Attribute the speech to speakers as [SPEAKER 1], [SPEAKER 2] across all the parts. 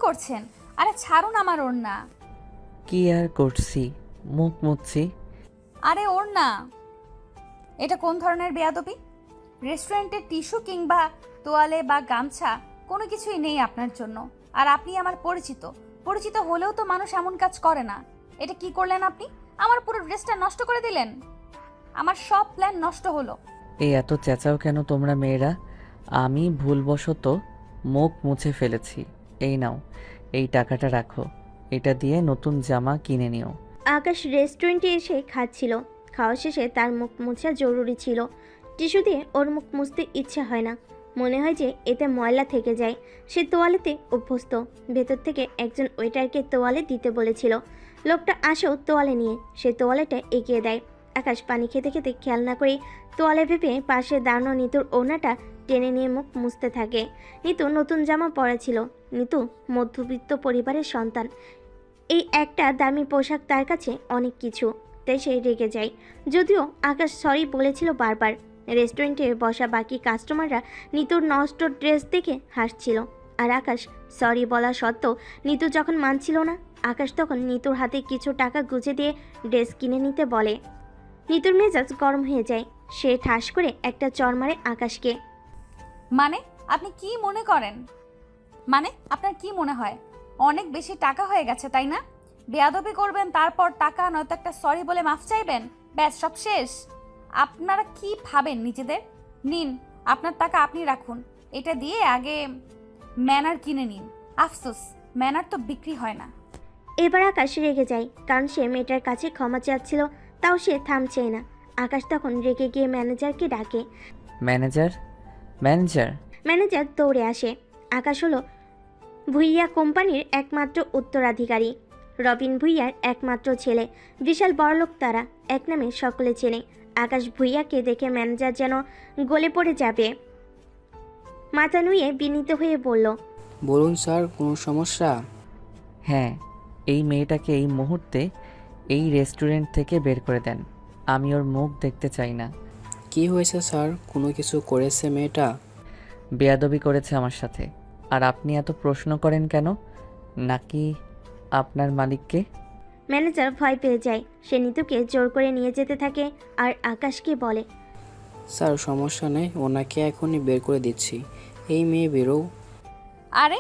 [SPEAKER 1] করছেন? আরে ছাড়ুন আমার ওড়না।
[SPEAKER 2] কি আর করছি, মুখ মুছছি।
[SPEAKER 1] আরে ওড়না, এটা কোন ধরনের বেয়াদবি? রেস্টুরেন্টের টিস্যু কিংবা তোয়ালে বা গামছা কোনো কিছুই নেই আপনার জন্য। আর আপনি আমার পরিচিত, পরিচিত হলেও তো মানুষ এমন কাজ করে না। এটা কি করলেন আপনি? আমার পুরো ড্রেসটা নষ্ট করে দিলেন। আমার সব প্ল্যান নষ্ট হলো।
[SPEAKER 2] এই এত চেঁচাও কেন তোমরা মেয়েরা? আমি ভুলবশত মুখ মুছে ফেলেছি। এই নাও, এই টাকাটা রাখো। এটা দিয়ে নতুন জামা কিনে নিও।
[SPEAKER 3] আকাশ রেস্টুরেন্টে এসে খাচ্ছিল। খাওয়া শেষে তার মুখ মোছা জরুরি ছিল। টিস্যু দিয়ে ওর মুখ মুছতে ইচ্ছে হয় না। মনে হয় যে এতে ময়লা থেকে যায়। সে তোয়ালেতে অভ্যস্ত। ভেতর থেকে একজন ওয়েটারকে তোয়ালে দিতে বলেছিল। লোকটা আসেও তোয়ালে নিয়ে সে তোয়ালেটা এগিয়ে দেয়। আকাশ পানি খেতে খেতে খেয়াল না করেই তোয়ালে ভেবে পাশে দাঁড়ানো নিতুর ওড়নাটা টেনে নিয়ে মুখ মুছতে থাকে। নিতু নতুন জামা পরা ছিল। নিতু মধ্যবিত্ত পরিবারের সন্তান। এই একটা দামি পোশাক তার কাছে অনেক কিছু, তাই সে রেগে যায়। যদিও আকাশ সরি বলেছিল বারবার। রেস্টুরেন্টে বসা বাকি কাস্টমাররা নিতুর নষ্ট ড্রেস দেখে হাসছিল। আর আকাশ সরি বলা সত্ত্বেও নিতু যখন মানছিল না, আকাশ তখন নিতুর হাতে কিছু টাকা গুঁজে দিয়ে ড্রেস কিনে নিতে বলে। নিতুর মেজাজ গরম হয়ে যায়। সে ঠাস করে একটা চড় মারে আকাশকে।
[SPEAKER 1] মানে আপনি কি মনে করেন? মানে আপনার কি মনে হয় অনেক বেশি টাকা হয়ে গেছে, তাই না? বেয়াদবি করবেন, তারপর টাকা নয়তো একটা সরি বলে মাফ চাইবেন, ব্যাস সব শেষ। আপনারা কি ভাবেন নিজেদের? নিন, আপনার টাকা আপনি রাখুন। এটা দিয়ে আগে ম্যানার কিনে নিন। আফসোস, ম্যানার তো বিক্রি হয় না।
[SPEAKER 3] এবার আকাশ রেগে যায়, কারণ সে মেয়েটার কাছে ক্ষমা চাচ্ছিল, তাও সে থামছে না। আকাশ তখন রেগে গিয়ে ম্যানেজারকে ডাকে।
[SPEAKER 2] Manager, manager.
[SPEAKER 3] ম্যানেজার দৌড়ে আসে। আকাশ হলো ভুইয়া কোম্পানির একমাত্র উত্তরাধিকারী, রবিন ভুইয়ার একমাত্র ছেলে। বিশাল বড়লোক তারা, এক নামে সকলে চেনে। আকাশ ভুইয়াকে দেখে ম্যানেজার যেন গলে পড়ে যাবে। মাথা নুয়ে বিনীত হয়ে বলল,
[SPEAKER 4] বলুন স্যার, কোনো সমস্যা?
[SPEAKER 2] হ্যাঁ, এই মেয়েটাকে এই মুহূর্তে এই রেস্টুরেন্ট থেকে বের করে দেন। আমি ওর মুখ দেখতে চাই না।
[SPEAKER 4] কি হয়েছে স্যার? কোনো কিছু করেছে মেয়েটা?
[SPEAKER 2] বেয়াদবি করেছে আমার সাথে। আর আপনি এত প্রশ্ন করেন কেন? নাকি আপনার মালিককে?
[SPEAKER 3] ম্যানেজার ভয় পেয়ে যায়। সে নিতুকে জোর করে নিয়ে যেতে থাকে আর আকাশকে বলে,
[SPEAKER 4] স্যার সমস্যা নেই, ওনাকে এখনই বের করে দিচ্ছি। এই মেয়ে বেরো।
[SPEAKER 1] আরে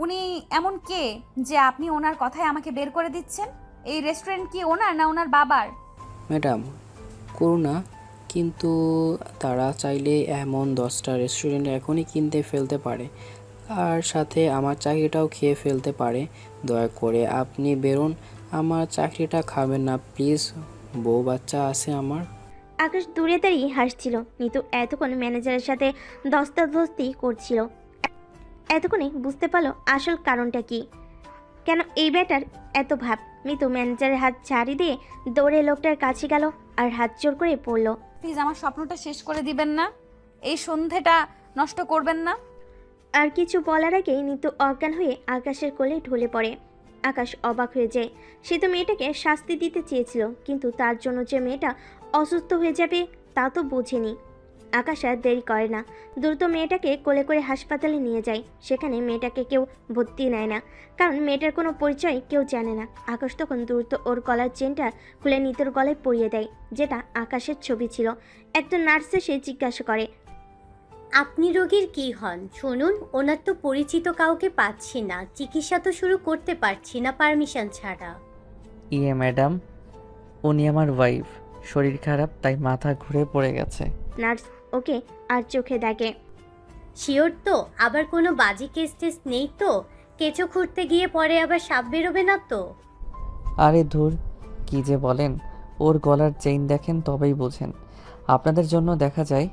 [SPEAKER 1] উনি এমন কে যে আপনি ওনার কথায় আমাকে বের করে দিচ্ছেন? এই রেস্টুরেন্ট কি ওনার না ওনার বাবার?
[SPEAKER 4] ম্যাডাম, করুণা, কিন্তু তারা চাইলে এমন 10টা রেস্টুরেন্ট এখনই কিনতে ফেলতে পারে, আর সাথে আমার চাকরিটাও খেয়ে ফেলতে পারে। দয়া করে আপনি বেরোন, আমার চাকরিটা খাবেন না প্লিজ। বউ বাচ্চা আছে আমার।
[SPEAKER 3] আকাশ দূরে দাঁড়িয়ে হাসছিল। নিতু এতক্ষণ ম্যানেজারের সাথে ধস্তাধস্তি করছিল। এতক্ষণে বুঝতে পারলো আসল কারণটা কি, কেন এই ব্যাটার এত ভাব। মিতু ম্যানেজারের হাত ছাড়ি দিয়ে দৌড়ে লোকটার কাছে গেল আর হাত জোর করে পড়ল।
[SPEAKER 1] প্লিজ আমার স্বপ্নটা শেষ করে দিবেন না, এই সন্ধেটা নষ্ট করবেন না।
[SPEAKER 3] আর কিছু বলার আগেই নিতু অজ্ঞান হয়ে আকাশের কোলে ঢলে পড়ে। আকাশ অবাক হয়ে যায়। সে তো মেয়েটাকে শাস্তি দিতে চেয়েছিল, কিন্তু তার জন্য যে মেয়েটা অসুস্থ হয়ে যাবে তা তো বোঝেনি। আকাশ আর দেরি করে না, দ্রুত মেয়েটাকে কোলে করে হাসপাতালে নিয়ে যায়। সেখানে মেয়েটাকে কেউ ভর্তি নেয় না, কারণ মেয়েটার কোনো পরিচয় কেউ জানে না। আকাশ তখন দ্রুত ওর গলার চেনটা খুলে নিতুর গলায় পরিয়ে দেয়, যেটা আকাশের ছবি ছিল। একজন নার্স এসে জিজ্ঞাসা করে,
[SPEAKER 5] আপনি রোগীর কি হন? শুনুন, ওনার তো পরিচিত কাউকে পাচ্ছি না, চিকিৎসা তো শুরু করতে পারছি না পারমিশন ছাড়া।
[SPEAKER 2] ইয়ে ম্যাডাম, উনি আমার ওয়াইফ। শরীর খারাপ, তাই মাথা ঘুরে পড়ে গেছে।
[SPEAKER 3] নার্স ওকে আর চোখে দেখে।
[SPEAKER 5] শিওর তো? আবার কোনো বাজি কেস টেস নেই তো? কেঁচো খুঁড়তে গিয়ে পরে আবার সাপ বেরোবে না তো?
[SPEAKER 2] আরে ধুর, কি যে বলেন। ওর গলার চেইন দেখেন তবেই বোঝেন। আপনাদের জন্য দেখা যায়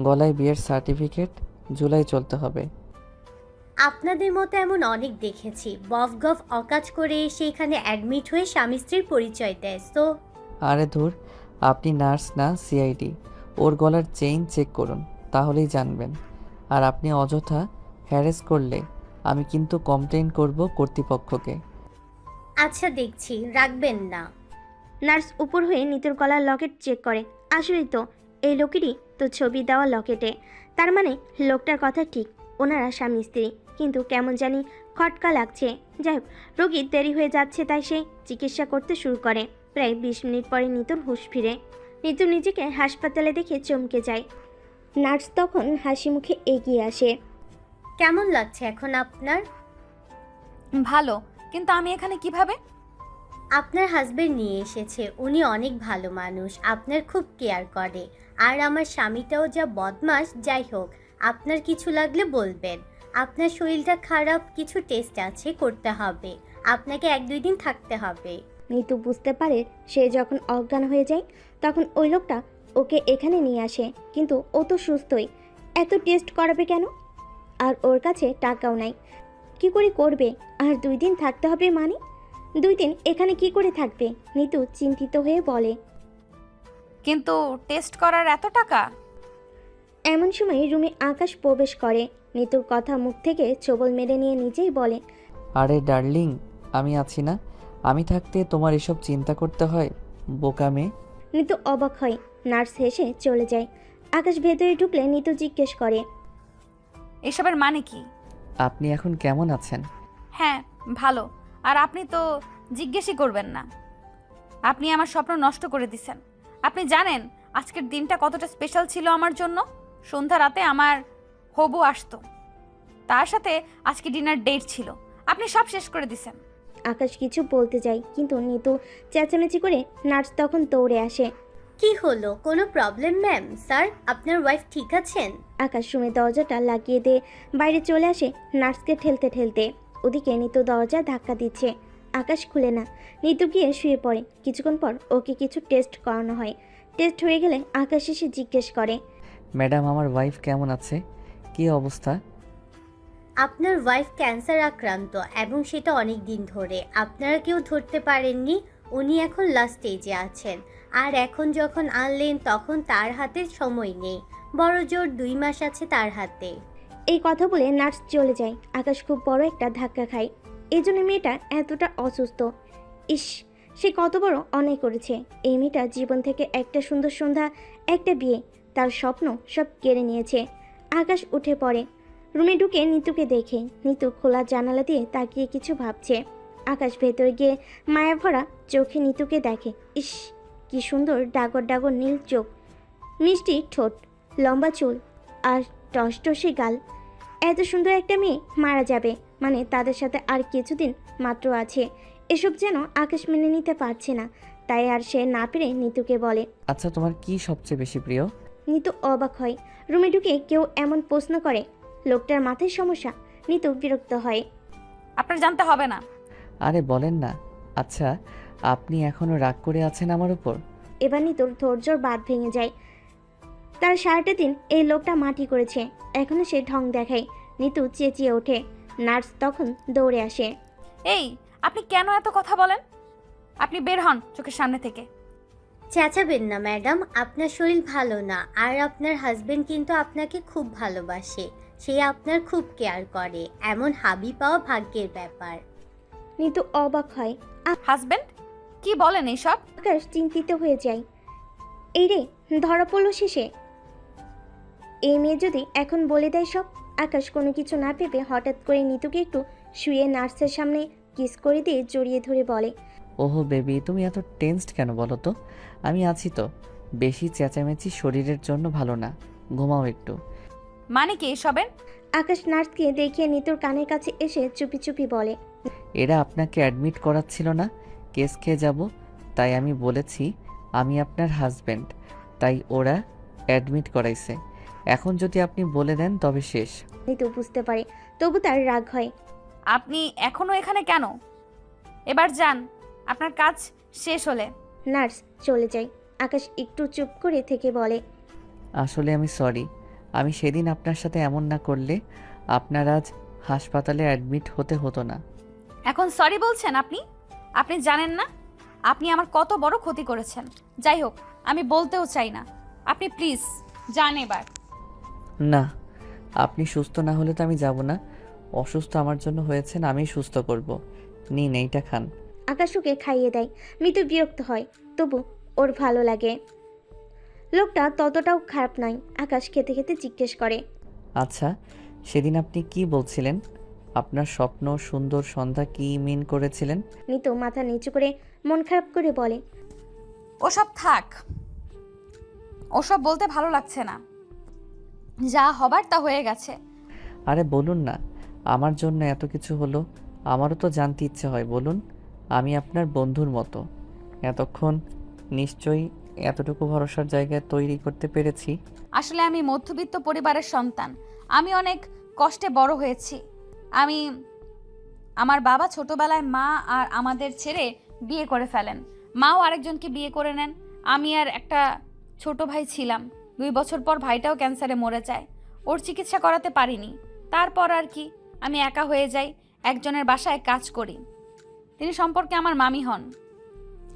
[SPEAKER 2] গলায় বিয়ের সার্টিফিকেট জুলাই চলতে হবে।
[SPEAKER 5] আপনাদের মতো এমন অনেক দেখেছি, বফ গফ অকাজ করে সেইখানে অ্যাডমিট হয়ে স্বামী স্ত্রীর পরিচয় দেয়। তো
[SPEAKER 2] আরে ধুর, আপনি নার্স না সিআইডি। ওর গলার চেইন চেক করুন, তাহলেই জানবেন। আর আপনি অযথা হ্যারেস করলে আমি কিন্তু কমপ্লেন করব কর্তৃপক্ষকে।
[SPEAKER 5] আচ্ছা দেখছি, রাখবেন না।
[SPEAKER 3] নার্স উপর হয়ে নিতুর গলার লকেট চেক করে। আসলেই তো, এই লোকেরই তো ছবি দেওয়া লকেটে। তার মানে লোকটার কথা ঠিক, ওনারা স্বামী স্ত্রী। কিন্তু কেমন জানি খটকা লাগছে। যাই হোক, রোগীর দেরি হয়ে যাচ্ছে তাই সে চিকিৎসা করতে শুরু করে। প্রায় 20 মিনিট পরে নিতুর হুঁশ ফিরে। নিতু নিজেকে হাসপাতালে দেখে চমকে যায়। নার্স তখন হাসি মুখে এগিয়ে আসে।
[SPEAKER 5] কেমন লাগছে এখন আপনার?
[SPEAKER 1] ভালো, কিন্তু আমি এখানে কিভাবে?
[SPEAKER 5] আপনার হাজবেন্ড নিয়ে এসেছে। উনি অনেক ভালো মানুষ, আপনার খুব কেয়ার করে। আর আমার স্বামীটাও যা বদমাশ। যাই হোক, আপনার কিছু লাগলে বলবেন। আপনার শরীরটা খারাপ, কিছু টেস্ট আছে, করতে হবে। আপনাকে 1-2 দিন থাকতে হবে।
[SPEAKER 3] নিতু বুঝতে পারে সে যখন অজ্ঞান হয়ে যায় তখন ওই লোকটা ওকে এখানে নিয়ে আসে, কিন্তু ও তো সুস্থই, এত টেস্ট করাবে কেন? আর ওর কাছে টাকাও নাই, কি করে করবে? আর 2 দিন থাকতে হবে মানে? 2 দিন এখানে কি করে থাকবে? নিতু চিন্তিত হয়ে বলে।
[SPEAKER 1] কিন্তু টেস্ট করার এত টাকা?
[SPEAKER 3] এমন সময় রুমে আকাশ প্রবেশ করে। নিতুর কথা মুখ থেকে ছোবল মেরে নিয়ে নিজেই বলে,
[SPEAKER 2] আরে ডার্লিং, আমি আছি না? আমি থাকতে তোমার এসব চিন্তা করতে হয়, বোকা মেয়ে।
[SPEAKER 3] নিতু অবাক হয়। নার্স হেসে চলে যায়। আকাশ ভেতরে ঢুকলে নিতু জিজ্ঞেস করে,
[SPEAKER 1] এসবের মানে কি?
[SPEAKER 2] আপনি এখন কেমন আছেন?
[SPEAKER 1] হ্যাঁ, ভালো। আর আপনি তো জিজ্ঞেসই করবেন না। আপনি আমার স্বপ্ন নষ্ট করে দিছেন। আপনি জানেন আজকের দিনটা কতটা স্পেশাল ছিল আমার জন্য? সন্ধ্যা রাতে আমার হবু আসতো, তার সাথে আজকে ডিনার ডেট ছিল। আপনি সব শেষ করে দিছেন।
[SPEAKER 3] আকাশ কিছু বলতে যায়, কিন্তু নিতু চেঁচামেচি করে নার্স তখন দৌড়ে আসে।
[SPEAKER 5] কি হলো, কোনো প্রবলেম ম্যাম? স্যার, আপনার ওয়াইফ ঠিক আছেন?
[SPEAKER 3] আকাশ রুমে দরজাটা লাগিয়ে দিয়ে বাইরে চলে আসে নার্সকে ঠেলতে ঠেলতে। ওদিকে নিতু দরজা ধাক্কা দিচ্ছে, আকাশ খুলে না। নিতু গিয়ে শুয়ে পড়ে। কিছুক্ষণ পর ওকে কিছু টেস্ট করানো হয়। টেস্ট হয়ে গেলে আকাশ এসে জিজ্ঞেস করে,
[SPEAKER 2] ম্যাডাম, আমার ওয়াইফ কেমন আছে? কী অবস্থা?
[SPEAKER 5] আপনার ওয়াইফ ক্যান্সার আক্রান্ত, এবং সেটা অনেক দিন ধরে। আপনারা কেউ ধরতে পারেননি। উনি এখন লাস্ট স্টেজে আছেন। আর এখন যখন আনলেন তখন তার হাতে সময় নেই। বড় জোর 2 মাস আছে তার হাতে।
[SPEAKER 3] এই কথা বলে নার্স চলে যায়। আকাশ খুব বড় একটা ধাক্কা খায়। এই জন্য মেয়েটা এতটা অসুস্থ। ইস, সে কত বড় অন্যায় করেছে। এই মেয়েটা জীবন থেকে একটা সুন্দর সন্ধ্যা, একটা বিয়ে, তার স্বপ্ন সব কেড়ে নিয়েছে। আকাশ উঠে পড়ে। রুমে ঢুকে নিতুকে দেখে। নিতু খোলা জানালা দিয়ে তাকিয়ে কিছু ভাবছে। আকাশ ভেতরে গিয়ে মায়া ভরা চোখে নিতুকে দেখে। ইস, কি সুন্দর ডাগর ডাগর নীল চোখ, মিষ্টি ঠোঁট, লম্বা চুল আর টসটসে গাল। এত সুন্দর একটা মেয়ে মারা যাবে মানে তাদের সাথে আর কিছুদিন মাত্র আছে। এসব যেন আকাশ মেনে নিতে পারছে না। তাই আর সে না পেরে নিতুকে বলে।
[SPEAKER 2] আচ্ছা, তোমার কি সবচেয়ে বেশি প্রিয়?
[SPEAKER 3] নিতু অবাক হয়। রুমে ঢুকে কেউ এমন প্রশ্ন করে, লোকটার মাথায় সমস্যা। নিতু বিরক্ত হয়।
[SPEAKER 1] আপনার জানতে হবে না।
[SPEAKER 2] আরে বলেন না। আচ্ছা, আপনি এখনও রাগ করে আছেন আমার উপর?
[SPEAKER 3] এবার নিতুর ধৈর্যর বাঁধ ভেঙে যায়। তার সারাটা দিন এই লোকটা মাটি করেছে, এখনো সে ঢং দেখায়। নিতু চেঁচিয়ে ওঠে। নার্স তখন দৌড়ে আসে।
[SPEAKER 1] এই, আপনি কেন এত কথা বলেন? আপনি বের হন চোখের সামনে থেকে।
[SPEAKER 5] চেঁচাবেন না ম্যাডাম, আপনার শরীর ভালো না। আর আপনার হাজবেন্ড কিন্তু আপনাকে খুব ভালোবাসে। সে আপনার খুব কেয়ার করে। এমন হাবি পাওয়া ভাগ্যের ব্যাপার।
[SPEAKER 3] নিতু অবাক হয়।
[SPEAKER 1] হাজবেন্ড? কি বলেন এইসব?
[SPEAKER 3] আকাশ চিন্তিত হয়ে যায়। এই রে, ধরা পড়লো শেষে। এই মেয়ে যদি এখন বলে দেয় সব। আকাশ কোনো কিছু না ভেবে হঠাৎ করে নিতুকে একটু শুয়ে নার্সের সামনে কিস করে দিয়ে জড়িয়ে ধরে বলে,
[SPEAKER 2] ওহো বেবি, তুমি এত টেনসড কেন বলো তো? আমি আছি তো। বেশি চেঁচামেচি শরীরের জন্য ভালো না, ঘুমাও একটু।
[SPEAKER 1] মানে কি এসবের?
[SPEAKER 3] আকাশ নার্সকে দেখিয়ে নিতুর কানের কাছে এসে চুপি চুপি বলে,
[SPEAKER 2] এরা আপনাকে অ্যাডমিট করাচ্ছিল না কেস খেয়ে যাব, তাই আমি বলেছি আমি আপনার হাজব্যান্ড, তাই ওরা অ্যাডমিট করাইছে। এখন যদি আপনি বলে দেন তবে শেষ।
[SPEAKER 3] নিতু বুঝতে পারে, তবু তার রাগ হয়।
[SPEAKER 1] আপনি এখনো এখানে কেন? এবার যান, আপনার কাজ শেষ হলে।
[SPEAKER 3] নার্স চলে যায়। আকাশ একটু চুপ করে থেকে বলে,
[SPEAKER 2] আসলে আমি সরি। আমি সেদিন আপনার সাথে এমন না করলে আপনার আজ হাসপাতালে অ্যাডমিট হতে হতো না।
[SPEAKER 1] এখন সরি বলছেন আপনি? আপনি জানেন না আপনি আমার কত বড় ক্ষতি করেছেন। যাই হোক, আমি বলতেও চাই না। আপনি প্লিজ যান এবার।
[SPEAKER 2] না, আপনি সুস্থ না হলে তো আমি যাব না। অসুস্থ আমার জন্য হয়েছেন, আমিই সুস্থ করব। নিন, এইটা খান।
[SPEAKER 3] আকাশ ওকে খাইয়ে দেয়। মৃদু বিরক্ত হয়, তবু ওর ভালো লাগে। লোকটা ততটাও খারাপ নয়। আকাশ খেতে খেতে জিজ্ঞেস করে,
[SPEAKER 2] আচ্ছা, সেদিন আপনি কি বলছিলেন? আপনার স্বপ্ন সুন্দর সন্ধ্যা কি মিন করেছিলেন?
[SPEAKER 3] নিতু মাথা নিচু করে মন খারাপ করে বলে।
[SPEAKER 1] ওসব থাক, ওসব বলতে ভালো লাগছে না। যা হবার তা হয়ে গেছে।
[SPEAKER 2] আরে বলুন না, আমার জন্য এত কিছু হলো, আমারও তো জানতে ইচ্ছে হয়। বলুন, আমি আপনার বন্ধুর মতো। এতক্ষণ নিশ্চয়ই এতটুকু ভরসার জায়গা তৈরি করতে পেরেছি।
[SPEAKER 1] আসলে আমি মধ্যবিত্ত পরিবারের সন্তান। আমি অনেক কষ্টে বড় হয়েছি। আমি আমার বাবা ছোটবেলায় মা আর আমাদের ছেড়ে বিয়ে করে ফেলেন। মাও আরেকজনকে বিয়ে করে নেন। আমি আর একটা ছোট ভাই ছিলাম। 2 বছর পর ভাইটাও ক্যান্সারে মরে যায়। ওর চিকিৎসা করাতে পারিনি। তারপর আর কি, আমি একা হয়ে যাই, একজনের বাসায় কাজ করি। তিনি সম্পর্কে আমার মামি হন,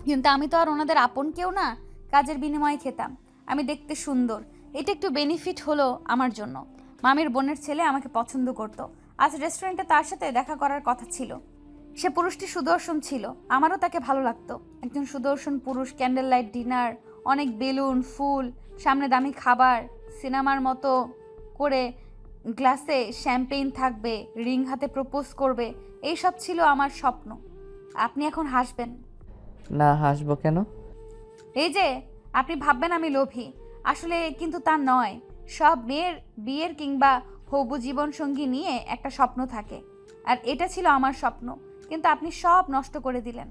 [SPEAKER 1] কিন্তু আমি তো আর ওনাদের আপন কেউ না। কাজের বিনিময়ে খেতাম। আমি দেখতে সুন্দর, এটা একটু বেনিফিট হলো আমার জন্য। মামির বোনের ছেলে আমাকে পছন্দ করত। আজ রেস্টুরেন্টে তার সাথে দেখা করার কথা ছিল। সে পুরুষটি সুদর্শন ছিল, আমারও তাকে ভালো লাগতো। একজন সুদর্শন পুরুষ, ক্যান্ডেল লাইট ডিনার, অনেক বেলুন, ফুল, সামনে দামি খাবার, সিনেমার মতো করে গ্লাসে শ্যাম্পেইন থাকবে, রিং হাতে প্রপোজ করবে, এইসব ছিল আমার স্বপ্ন। আপনি এখন হাসবেন।
[SPEAKER 2] না, হাসবো কেন?
[SPEAKER 1] এই যে আপনি ভাববেন আমি লোভী, আসলে কিন্তু তা নয়। সব মেয়ের বিয়ের কিংবা হবু জীবন সঙ্গী নিয়ে একটা স্বপ্ন থাকে, আর এটা ছিল আমার স্বপ্ন, কিন্তু আপনি সব নষ্ট করে দিলেন।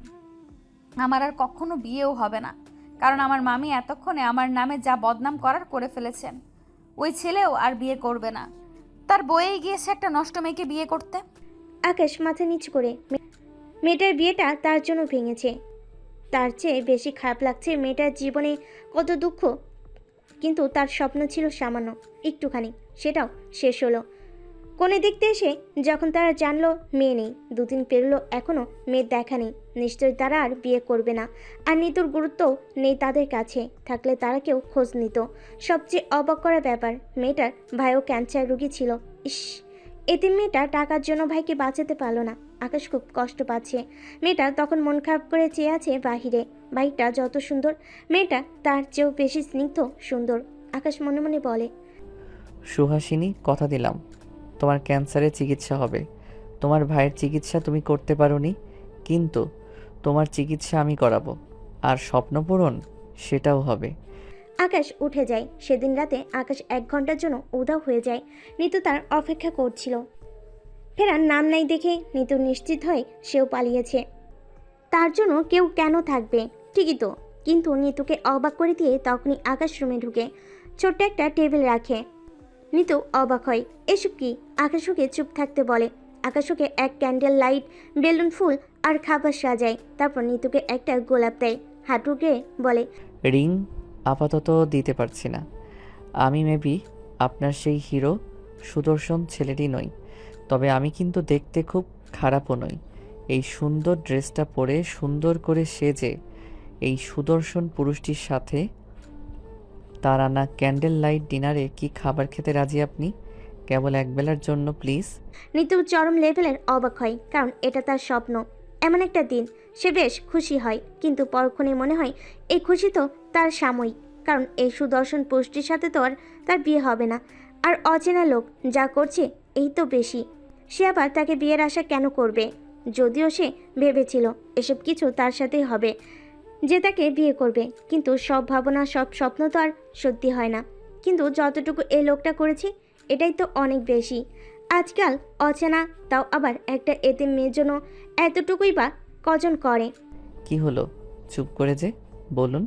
[SPEAKER 1] আমার আর কখনো বিয়েও হবে না, কারণ আমার মামি এতক্ষণে আমার নামে যা বদনাম করার করে ফেলেছেন। ওই ছেলেও আর বিয়ে করবে না, তার বয়েই গিয়েছে একটা নষ্ট মেয়েকে বিয়ে করতে।
[SPEAKER 3] আকাশ মাথা নিচু করে মেয়েটার বিয়েটা তার জন্য ভেঙেছে। তার চেয়ে বেশি খারাপ লাগছে মেয়েটার জীবনে কত দুঃখ, কিন্তু তার স্বপ্ন ছিল সামান্য একটুখানি, সেটাও শেষ হলো। কোণে দেখতে এসে যখন তারা জানলো মেয়ে নেই, 2 দিন পেরোলো এখনও মেয়ের দেখা নেই। নিশ্চয়ই তারা আর বিয়ে করবে না। আর নিতুর গুরুত্বও নেই তাদের কাছে, থাকলে তারা কেউ খোঁজ নিত। সবচেয়ে অবাক করা ব্যাপার, মেয়েটার ভাইও ক্যান্সার রোগী ছিল। ইস, এতে মেয়েটা টাকার জন্য ভাইকে বাঁচাতে পারলো না। আকাশ খুব কষ্ট পাচ্ছে। মেয়েটা তখন মন খারাপ করে চেয়ে আছে বাহিরে। ভাইটা যত সুন্দর, মেয়েটা তার চেয়েও বেশি স্নিগ্ধ সুন্দর। আকাশ মনে মনে বলে,
[SPEAKER 2] সুহাসিনী, কথা দিলাম তোমার ক্যান্সারের চিকিৎসা হবে। তোমার ভাইয়ের চিকিৎসা তুমি করতে পারোনি, কিন্তু তোমার চিকিৎসা আমি করাবো। আর স্বপ্ন পূরণ সেটাও হবে।
[SPEAKER 3] আকাশ উঠে যায়। সেদিন রাতে আকাশ 1 ঘন্টার জন্য উধাও হয়ে যায়। নিতু তার অপেক্ষা করছিল। ফেরার নাম নাই দেখে নিতু নিশ্চিত হয়ে সেও পালিয়েছে। তার জন্য কেউ কেন থাকবে, ঠিকই তো। কিন্তু নিতুকে অবাক করে দিয়ে তখনই আকাশ রুমে ঢুকে ছোট্ট একটা টেবিল রাখে। নিতু অবাক হয়, এসব কি? আকাশকে চুপ থাকতে বলে। আকাশকে এক ক্যান্ডেল লাইট, বেলুন, ফুল আর খাবার সাজায়। তারপর নিতুকে একটা গোলাপ দেয়। হাঁটুকে বলে,
[SPEAKER 2] রিং আপাতত দিতে পারছি না। আমি মেবি আপনার সেই হিরো সুদর্শন ছেলেটি নই, তবে আমি কিন্তু দেখতে খুব খারাপও নই। এই সুন্দর ড্রেসটা পরে সুন্দর করে সেজে এই সুদর্শন পুরুষটির সাথে তার আনা ক্যান্ডেল লাইট ডিনারে কি খাবার খেতে রাজি আপনি? কেবল একবেলার জন্য প্লিজ।
[SPEAKER 3] নিতু চরম লেভেলের অবাক হয়, কারণ এটা তার স্বপ্ন। এমন একটা দিন সে বেশ খুশি হয়, কিন্তু পরক্ষণে মনে হয় এই খুশি তো তার সাময়িক, কারণ এই সুদর্শন পুষ্টির সাথে তো আর তার বিয়ে হবে না। আর অচেনা লোক যা করছে এই তো বেশি। সে আবার তাকে বিয়ের আশা কেন করবে? যদিও সে ভেবেছিল এসব কিছু তার সাথেই হবে, যে তাকে বিয়ে করবে, কিন্তু সব ভাবনা, সব স্বপ্ন তো আর সত্যি হয় না। কিন্তু যতটুকু এই লোকটা করেছে এটাই তো অনেক বেশি। আজকাল অচেনা, তাও আবার একটা এতিম মেয়ের জন্য এতটুকুই বা কজন করে?
[SPEAKER 2] কি হলো, চুপ করে যে? বলুন।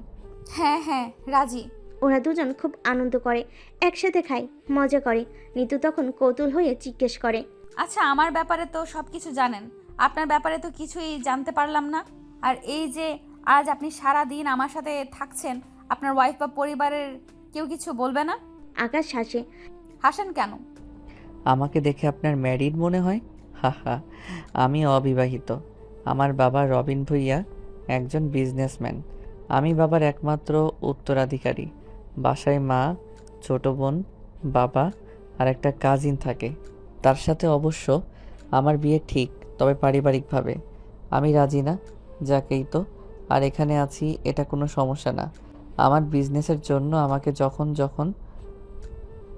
[SPEAKER 1] হ্যাঁ হ্যাঁ, রাজি।
[SPEAKER 3] ওরা দুজন খুব আনন্দ করে, একসাথে খায়, মজা করে। নিতু তখন কৌতূহল হয়ে জিজ্ঞেস করে,
[SPEAKER 1] আচ্ছা, আমার ব্যাপারে তো সব কিছু জানেন, আপনার ব্যাপারে তো কিছুই জানতে পারলাম না। আর এই যে আজ আপনি সারা দিন আমার সাথে থাকছেন, আপনার ওয়াইফ বা পরিবারের কেউ কিছু বলবে না?
[SPEAKER 3] আকাশ হাসে।
[SPEAKER 1] হাসেন কেন?
[SPEAKER 2] আমাকে দেখে আপনার ম্যারিড মনে হয়? হা হা, আমি অবিবাহিত। আমার বাবা রবিন ভুইয়া একজন বিজনেসম্যান। আমি বাবার একমাত্র উত্তরাধিকারী। বাসায় মা, ছোট বোন, বাবা আর একটা কাজিন থাকে। তার সাথে অবশ্য আমার বিয়ে ঠিক, তবে পারিবারিকভাবে। আমি রাজি না, যাকেই তো। আর এখানে আছি, এটা কোনো সমস্যা না। আমার বিজনেসের জন্য আমাকে যখন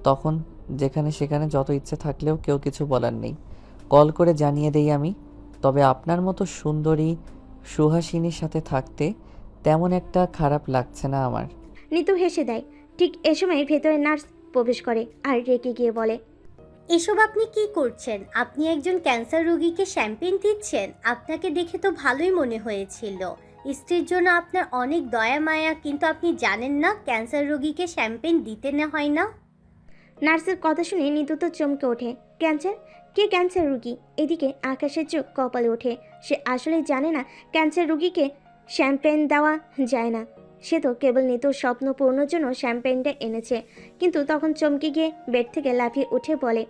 [SPEAKER 2] তখন যেখানে সেখানে যত ইচ্ছে থাকলেও কেউ কিছু বলার নেই। কল করে জানিয়ে দেই আমি। তবে আপনার মতো সুন্দরী সুহাসিনীর সাথে থাকতে তেমন একটা খারাপ লাগছে না আমার।
[SPEAKER 3] নিতু হেসে দেয়। ঠিক এ সময় ভেতরে নার্স প্রবেশ করে আর রেগে গিয়ে বলে,
[SPEAKER 5] এসব আপনি কি করছেন? আপনি একজন ক্যান্সার রোগীকে শ্যাম্পেন দিচ্ছেন? আপনাকে দেখে তো ভালোই মনে হয়েছিল। স্ত্রীর জন্য আপনার অনেক দয়া মায়া, কিন্তু আপনি জানেন না ক্যান্সার রোগীকে শ্যাম্পেন দিতে না হয় না।
[SPEAKER 3] নার্সের কথা শুনে নিতু তো চমকে ওঠে। ক্যান্সার? কে ক্যান্সার রুগী? এদিকে আকাশের চোখ কপালে ওঠে। সে আসলে জানে না ক্যান্সার রুগীকে শ্যাম্পেন দেওয়া যায় না। সে তো কেবল নিতুর স্বপ্ন পূর্ণর জন্য শ্যাম্পেনটা এনেছে। কিন্তু তখন চমকে গিয়ে বেড থেকে লাফিয়ে উঠে বলে,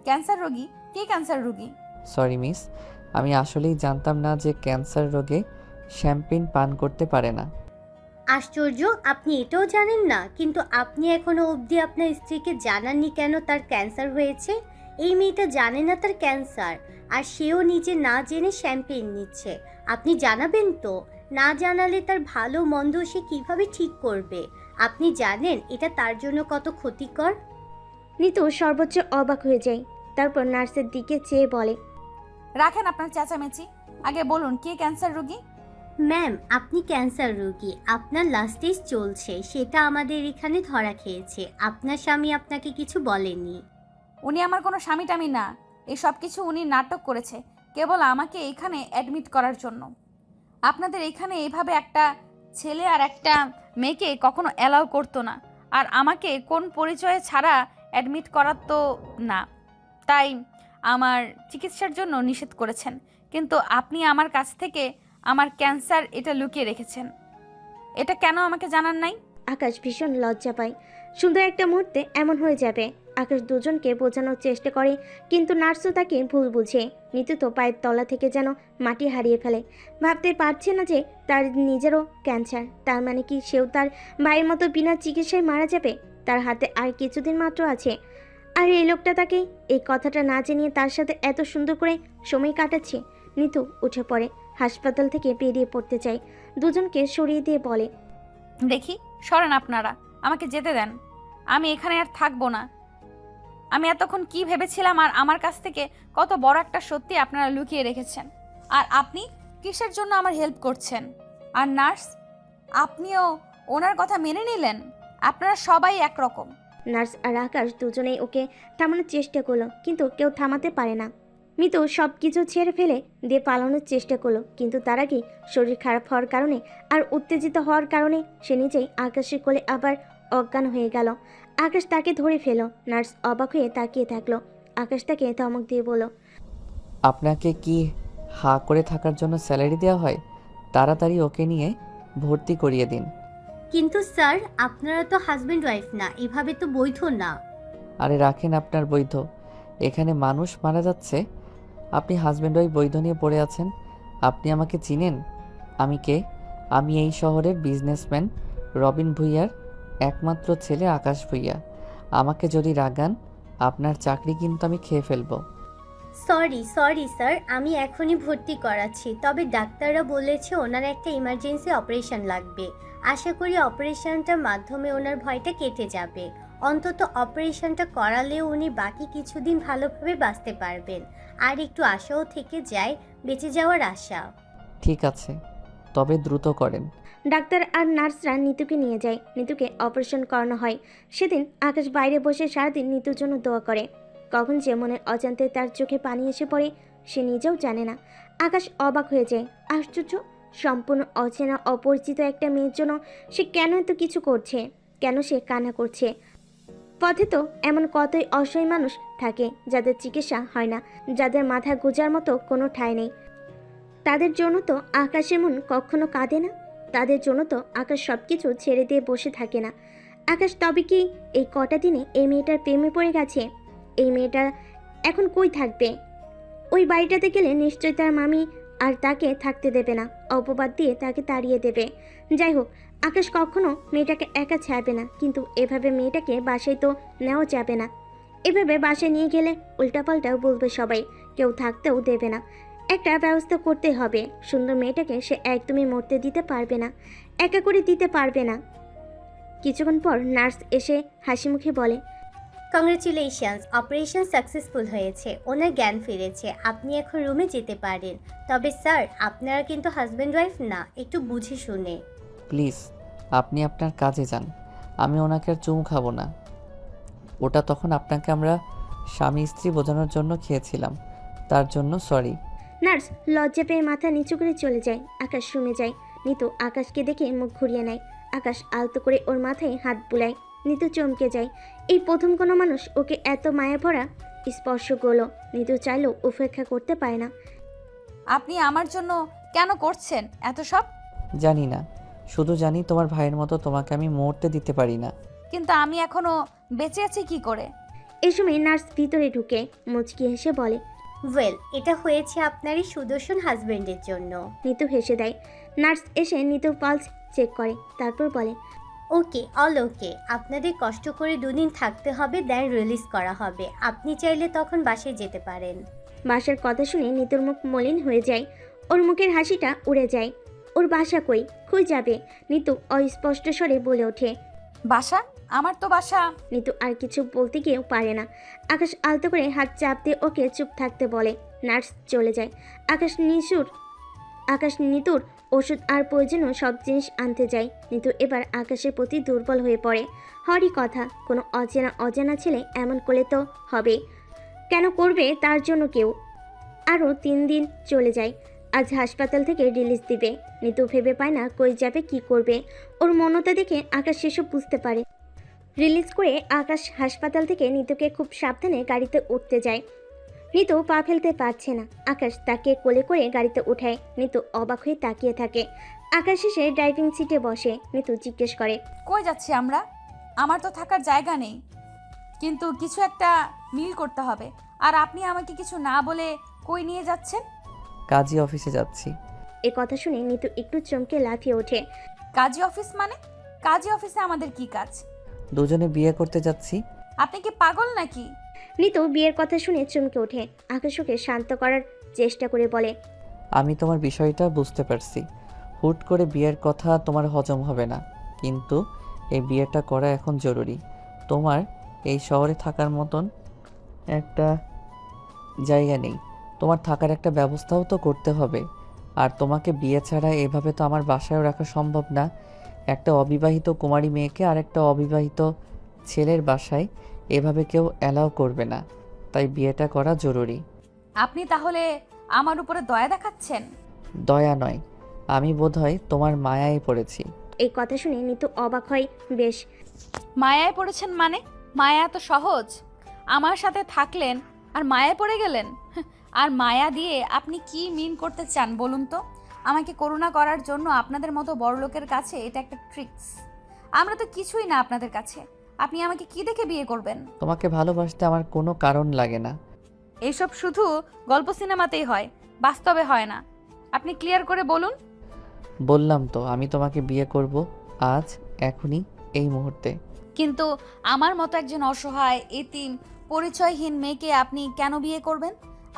[SPEAKER 1] ক্যান্সার রোগী? কে ক্যান্সার রোগী?
[SPEAKER 2] সরি মিস, আমি আসলেই জানতাম না যে ক্যান্সার রোগে শ্যাম্পেন পান করতে পারে না।
[SPEAKER 5] আশ্চর্য, আপনি এটাও জানেন না? কিন্তু আপনি এখনো অবধি আপনার স্ত্রীকে জানাননি কেন তার ক্যান্সার হয়েছে? এই মেয়েটা জানে না তার ক্যান্সার, আর সেও নিজে না জেনে শ্যাম্পেন নিচ্ছে। আপনি জানাবেন তো? না জানালে তার ভালো মন্দ সে কিভাবে ঠিক করবে? আপনি জানেন এটা তার জন্য কত ক্ষতিকর?
[SPEAKER 3] নিতু সর্বোচ্চ অবাক হয়ে যায়। তারপর নার্সের দিকে চেয়ে বলে,
[SPEAKER 1] রাখেন আপনার চেঁচামেচি, আগে বলুন কে ক্যান্সার রোগী?
[SPEAKER 5] ম্যাম, আপনি ক্যান্সার রোগী, আপনার লাস্ট স্টেজ চলছে, সেটা আমাদের এখানে ধরা খেয়েছে। আপনার স্বামী আপনাকে কিছু বলেনি?
[SPEAKER 1] উনি আমার কোনো স্বামী টামি না। এই সব কিছু উনি নাটক করেছে কেবল আমাকে এইখানে অ্যাডমিট করার জন্য। আপনাদের এইখানে এইভাবে একটা ছেলে আর একটা মেয়েকে কখনো অ্যালাউ করতো না, আর আমাকে কোন পরিচয়ে ছাড়া অ্যাডমিট করার তো না, তাই আমার চিকিৎসার জন্য নিষেধ করেছেন। কিন্তু আপনি আমার কাছ থেকে আমার ক্যান্সার এটা লুকিয়ে রেখেছেন। এটা কেন আমাকে জানান নাই?
[SPEAKER 3] আকাশ ভীষণ লজ্জা পায়। সুন্দর একটা মুহূর্তে এমন হয়ে যাবে। আকাশ দুজনকে বোঝানোর চেষ্টা করে, কিন্তু নার্সও তাকে ভুল বুঝে। নিতু তো পায়ের তলা থেকে যেন মাটি হারিয়ে ফেলে। ভাবতে পারছে না যে তার নিজেরও ক্যান্সার। তার মানে কি সেও তার ভাইয়ের মতো বিনা চিকিৎসায় মারা যাবে? তার হাতে আর কিছুদিন মাত্র আছে। আর এই লোকটা তাকে এই কথাটা না জানিয়ে তার সাথে এত সুন্দর করে সময় কাটাচ্ছে। নিতু উঠে পড়ে, হাসপাতাল থেকে বেরিয়ে পড়তে চায়। দুজনকে সরিয়ে দিয়ে বলে,
[SPEAKER 1] দেখি সরেন আপনারা, আমাকে যেতে দেন। আমি এখানে আর থাকবো না। আমি এতক্ষণ কি ভেবেছিলাম, আর আমার কাছ থেকে কত বড় একটা সত্যি আপনারা লুকিয়ে রেখেছেন। আর আপনি কিসের জন্য আমার হেল্প করছেন? আর নার্স, আপনিও ওনার কথা মেনে নিলেন? আপনারা সবাই একরকম।
[SPEAKER 3] নার্স আর আকাশ দুজনেই ওকে থামানোর চেষ্টা করলো, কিন্তু কেউ থামাতে পারে না। মিতু সব কিছু ছেড়ে ফেলে দিয়ে পালানোর চেষ্টা করলো, কিন্তু তার আগে শরীর খারাপ হওয়ার কারণে আর উত্তেজিত হওয়ার কারণে সে নিজেই আকাশের কোলে আবার অজ্ঞান হয়ে গেল। আকাশ তাকে ধরে ফেল। নার্স অবাক হয়ে তাকিয়ে থাকলো। আকাশ তাকে ধমক দিয়ে বলল,
[SPEAKER 2] আপনাকে কি হা করে থাকার জন্য স্যালারি দেওয়া হয়? তাড়াতাড়ি ওকে নিয়ে ভর্তি করিয়ে দিন।
[SPEAKER 5] কিন্তু স্যার, আপনারা তো হাজব্যান্ড ওয়াইফ না, এভাবে তো বৈধ না।
[SPEAKER 2] আরে রাখেন আপনার বৈধ, এখানে মানুষ মারা যাচ্ছে, আপনি হাজব্যান্ড ওয়াইফ বৈধ নিয়ে পড়ে আছেন। আপনি আমাকে চিনেন? আমি কে? আমি এই শহরের বিজনেসম্যান রবিন ভুঁইয়ার একমাত্র ছেলে আকাশ ভুঁইয়া। আমাকে যদি রাগান আপনার চাকরি কিন্তু আমি খেয়ে ফেলবো।
[SPEAKER 5] সরি স্যার, আমি এখনই ভর্তি করাচ্ছি। তবে ডাক্তাররা বলেছে ওনার একটা ইমার্জেন্সি অপারেশন লাগবে। আশা করি অপারেশনটার মাধ্যমে ওনার ভয়টা কেটে যাবে। অন্তত অপারেশনটা করালেও উনি বাকি কিছুদিন ভালোভাবে বাঁচতে পারবেন। আর একটু আশাও থেকে যায়, বেঁচে যাওয়ার আশা।
[SPEAKER 2] ঠিক আছে, তবে দ্রুত করেন।
[SPEAKER 3] ডাক্তার আর নার্সরা নিতুকে নিয়ে যায়। নিতুকে অপারেশন করানো হয়। সেদিন আকাশ বাইরে বসে সারাদিন নিতুর জন্য দোয়া করে। কখন যে মনের অজান্তে তার চোখে পানি এসে পড়ে সে নিজেও জানে না। আকাশ অবাক হয়ে যায়। আশ্চর্য, সম্পূর্ণ অচেনা অপরিচিত একটা মেয়ের জন্য সে কেন এত কিছু করছে? কেন সে কান্না করছে? পথে তো এমন কতই অসহায় মানুষ থাকে যাদের চিকিৎসা হয় না, যাদের মাথা গোজার মতো কোনো ঠাঁই নেই। তাদের জন্য তো আকাশের মন কখনো কাঁদে না। তাদের জন্য তো আকাশ সব কিছু ছেড়ে দিয়ে বসে থাকে না। আকাশ তবে কি এই কটা দিনে এই মেয়েটার প্রেমে পড়ে গেছে? এই মেয়েটা এখন কই থাকবে? ওই বাড়িটাতে গেলে নিশ্চয়ই তার মামি আর তাকে থাকতে দেবে না, অপবাদ দিয়ে তাকে তাড়িয়ে দেবে। যাই হোক, আকাশ কখনো মেয়েটাকে একা ছাড়বে না। কিন্তু এভাবে মেয়েটাকে বাসায় তো নেওয়া যাবে না। এভাবে বাসায় নিয়ে গেলে উল্টাপাল্টাও বলবে সবাই, কেউ থাকতেও দেবে না। একটা ব্যবস্থা করতে হবে। সুন্দর মেয়েটাকে সে একদমই মরতে দিতে পারবে না, একা করে দিতে পারবে না। কিছুক্ষণ পর নার্স এসে হাসি মুখে বলে,
[SPEAKER 5] কংগ্রেচুলেশনস, অপারেশন সাকসেসফুল হয়েছে, ওনার জ্ঞান ফিরেছে, আপনি এখন রুমে যেতে পারেন। তবে স্যার, আপনারা কিন্তু হাজব্যান্ড ওয়াইফ না, একটু বুঝে শুনে।
[SPEAKER 2] প্লিজ আপনি আপনার কাজে যান, আমি ওনাকে আর চুমু খাবো না। ওটা তখন আপনাকে আমরা স্বামী স্ত্রী বোঝানোর জন্য খেয়েছিলাম, তার জন্য সরি।
[SPEAKER 3] নার্স লজ্জা পেয়ে মাথা নিচু করে চলে যায়। আকাশ রুমে যায়। নিতু আকাশকে দেখে মুখ ঘুরিয়ে নেয়। আকাশ আলতো করে ওর মাথায় হাত বুলায়। নিতু চমকে যায়। এই প্রথম কোনো মানুষ ওকে এত মায়া ভরা স্পর্শ করলো। নিতু চাইলেও উপেক্ষা করতে পারে না।
[SPEAKER 1] আপনি আমার জন্য কেন করছেন এত সব?
[SPEAKER 2] জানি না, শুধু জানি তোমার ভাইয়ের মতো তোমাকে আমি মুহূর্তে দিতে পারি না।
[SPEAKER 1] কিন্তু আমি এখনো বেঁচে আছি কি করে?
[SPEAKER 3] এই সময় নার্স ভিতরে ঢুকে মুচকি হেসে বলে।
[SPEAKER 5] ওয়েল, এটা হয়েছে আপনার এই সুদর্শন হাজব্যান্ডের জন্য।
[SPEAKER 3] নিতু হেসে দেয়। নার্স এসে নিতুর পালস চেক করে, তারপর বলে,
[SPEAKER 5] ওকে, অল ওকে। আপনাদের কষ্ট করে 2 দিন থাকতে হবে, দেন রিলিজ করা হবে। আপনি চাইলে তখন বাসায় যেতে পারেন।
[SPEAKER 3] বাসার কথা শুনে নিতুর মুখ মলিন হয়ে যায়। ওর মুখের হাসিটা উড়ে যায়। ওর বাসা কই, কই যাবে? নিতু অস্পষ্ট স্বরে বলে ওঠে।
[SPEAKER 1] বাসা? আমার তো বাসা।
[SPEAKER 3] নিতু আর কিছু বলতে গিয়েও পারে না। আকাশ আলতো করে হাত চাপ দিয়ে ওকে চুপ থাকতে বলে। নার্স চলে যায়। আকাশ নিতুর ওষুধ আর প্রয়োজনীয় সব জিনিস আনতে যায়। নিতু এবার আকাশের প্রতি দুর্বল হয়ে পড়ে। হরই কথা, কোনো অজানা ছেলে এমন করলে তো হবে, কেন করবে তার জন্য কেউ। আরও 3 দিন চলে যায়। আজ হাসপাতাল থেকে রিলিজ দিবে। নিতু ভেবে পায় না কই যাবে, কি করবে। ওর মনতা দেখে আকাশ সেসব বুঝতে পারে। রিলিজ করে আকাশ হাসপাতাল থেকে নিতুকে খুব সাবধানে গাড়িতে উঠতে যায়। নিতু পা ফেলতে পারছে না। আকাশ তাকে কোলে করে গাড়িতে উঠায়। নিতু অবাক হয়ে তাকিয়ে থাকে। আকাশ এসে ড্রাইভিং সিটে বসে। নিতু জিজ্ঞেস করে,
[SPEAKER 1] কই যাচ্ছি আমরা? আমার তো থাকার জায়গা নেই, কিন্তু কিছু একটা মিল করতে হবে। আর আপনি আমাকে কিছু না বলে কই নিয়ে যাচ্ছেন?
[SPEAKER 2] কাজী অফিসে যাচ্ছি।
[SPEAKER 3] এ কথা শুনে নিতু একটু চমকে লাফিয়ে ওঠে।
[SPEAKER 1] কাজী অফিস মানে? কাজী অফিসে আমাদের কি কাজ?
[SPEAKER 2] দুজনে বিয়ে করতে যাচ্ছি।
[SPEAKER 1] আপনি কি পাগল নাকি?
[SPEAKER 3] নিতু বিয়ের কথা শুনে চমকে ওঠে। আকাশ ওকে শান্ত করার চেষ্টা করে বলে,
[SPEAKER 2] আমি তোমার বিষয়টা বুঝতে পারছি। হুট করে বিয়ের কথা তোমার হজম হবে না, কিন্তু এই বিয়েটা করা এখন জরুরি। তোমার এই শহরে থাকার মতন একটা জায়গা নেই, তোমার থাকার একটা ব্যবস্থাও তো করতে হবে। আর তোমাকে বিয়ে ছাড়া এভাবে তো আমার বাসায়ও রাখা সম্ভব না। একটা অবিবাহিত কুমারী মেয়েকে আর একটা অবিবাহিত ছেলের বাসায় এভাবে কেউ অ্যালাউ করবে না, তাই বিয়েটা করা জরুরি।
[SPEAKER 1] আপনি তাহলে আমার উপরে দয়া দেখাচ্ছেন?
[SPEAKER 2] দয়া নয়, আমি বোধহয় তোমার মায়ায় পড়েছি।
[SPEAKER 3] এই কথা শুনে নিতু অবাক হয় বেশ।
[SPEAKER 1] মায়ায় পড়েছেন মানে? মায়া এত সহজ? আমার সাথে থাকলেন আর মায়ায় পড়ে গেলেন? আর মায়া দিয়ে আপনি কি মিন করতে চান বলুন তো? আমাকে করুণা করার জন্য আপনাদের মতো বড় লোকের কাছে এটা একটা ট্রিক্স। আমরা তো কিছুই না আপনাদের কাছে। আপনি আমাকে কি দেখে বিয়ে করবেন?
[SPEAKER 2] তোমাকে ভালোবাসতে আমার কোনো কারণ লাগে না।
[SPEAKER 1] এইসব শুধু গল্প সিনেমাতেই হয়, বাস্তবে হয় না। আপনি ক্লিয়ার করে বলুন।
[SPEAKER 2] বললাম তো আমি তোমাকে বিয়ে করব, আজ, এখনই, এই মুহূর্তে।
[SPEAKER 1] কিন্তু আমার মতো একজন অসহায় এতিম পরিচয়হীন মেয়েকে আপনি কেন বিয়ে করবেন?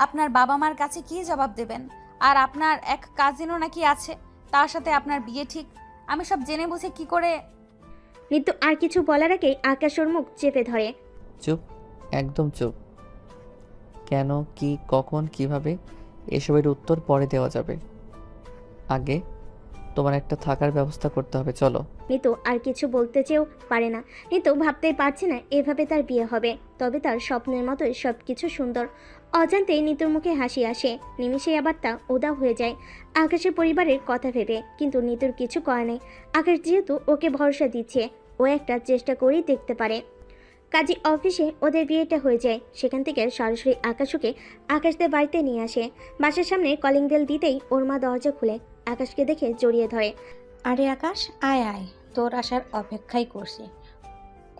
[SPEAKER 1] আপনার বাবা মার কাছে কি জবাব দেবেন? আর আপনার এক কাজিনও নাকি আছে, তার সাথে আপনার বিয়ে ঠিক। আমি সব জেনে বুঝে কি করে?
[SPEAKER 3] নিতু আর কিছু বলার আগেই আকাশ ওর মুখ চেপে ধরে।
[SPEAKER 2] চুপ, একদম চুপ। কেন, কি, কখন, কিভাবে, এসবের উত্তর পরে দেওয়া যাবে। আগে তোমার একটা থাকার ব্যবস্থা করতে হবে, চলো।
[SPEAKER 3] নিতু আর কিছু বলতে চেয়েও পারে না। নিতু ভাবতেই পারছে না এভাবে তার বিয়ে হবে। তবে তার স্বপ্নের মতোই সব কিছু সুন্দর। অজান্তেই নিতুর মুখে হাসি আসে, নিমিষেই আবার তা উদাও হয়ে যায় আকাশের পরিবারের কথা ভেবে। কিন্তু নিতুর কিছু করে নেই। আকাশ যেহেতু ওকে ভরসা দিচ্ছে, ও একটা চেষ্টা করেই দেখতে পারে। কাজী অফিসে ওদের বিয়েটা হয়ে যায়। সেখান থেকে সরাসরি আকাশকে আকাশদের বাড়িতে নিয়ে আসে। বাসার সামনে কলিং বেল দিতেই ওর মা দরজা খুলে আকাশকে দেখে জড়িয়ে ধরে।
[SPEAKER 6] আরে আকাশ, আয় আয়, তোর আসার অপেক্ষাই করছি।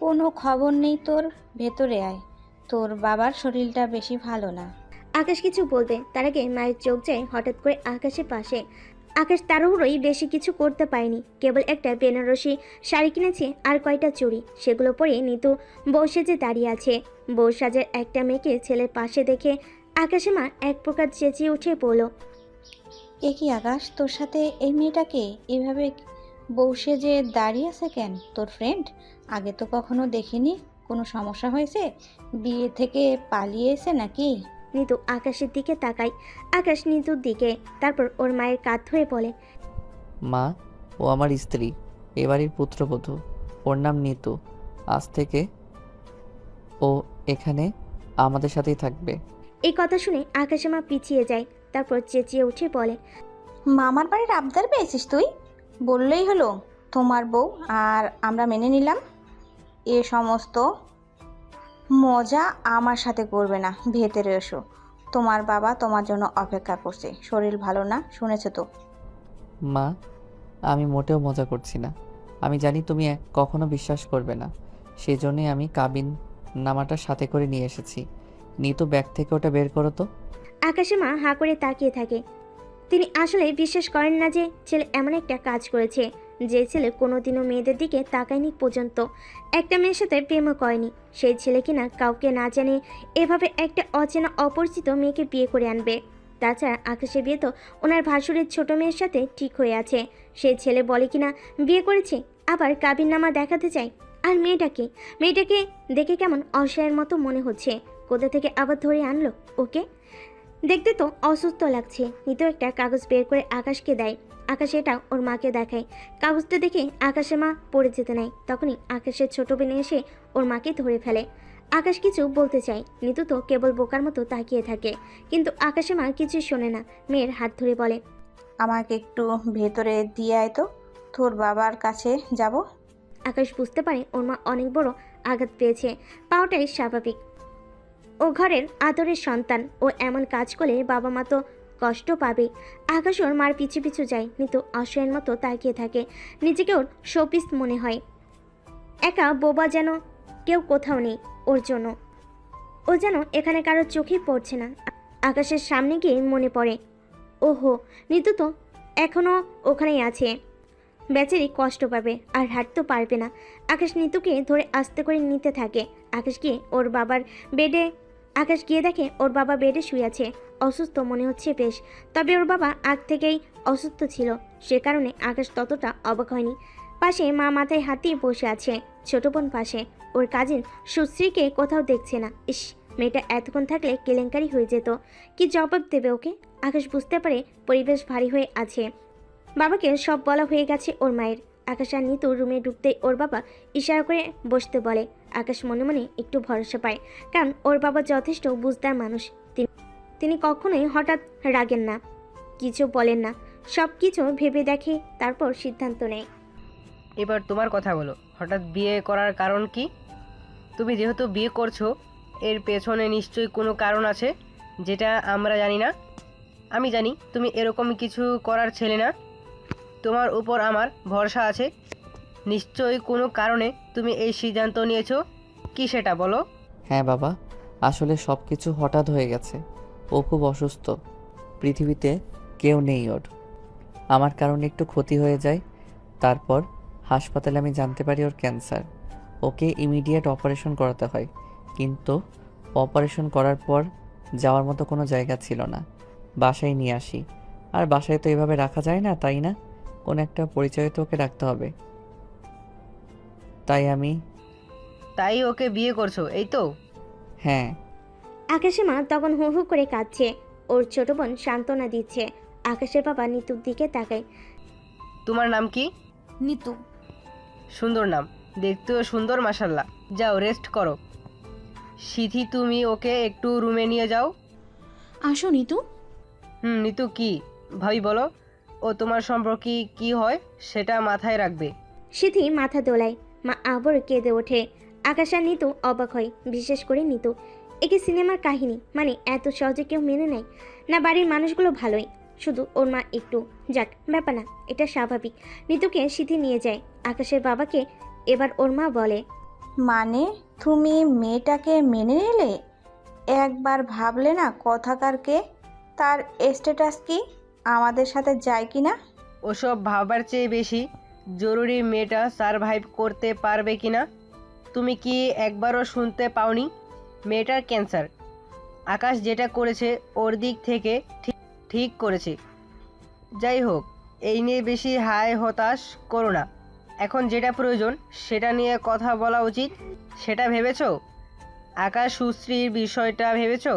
[SPEAKER 6] কোনো খবর নেই তোর, ভেতরে আয়। তোর বাবার শরীরটা বেশি ভালো না।
[SPEAKER 3] আকাশ কিছু বলবে তার আগে মায়ের চোখ যায় হঠাৎ করে আকাশের পাশে। আকাশ তাড়াহুড়োই বেশি কিছু করতে পারেনি, কেবল একটা বেনারসি শাড়ি কিনেছে আর কয়টা চুড়ি। সেগুলো পরে নিতু বউ সেজে দাঁড়িয়ে আছে। বউ সাজের একটা মেয়েকে ছেলের পাশে দেখে আকাশের মা এক প্রকার চেঁচিয়ে উঠে বলল,
[SPEAKER 6] এ কি আকাশ, তোর সাথে এই মেয়েটাকে এভাবে বসে যে দাঁড়িয়ে আছে কেন? তোর ফ্রেন্ড? আগে তো কখনো দেখিনি। কোনো সমস্যা হয়েছে? বিয়ে থেকে পালিয়ে এসে নাকি?
[SPEAKER 3] নিতু আকাশের দিকে তাকায়। আকাশ নিতুর দিকে, তারপর ওর মায়ের কাঁধ ধরে বলে,
[SPEAKER 2] মা, ও আমার স্ত্রী, এ বাড়ির পুত্রবধূ। ওর নাম নিতু। আজ থেকে ও এখানে আমাদের সাথেই থাকবে।
[SPEAKER 3] এই কথা শুনে আকাশের মা পিছিয়ে যায়, তারপর চেঁচিয়ে উঠে বলে,
[SPEAKER 6] মামার বাড়ির আবদার পেয়েছিস তুই? বললেই হলো তোমার বউ, আর আমরা মেনে নিলাম। এ সমস্ত মজা আমার সাথে করবে না। ভেতরে এসো, তোমার বাবা তোমার জন্য অপেক্ষা করছে। শরীর ভালো না, শুনেছো তো?
[SPEAKER 2] মা, আমি মোটেও মজা করছি না। আমি জানি তুমি কখনো বিশ্বাস করবে না, সেজন্যই আমি কাবিন নামাটা সাথে করে নিয়ে এসেছি। নিতু ব্যাগ থেকে ওটা বের করো তো।
[SPEAKER 3] আকাশের মা হাঁ করে তাকিয়ে থাকে। তিনি আসলে বিশ্বাস করেন না যে ছেলে এমন একটা কাজ করেছে, যে ছেলে কোনোদিনও মেয়েদের দিকে তাকায়নি পর্যন্ত, একটা মেয়ের সাথে প্রেমও করেনি। সেই ছেলে কিনা কাউকে না জানে এভাবে একটা অচেনা অপরিচিত মেয়েকে বিয়ে করে আনবে। তাছাড়া আকাশের বিয়ে তো ওনার ভাসুরের ছোট মেয়ের সাথে ঠিক হয়ে আছে। সেই ছেলে বলে কিনা বিয়ে করেছে, আবার কাবিননামা দেখাতে চায়। আর মেয়েটাকে দেখে কেমন অসহায়ের মতো মনে হচ্ছে। কোথা থেকে আবার ধরে আনলো ওকে? দেখতে তো অসুস্থ লাগছে। নিতু একটা কাগজ বের করে আকাশকে দেয়। আকাশ এটা ওর মাকে দেখায়। কাগজটা দেখে আকাশের মা পড়ে যেতে নেয়। তখনই আকাশের ছোট বোন এসে ওর মাকে ধরে ফেলে। আকাশ কিছু বলতে চায়, নিতু তো কেবল বোকার মতো তাকিয়ে থাকে। কিন্তু আকাশের মা কিছু শোনে না, মেয়ের হাত ধরে বলে,
[SPEAKER 6] আমাকে একটু ভেতরে দিয়ে আয় তো, তোর বাবার কাছে যাব।
[SPEAKER 3] আকাশ বুঝতে পারে ওর মা অনেক বড় আঘাত পেয়েছে। পাওয়াটাই স্বাভাবিক, ও ঘরের আদরের সন্তান। ও এমন কাজ করলে বাবা মা তো কষ্ট পাবে। আকাশ ওর মার পিছু পিছু যায়, কিন্তু অসহায়ের মতো তাকিয়ে থাকে। নিজেকে ওর শোপিস মনে হয়, একা বোবা, যেন কেউ কোথাও নেই ওর জন্য। ও যেন এখানে কারো চোখেই পড়ছে না। আকাশের সামনে গিয়ে মনে পড়ে, ওহো, নিতু তো এখনও ওখানেই আছে। বেচারি কষ্ট পাবে, আর হাঁটতেও পারবে না। আকাশ নিতুকে ধরে আস্তে করে নিতে থাকে। আকাশ গিয়ে দেখে ওর বাবা বেডে শুয়ে আছে। অসুস্থ মনে হচ্ছে বেশ, তবে ওর বাবা আগ থেকেই অসুস্থ ছিল, সে কারণে আকাশ ততটা অবাক হয়নি। পাশে মা মাথায় হাত দিয়ে বসে আছে, ছোট বোন পাশে। ওর কাজিন সুশ্রীকে কোথাও দেখছে না। ইস, মেয়েটা এতক্ষণ থাকলে কেলেঙ্কারি হয়ে যেত। কি জবাব দেবে ওকে? আকাশ বুঝতে পারে পরিবেশ ভারী হয়ে আছে। বাবাকে সব বলা হয়ে গেছে ওর মায়ের। আকাশ আর নিতু রুমে ঢুকতেই ওর বাবা ইশারা করে বসতে বলে। আকাশ মনে মনে একটু ভরসা পায়, কারণ ওর বাবা যথেষ্ট বুঝদার মানুষ। তিনি কখনোই হঠাৎ রাগেন না, কিছু বলেন না, সব কিছু ভেবে দেখে, তারপর সিদ্ধান্ত নেয়।
[SPEAKER 7] এবার তোমার কথা বলো, হঠাৎ বিয়ে করার কারণ কি? তুমি যেহেতু বিয়ে করছো, এর পেছনে নিশ্চয়ই কোনো কারণ আছে যেটা আমরা জানি না। আমি জানি তুমি এরকম কিছু করার ছেলে না, তোমার উপর আমার ভরসা আছে। নিশ্চয়ই কোনো কারণে তুমি এই সিদ্ধান্ত নিয়েছো, কি সেটা বলো।
[SPEAKER 2] হ্যাঁ বাবা, আসলে সব কিছু হঠাৎ হয়ে গেছে। ও খুব অসুস্থ, পৃথিবীতে কেউ নেই ওর। আমার কারণে একটু ক্ষতি হয়ে যায়, তারপর হাসপাতালে আমি জানতে পারি ওর ক্যান্সার। ওকে ইমিডিয়েট অপারেশন করাতে হয়, কিন্তু অপারেশন করার পর যাওয়ার মতো কোনো জায়গা ছিল না। বাসায় নিয়ে আসি, আর বাসায় তো এভাবে রাখা যায় না, তাই না? কোনো একটা পরিচয় তো ওকে রাখতে হবে। তাই
[SPEAKER 7] ওকে বিয়ে করছো, এই তো?
[SPEAKER 2] হ্যাঁ।
[SPEAKER 3] আকাশের মা তখন হু হু করে কাঁদছে, ওর ছোট বোন সান্ত্বনা দিচ্ছে। আকাশের বাবা নিতুর দিকে তাকায়।
[SPEAKER 7] তোমার নাম কি?
[SPEAKER 1] নিতু।
[SPEAKER 7] সুন্দর নাম, দেখতেও সুন্দর, মাশাল্লাহ। যাও রেস্ট করো। সিথি, তুমি ওকে একটু রুমে নিয়ে যাও।
[SPEAKER 8] আসো নিতু।
[SPEAKER 7] নিতু কি ভাবি বলো, ও তোমার সম্পর্কে কি হয় সেটা মাথায় রাখবে।
[SPEAKER 3] সিথি মাথা দোলায়, মা আবার কেঁদে ওঠে। আকাশ আর নিতু অবাক হয়, বিশেষ করে নিতু। একে সিনেমার কাহিনী, মানে এত সহজে কেউ মেনে নেয় না। বাড়ির মানুষগুলো ভালোই, শুধু ওর মা একটু। যাক, ব্যাপার না, এটা স্বাভাবিক। নিতুকে সিথি নিয়ে যায়। আকাশের বাবাকে এবার ওর মা বলে,
[SPEAKER 6] মানে তুমি মেয়েটাকে মেনে নিলে? একবার ভাবলে না কথাকারকে, তার স্ট্যাটাস কি, আমাদের সাথে যায় কি না?
[SPEAKER 7] ওসব ভাবার চেয়ে বেশি জরুরি মেয়েটা সারভাইভ করতে পারবে কি না। তুমি কি একবারও শুনতে পাওনি মেয়েটার ক্যান্সার? আকাশ যেটা করেছে ওর দিক থেকে ঠিক করেছে। যাই হোক, এই নিয়ে বেশি হতাশ করো না। এখন যেটা প্রয়োজন সেটা নিয়ে কথা বলা উচিত। সেটা ভেবেছো? আকাশ সুশ্রীর বিষয়টা ভেবেছো?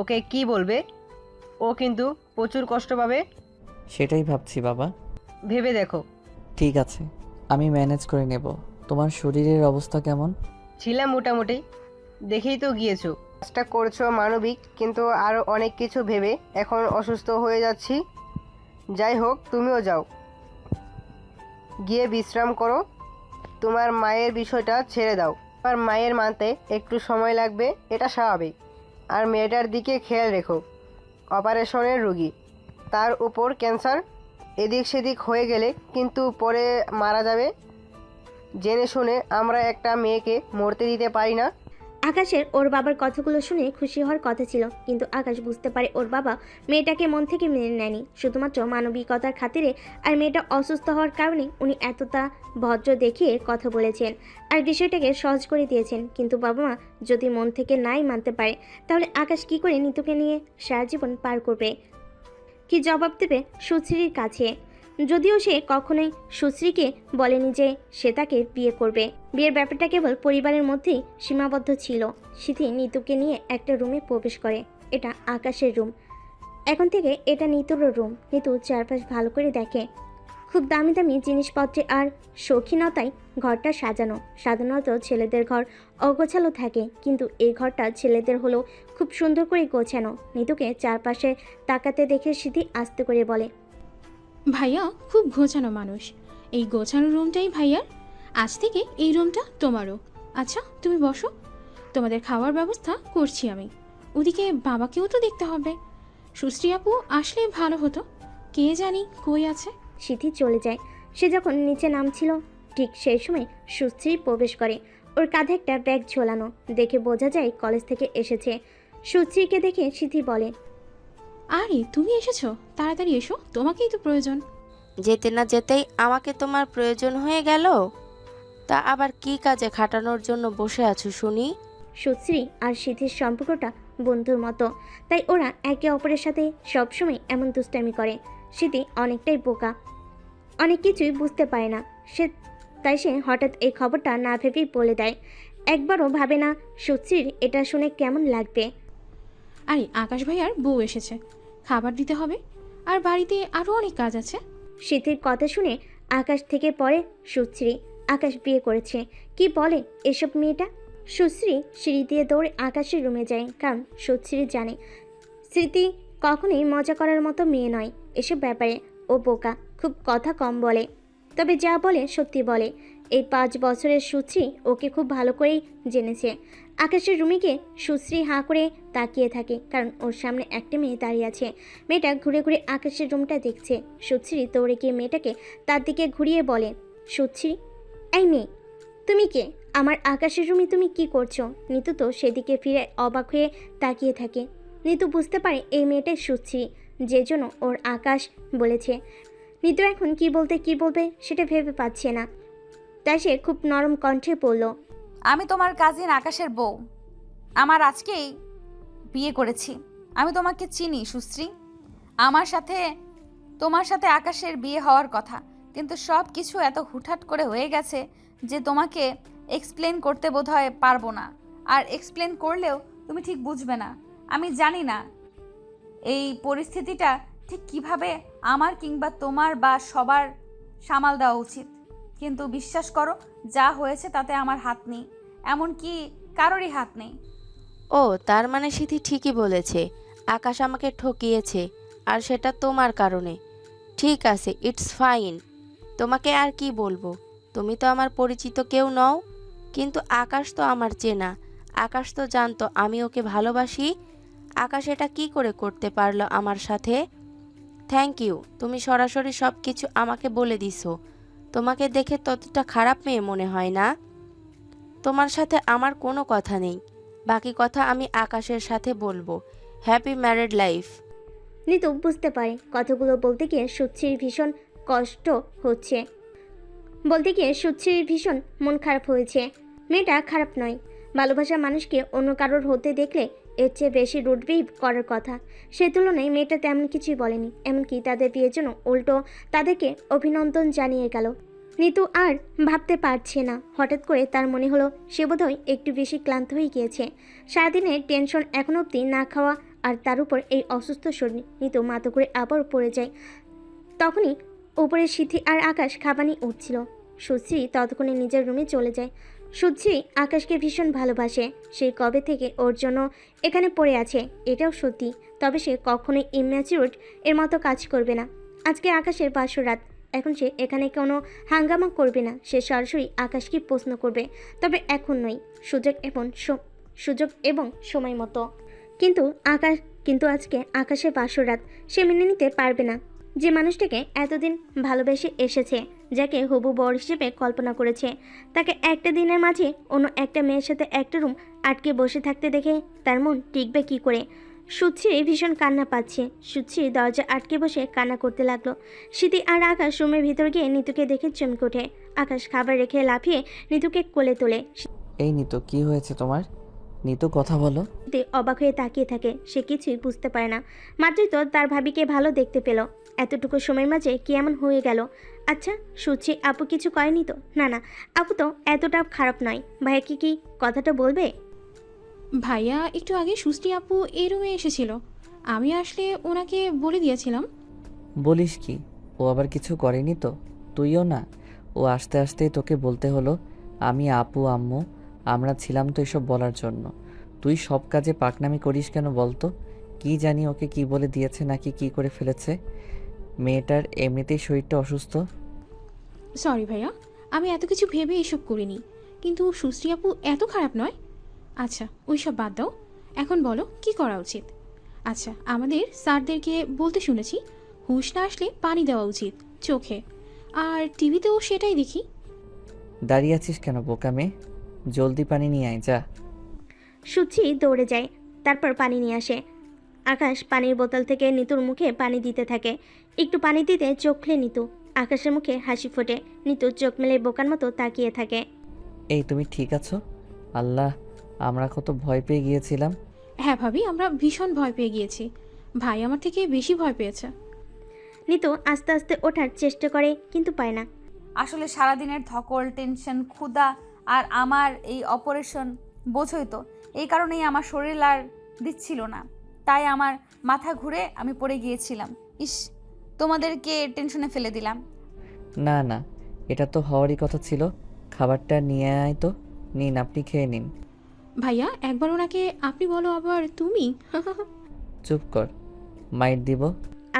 [SPEAKER 7] ওকে কি বলবে? ও কিন্তু প্রচুর কষ্ট পাবে।
[SPEAKER 2] সেটাই ভাবছি বাবা।
[SPEAKER 7] ভেবে দেখো।
[SPEAKER 2] ঠিক আছে, আমি ম্যানেজ করে নেব। তোমার শরীরের অবস্থা কেমন?
[SPEAKER 7] ছিলাম মোটামুটি, দেখেই তো গিয়েছো। কাজটা করছো মানবিক, কিন্তু আরও অনেক কিছু ভেবে এখন অসুস্থ হয়ে যাচ্ছি। যাই হোক, তুমিও যাও, গিয়ে বিশ্রাম করো। তোমার মায়ের বিষয়টা ছেড়ে দাও। তোমার মায়ের মানতে একটু সময় লাগবে, এটা স্বাভাবিক। আর মেয়েটার দিকে খেয়াল রেখো। অপারেশনের রোগী, তার উপর ক্যান্সার, এদিক সেদিক হয়ে গেলে কিন্তু পরে মারা যাবে। জেনে শুনে আমরা একটা মেয়েকে মরতে দিতে পারি না।
[SPEAKER 3] আকাশের ওর বাবার কথাগুলো শুনে খুশি হওয়ার কথা ছিল, কিন্তু আকাশ বুঝতে পারে ওর বাবা মেয়েটাকে মন থেকে মেনে নেয়নি, শুধুমাত্র মানবিকতার খাতিরে। আর মেয়েটা অসুস্থ হওয়ার কারণে উনি এতটা ভদ্র দেখিয়ে কথা বলেছেন আর বিষয়টাকে সহজ করে দিয়েছেন। কিন্তু বাবা মা যদি মন থেকে নাই মানতে পারে, তাহলে আকাশ কি করে নিতুকে নিয়ে সারা জীবন পার করবে? কি জবাব দেবে সুশ্রীর কাছে? যদিও সে কখনোই সুশ্রীকে বলেনি যে সে তাকে বিয়ে করবে। বিয়ের ব্যাপারটা কেবল পরিবারের মধ্যেই সীমাবদ্ধ ছিল। সিথি নিতুকে নিয়ে একটা রুমে প্রবেশ করে। এটা আকাশের রুম। এখন থেকে এটা নিতুরও রুম। নিতু চারপাশ ভালো করে দেখে। খুব দামি দামি জিনিসপত্রে আর শৌখিনতায় ঘরটা সাজানো। সাধারণত ছেলেদের ঘর অগোছালো থাকে, কিন্তু এই ঘরটা ছেলেদের হলেও খুব সুন্দর করে গোছানো। নিতুকে চারপাশে তাকাতে দেখে সিথি আস্তে করে বলে,
[SPEAKER 8] ভাইয়া খুব গোছানো মানুষ। এই গোছানো রুমটাই ভাইয়ার। আজ থেকে এই রুমটা তোমারও। আচ্ছা তুমি বসো, তোমাদের খাওয়ার ব্যবস্থা করছি আমি। ওদিকে বাবাকেও তো দেখতে হবে। সুশ্রী আপু আসলে ভালো হতো, কে জানি কই আছে।
[SPEAKER 3] সিথি চলে যায়। সে যখন নিচে নামছিল, ঠিক সেই সময় সুশ্রী প্রবেশ করে। ওর কাঁধে একটা ব্যাগ ঝোলানো, দেখে বোঝা যায় কলেজ থেকে এসেছে। সুশ্রীকে দেখে সিথি বলে,
[SPEAKER 8] আরে তুমি এসেছো, তাড়াতাড়ি এসো, তোমাকেই তো প্রয়োজন।
[SPEAKER 9] যেতে না যেতেই আমাকে তোমার প্রয়োজন হয়ে গেল? তা আবার কি কাজে খাটানোর জন্য বসে আছো শুনি?
[SPEAKER 3] সুশ্রী আর সিথির সম্পর্কটা বন্ধুর মতো, তাই ওরা একে অপরের সাথে সবসময় এমন দুষ্টামি করে। সিথি অনেকটাই বোকা, অনেক কিছুই বুঝতে পারে না। তাই সে হঠাৎ এই খবরটা না ভেবেই বলে দেয়। একবারও ভাবে না সুশ্রীর এটা শুনে কেমন লাগবে।
[SPEAKER 8] আরে আকাশ ভাইয়ার বউ এসেছে, খাবার দিতে হবে, আর বাড়িতে আরও অনেক কাজ আছে।
[SPEAKER 3] সিথির কথা শুনে আকাশ থেকে পড়ে সুশ্রী। আকাশ বিয়ে করেছে কি বলে এসব মেয়েটা? সুশ্রী সিঁড়ি দিয়ে দৌড়ে আকাশের রুমে যায়, কারণ সুশ্রী জানে স্মৃতি কখনোই মজা করার মতো মেয়ে নয়। এসব ব্যাপারে ও বোকা, খুব কথা কম বলে, তবে যা বলে সত্যি বলে। এই 5 বছরের সুশ্রী ওকে খুব ভালো করেই জেনেছে। আকাশের রুমে গিয়ে সুশ্রী হাঁ করে তাকিয়ে থাকে, কারণ ওর সামনে একটা মেয়ে দাঁড়িয়ে আছে। মেয়েটা ঘুরে ঘুরে আকাশের রুমটা দেখছে। সুশ্রী দৌড়ে গিয়ে মেয়েটাকে তার দিকে ঘুরিয়ে বলে, সুশ্রী, এই মেয়ে, তুমি কে? আমার আকাশের রুমে তুমি কি করছো? নিতু তো সেদিকে ফিরে অবাক হয়ে তাকিয়ে থাকে। নিতু বুঝতে পারে এই মেয়েটাই সুশ্রী, যে জন্য ওর আকাশ বলেছে। নিতু এখন কি বলবে সেটা ভেবে পাচ্ছে না, তাই সে খুব নরম কণ্ঠে বলল,
[SPEAKER 1] আমি তোমার কাজিন আকাশের বউ। আমার আজকেই বিয়ে করেছি। আমি তোমাকে চিনি সুশ্রী। তোমার সাথে আকাশের বিয়ে হওয়ার কথা, কিন্তু সব কিছু এত হুটহাট করে হয়ে গেছে যে তোমাকে এক্সপ্লেন করতে বোধহয় পারবো না। আর এক্সপ্লেন করলেও তুমি ঠিক বুঝবে না। আমি জানি না এই পরিস্থিতিটা ঠিক কিভাবে আমার কিংবা তোমার বা সবার সামাল দেওয়া উচিত, কিন্তু বিশ্বাস করো, যা হয়েছে তাতে আমার হাত নেই, এমনকি কারোরই হাত নেই।
[SPEAKER 9] ও তার মানে সিথি ঠিকই বলেছে, আকাশ আমাকে ঠকিয়েছে, আর সেটা তোমার কারণে। ঠিক আছে, ইটস ফাইন। তোমাকে আর কি বলবো, তুমি তো আমার পরিচিত কেউ নও, কিন্তু আকাশ তো আমার চেনা। আকাশ তো জানতো আমি ওকে ভালোবাসি। আকাশ এটা কি করে করতে পারলো আমার সাথে? থ্যাংক ইউ, তুমি সরাসরি সব কিছু আমাকে বলে দিছো। তোমাকে দেখে ততটা খারাপ মেয়ে মনে হয় না। তোমার সাথে আমার কোনো কথা নেই, বাকি কথা আমি আকাশের সাথে বলবো। Happy married life.
[SPEAKER 3] নিতু বুঝতে পারে কথাগুলো বলতে গিয়ে সুশ্রীর ভীষণ কষ্ট হচ্ছে, বলতে গিয়ে সুশ্রীর ভীষণ মন খারাপ হয়েছে। মেয়েটা খারাপ নয়, ভালোবাসার মানুষকে অন্য কারোর হতে দেখলে এর চেয়ে বেশি রুড বিহেভ করার কথা। সেই তুলনায় মেয়েটা তেমন কিছুই বলেনি, এমনকি তাদের বিয়ের জন্য উল্টো তাদেরকে অভিনন্দন জানিয়ে গেল। নিতু আর ভাবতে পারছে না। হঠাৎ করে তার মনে হলো সে বোধহয় একটু বেশি ক্লান্ত হয়ে গিয়েছে। সারাদিনের টেনশন এখনো অবধি না খাওয়া, আর তার উপর এই অসুস্থ শরীর। নিতু মাথা করে আবার পড়ে যায়। তখনই উপরে সিথি আর আকাশ খাবার নিয়ে উঠছিল। সুশ্রী ততক্ষণে নিজের রুমে চলে যায়। সুশ্রী আকাশকে ভীষণ ভালোবাসে। সেই কবে থেকে ওর জন্য এখানে পড়ে আছে এটাও সত্যি, তবে সে কখনোই ইম্যাচিউরড এর মতো কাজ করবে না। আজকে আকাশের বাসর রাত, এখন সে এখানে কোনো হাঙ্গামা করবে না। সে সরাসরি আকাশকে প্রশ্ন করবে, তবে এখন নয়, সুযোগ এবং সময় মতো। কিন্তু আজকে আকাশের বাসর রাত, সে মেনে নিতে পারবে না যে মানুষটাকে এতদিন ভালোবেসে এসেছে, যাকে হবু বর হিসেবে কল্পনা করেছে, তাকে একটা দিনের মাঝে অন্য একটা মেয়ের সাথে একটা রুম আটকে বসে থাকতে দেখে তার মন টিকবে কি করে। সুশ্রী ভীষণ কান্না পাচ্ছে। সুশ্রী দরজা আটকে বসে কান্না করতে লাগলো। সিথি আর আকাশ রুমের ভিতর গিয়ে নিতুকে দেখে চমকে ওঠে। আকাশ খাবার রেখে লাফিয়ে নিতুকে কোলে তোলে।
[SPEAKER 2] এই নিতু, কি হয়েছে তোমার? নিতু, কথা বলো।
[SPEAKER 3] সিথি অবাক হয়ে তাকিয়ে থাকে। সে কিছুই বুঝতে পারে না। মাত্রই তো তার ভাবিকে ভালো দেখতে পেল, এতটুকু সময়ের মাঝে কি এমন হয়ে গেল? আচ্ছা, সুশ্রী আপু কিছু করেনি তো? না, আপু তো এতটা খারাপ নয়। ভাইয়া কি কথাটা বলবে?
[SPEAKER 8] ভাইয়া একটু আগে সুশ্রী আপু এই রুমে এসেছিল, আমি আসলে ওনাকে বলে দিয়েছিলাম।
[SPEAKER 2] বলিস কি, ও আবার কিছু করেনি তো? তুইও না? ও আস্তে আস্তেই তোকে বলতে হলো। আমি, আপু, আম্মু আমরা ছিলাম তো এসব বলার জন্য। তুই সব কাজে পাকনামি করিস কেন বলতো? কি জানি ওকে কি বলে দিয়েছে নাকি কি করে ফেলেছে। মেয়েটার এমনিতেই শরীরটা অসুস্থ।
[SPEAKER 8] সরি ভাইয়া, আমি এত কিছু ভেবে এসব করিনি, কিন্তু সুশ্রী আপু এত খারাপ নয়। আচ্ছা ওই সব বাদ দাও, এখন বলো কি করা উচিত? আচ্ছা, আমাদের স্যারদেরকে বলতে শুনেছি হুঁশ না আসলে পানি দেওয়া উচিত চোখে, আর টিভিতেও সেটাই দেখি।
[SPEAKER 2] দাঁড়িয়ে আছিস কেন বোকা মেয়ে? জলদি পানি নিয়ে আয়, যা।
[SPEAKER 3] সুচি দৌড়ে যায়, তারপর পানি নিয়ে আসে। আকাশ পানির বোতল থেকে নিতুর মুখে পানি দিতে থাকে। একটু পানি দিতে চোখ খুলে নিতু। আকাশের মুখে হাসি ফোটে। নিতু চোখ মেলে বোকার মতো তাকিয়ে থাকে।
[SPEAKER 2] এই, তুমি ঠিক আছো? আল্লাহ, আমরা কত ভয় পেয়ে গিয়েছিলাম।
[SPEAKER 8] হ্যাঁ ভাবি, আমরা ভীষণ ভয় পেয়ে গিয়েছি, ভাই আমার থেকে বেশি ভয় পেয়েছে।
[SPEAKER 3] নিতু আস্তে আস্তে ওঠার চেষ্টা করে, কিন্তু পায় না।
[SPEAKER 1] আসলে সারাদিনের ধকল, টেনশন, ক্ষুধা আর আমার এই অপারেশন, বোঝোই তো, এই কারণেই আমার শরীর আর দিচ্ছিল না, তাই আমার মাথা ঘুরে আমি পড়ে গিয়েছিলাম। ইস, তোমাদেরকে টেনশনে ফেলে দিলাম।
[SPEAKER 2] না না, এটা তো হওয়ারই কথা ছিল। খাবারটা নিয়ে আয় তো। নিন, আপনি খেয়ে নিন।
[SPEAKER 8] ভাইয়া একবার ওনাকে আপনি বলো, আবার তুমি।
[SPEAKER 2] চুপ কর, মাইট দিব।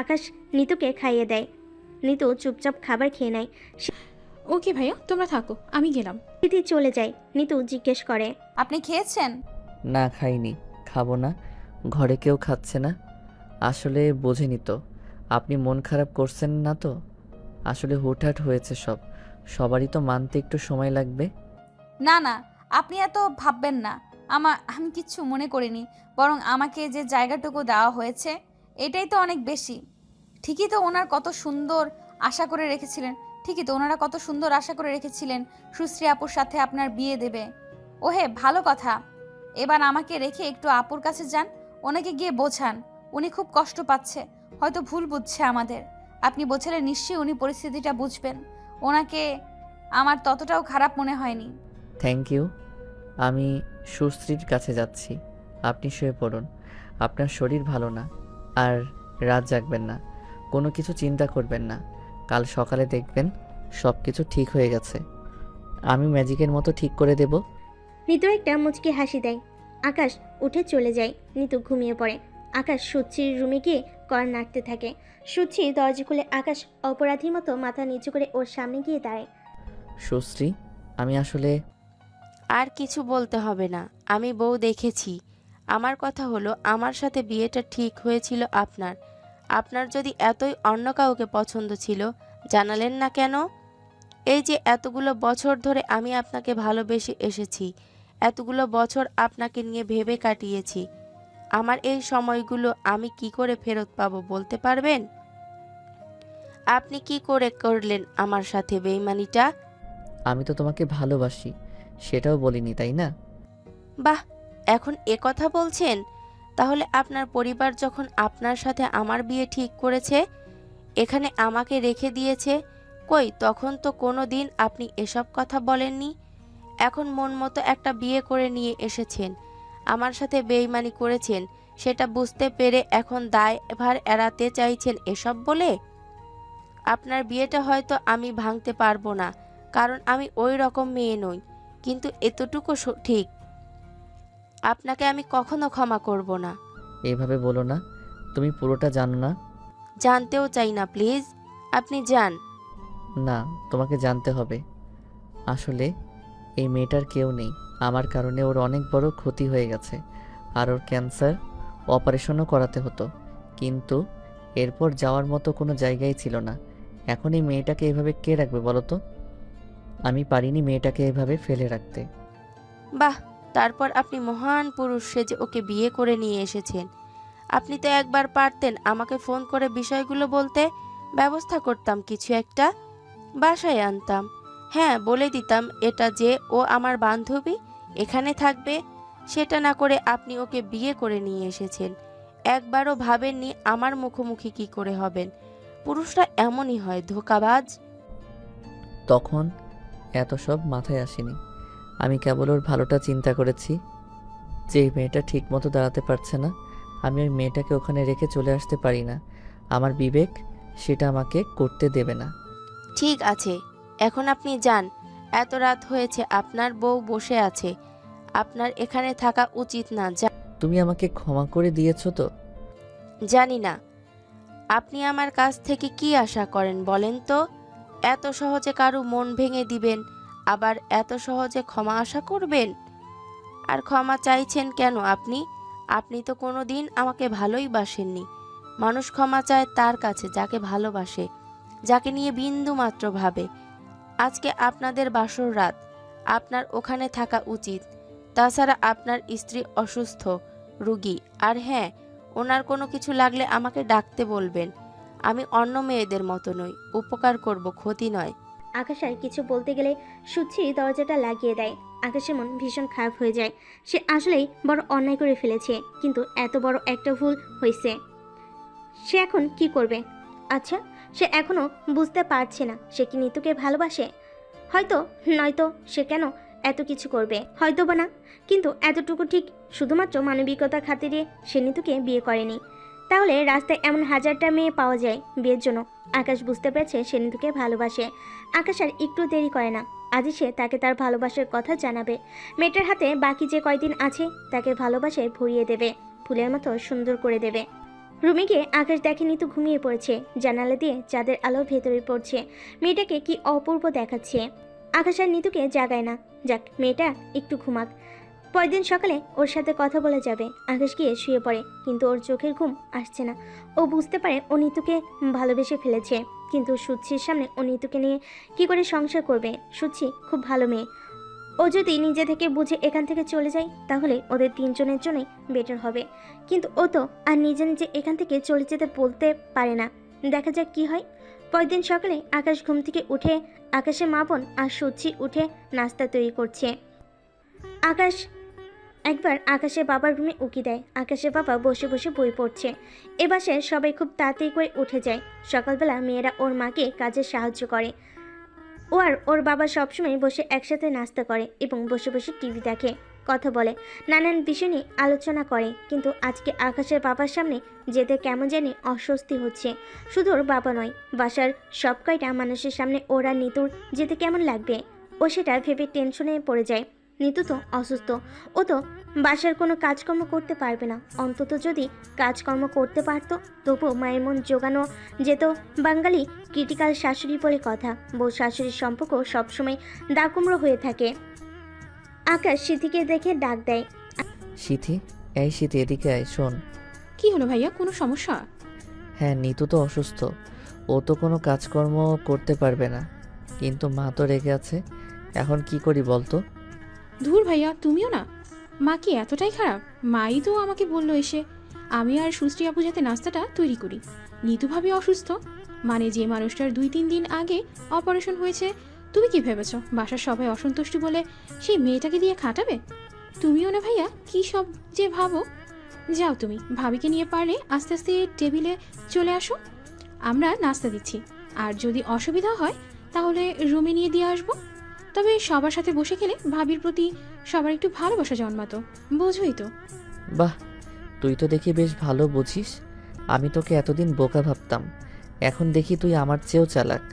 [SPEAKER 3] আকাশ নিতুকে খাইয়ে দেয়। নিতু চুপচাপ খাবার খেয়ে নেয়।
[SPEAKER 8] ওকে ভাইয়া, তোমরা থাকো, আমি গেলাম।
[SPEAKER 3] সিথি চলে যায়। নিতু জিজ্ঞেস করে,
[SPEAKER 1] আপনি খেয়েছেন?
[SPEAKER 2] না, খাইনি, খাবো না। ঘরে কেউ খাচ্ছে না। আসলে বোঝেনি তো, আপনি মন খারাপ করছেন না তো? আসলে হুটহাট হয়েছে সব, সবারই তো মানতে একটু সময় লাগবে।
[SPEAKER 1] না না, আপনি এত ভাববেন না। আমি কিচ্ছু মনে করিনি, বরং আমাকে যে জায়গাটুকু দেওয়া হয়েছে এটাই তো অনেক বেশি। ঠিকই তো ওনারা কত সুন্দর আশা করে রেখেছিলেন সুশ্রী আপুর সাথে আপনার বিয়ে দেবে। ওহে, ভালো কথা। এবার আমাকে রেখে একটু আপুর কাছে যান, ওনাকে গিয়ে বোঝান। উনি খুব কষ্ট পাচ্ছে, হয়তো ভুল বুঝছে আমাদের। আপনি বোঝালে নিশ্চয়ই উনি পরিস্থিতিটা বুঝবেন। ওনাকে আমার ততটাও খারাপ মনে হয়নি।
[SPEAKER 2] Thank you. আমি সুশ্রীর কাছে যাচ্ছি, আপনি শুয়ে পড়ুন। আপনার শরীর ভালো না, আর রাত জাগবেন না, কোনো কিছু চিন্তা করবেন না। কাল সকালে দেখবেন সব কিছু ঠিক হয়ে গেছে। আমি ম্যাজিকের মতো ঠিক করে দেব।
[SPEAKER 3] নিতু একটা মুচকি হাসি দেয়। আকাশ উঠে চলে যায়। নিতু ঘুমিয়ে পড়ে। আকাশ সুচির রুমে গিয়ে কর নাড়তে থাকে। সুচি দরজা খুলে আকাশ অপরাধীর মতো মাথা নিচু করে ওর সামনে গিয়ে দাঁড়ায়।
[SPEAKER 2] সুশ্রী, আমি আসলে...
[SPEAKER 9] আর কিছু বলতে হবে না, আমি বউ দেখেছি। আমার কথা হলো, আমার সাথে বিয়েটা ঠিক হয়েছিল আপনার যদি এতই অন্য কাউকে পছন্দ ছিল, জানালেন না কেন? এই যে এতগুলো বছর ধরে আমি আপনাকে ভালোবেসে এসেছি, এতগুলো বছর আপনাকে নিয়ে ভেবে কাটিয়েছি, আমার এই সময়গুলো আমি কি করে ফেরত পাবো বলতে পারবেন? আপনি কি করে করলেন আমার সাথে বেইমানিটা?
[SPEAKER 2] আমি তো তোমাকে ভালোবাসি, সেটাও বলিনি, তাই না?
[SPEAKER 9] বাহ, এখন এ কথা বলছেন? তাহলে আপনার পরিবার যখন আপনার সাথে আমার বিয়ে ঠিক করেছে, এখানে আমাকে রেখে দিয়েছে, কই তখন তো কোনো দিন আপনি এসব কথা বলেননি। এখন মন মতো একটা বিয়ে করে নিয়ে এসেছেন, আমার সাথে বেইমানি করেছেন, সেটা বুঝতে পেরে এখন দায়ভার এড়াতে চাইছেন এসব বলে। আপনার বিয়েটা হয়তো আমি ভাঙতে পারবো না, কারণ আমি ওই রকম মেয়ে নই, কিন্তু এতটুকু ঠিক, আপনাকে আমি কখনো ক্ষমা করব না।
[SPEAKER 2] এইভাবে বলো না, তুমি পুরোটা জানো না।
[SPEAKER 9] জানতেও চাই না, প্লিজ আপনি যান।
[SPEAKER 2] না, তোমাকে জানতে হবে। আসলে এই মেয়েটার কেউ নেই, আমার কারণে ওর অনেক বড় ক্ষতি হয়ে গেছে, আর ওর ক্যান্সার অপারেশনও করাতে হতো, কিন্তু এরপর যাওয়ার মতো কোনো জায়গাই ছিল না। এখন এই মেয়েটাকে এভাবে কে রাখবে বলো তো? আমি পারিনি মেয়েটাকে এভাবে ফেলে রাখতে।
[SPEAKER 9] বাহ, তারপর আপনি মহান পুরুষ সেজে ওকে বিয়ে করে নিয়ে এসেছেন। আপনি তো একবার পারতেন আমাকে ফোন করে বিষয়গুলো বলতে, ব্যবস্থা করতাম কিছু একটা, বাসায় আনতাম। হ্যাঁ, বলে দিতাম এটা যে ও আমার বান্ধবী, এখানে থাকবে। সেটা না করে আপনি ওকে বিয়ে করে নিয়ে এসেছেন। একবারও ভাবেননি আমার মুখোমুখি কি করে হবেন। পুরুষরা এমনই হয়, ধোঁকাবাজ।
[SPEAKER 2] তখন এত সব মাথায় আসেনি, আমি কেবল ওর ভালোটা চিন্তা করেছি। যে এই মেয়েটা ঠিক মতো দাঁড়াতে পারছে না, আমি ওই মেয়েটাকে ওখানে রেখে চলে আসতে পারি না। আমার বিবেক সেটা আমাকে করতে দেবে না।
[SPEAKER 9] ঠিক আছে, এখন আপনি যান। এত রাত হয়েছে, আপনার বউ বসে আছে, আপনার এখানে থাকা উচিত না।
[SPEAKER 2] তুমি আমাকে ক্ষমা করে দিয়েছো তো?
[SPEAKER 9] জানি না আপনি আমার কাছ থেকে কি আশা করেন বলেন তো। এত সহজে কারো মন ভেঙে দিবেন, আবার এত সহজে ক্ষমা আশা করবেন? আর ক্ষমা চাইছেন কেন আপনি? আপনি তো কোনো দিন আমাকে ভালোই বাসেননি। মানুষ ক্ষমা চায় তার কাছে যাকে ভালোবাসে, যাকে নিয়ে বিন্দু মাত্র ভাবে। আজকে আপনাদের বাসর রাত, আপনার ওখানে থাকা উচিত। তাছাড়া আপনার স্ত্রী অসুস্থ, রুগী। আর হ্যাঁ, ওনার কোনো কিছু লাগলে আমাকে ডাকতে বলবেন। আমি অন্য মেয়েদের মতো নই, উপকার করব, ক্ষতি নয়।
[SPEAKER 3] আকাশ আর কিছু বলতে গেলে সুচি দরজাটা লাগিয়ে দেয়। আকাশের মন ভীষণ খারাপ হয়ে যায়। সে আসলেই বড় অন্যায় করে ফেলেছে, কিন্তু এত বড় একটা ভুল হয়েছে, সে এখন কি করবে? আচ্ছা, সে এখনো বুঝতে পারছে না সে কি নিতুকে ভালোবাসে। হয়তো, নয়তো সে কেন এত কিছু করবে, হয়তো বা না, কিন্তু এতটুকু ঠিক, শুধুমাত্র মানবিকতার খাতিরে সে নিতুকে বিয়ে করেনি। তাহলে রাস্তায় এমন হাজারটা মেয়ে পাওয়া যায় বিয়ের জন্য। আকাশ বুঝতে পেরেছে সে নিতুকে ভালোবাসে। আকাশ আর একটু দেরি করে না, আজই সে তাকে তার ভালোবাসার কথা জানাবে। মেয়েটার হাতে বাকি যে কয়দিন আছে তাকে ভালোবাসায় ভরিয়ে দেবে, ফুলের মতো সুন্দর করে দেবে। রুমে গিয়ে আকাশ দেখে নিতু ঘুমিয়ে পড়েছে, জানালা দিয়ে চাঁদের আলো ভেতরে পড়ছে। মেয়েটাকে কি অপূর্ব দেখাচ্ছে। আকাশ আর নিতুকে জাগায় না, যাক মেয়েটা একটু ঘুমাক, পরদিন সকালে ওর সাথে কথা বলে যাবে। আকাশ গিয়ে শুয়ে পড়ে, কিন্তু ওর চোখের ঘুম আসছে না। ও বুঝতে পারে ও নিতুকে ভালোবেসে ফেলেছে, কিন্তু সুচির সামনে ও নিতুকে নিয়ে কি করে সংসার করবে। সুচি খুব ভালো মেয়ে, ও যদি নিজে থেকে বুঝে এখান থেকে চলে যায় তাহলে ওদের তিনজনের জন্যই বেটার হবে। কিন্তু ও তো আর নিজে নিজে এখান থেকে চলে যেতে বলতে পারে না। দেখা যাক কি হয়। পরদিন সকালে আকাশ ঘুম থেকে উঠে আকাশের মা বোন আর সুচি উঠে নাস্তা তৈরি করছে। আকাশ একবার আকাশের বাবার রুমে উকি দেয়। আকাশের বাবা বসে বসে বই পড়ছে। এ বাসায় সবাই খুব তাড়াতাড়ি করে উঠে যায়। সকালবেলা মেয়েরা ওর মাকে কাজে সাহায্য করে। ও আর ওর বাবা সবসময় বসে একসাথে নাস্তা করে এবং বসে বসে টিভি দেখে, কথা বলে, নানান বিষয় নিয়ে আলোচনা করে। কিন্তু আজকে আকাশের বাবার সামনে যেতে কেমন জানি অস্বস্তি হচ্ছে। শুধু ওর বাবা নয়, বাসার সব কয়টা মানুষের সামনে ওরা নিতুর যেতে কেমন লাগবে, ও সেটা ভেবে টেনশনে পড়ে যায়। নিতু তো অসুস্থ, ও তো বাসার কোনো কাজকর্ম করতে পারবে না। অন্তত যদি কাজকর্ম করতে পারত তবুও মায়ের মন জোগানো যেত। বাঙালি ক্রিটিক্যাল শাশুড়ি বলে কথা, বউ শাশুড়ির সম্পর্ক সবসময় দাকুমড়ো হয়ে থাকে। আকাশ সিথিকে দেখে ডাক দেয়।
[SPEAKER 2] সিথি, এই সিথি এদিকে আয়, শোন।
[SPEAKER 8] কি হলো ভাইয়া, কোনো সমস্যা?
[SPEAKER 2] হ্যাঁ, নিতু তো অসুস্থ, ও তো কোনো কাজকর্ম করতে পারবে না, কিন্তু মা তো রেগে আছে। এখন কি করি বলতো?
[SPEAKER 8] ধুর ভাইয়া, তুমিও না। মা কি এতটাই খারাপ? মাই তো আমাকে বললো এসে আমি আর সুশ্রী আপু যাতে নাস্তাটা তৈরি করি। নিতু ভাবি অসুস্থ, মানে যে মানুষটার 2-3 দিন আগে অপারেশন হয়েছে। তুমি কি ভেবেছো বাসার সবাই অসন্তুষ্ট বলে সেই মেয়েটাকে দিয়ে খাটাবে? তুমিও না ভাইয়া, কি সব যে ভাবো। যাও তুমি ভাবিকে নিয়ে পারলে আস্তে আস্তে টেবিলে চলে আসো, আমরা নাস্তা দিচ্ছি। আর যদি অসুবিধা হয় তাহলে রুমে নিয়ে দিয়ে আসবো। তবে সবার সাথে বসে খেলে ভাবির প্রতি সবার একটু ভালোবাসা জন্মাতো, বোঝোই তো।
[SPEAKER 2] বাহ, তুই তো দেখি বেশ ভালো বুঝিস। আমি তোকে এতদিন বোকা ভাবতাম, এখন দেখি তুই আমার চেয়েও চালাক।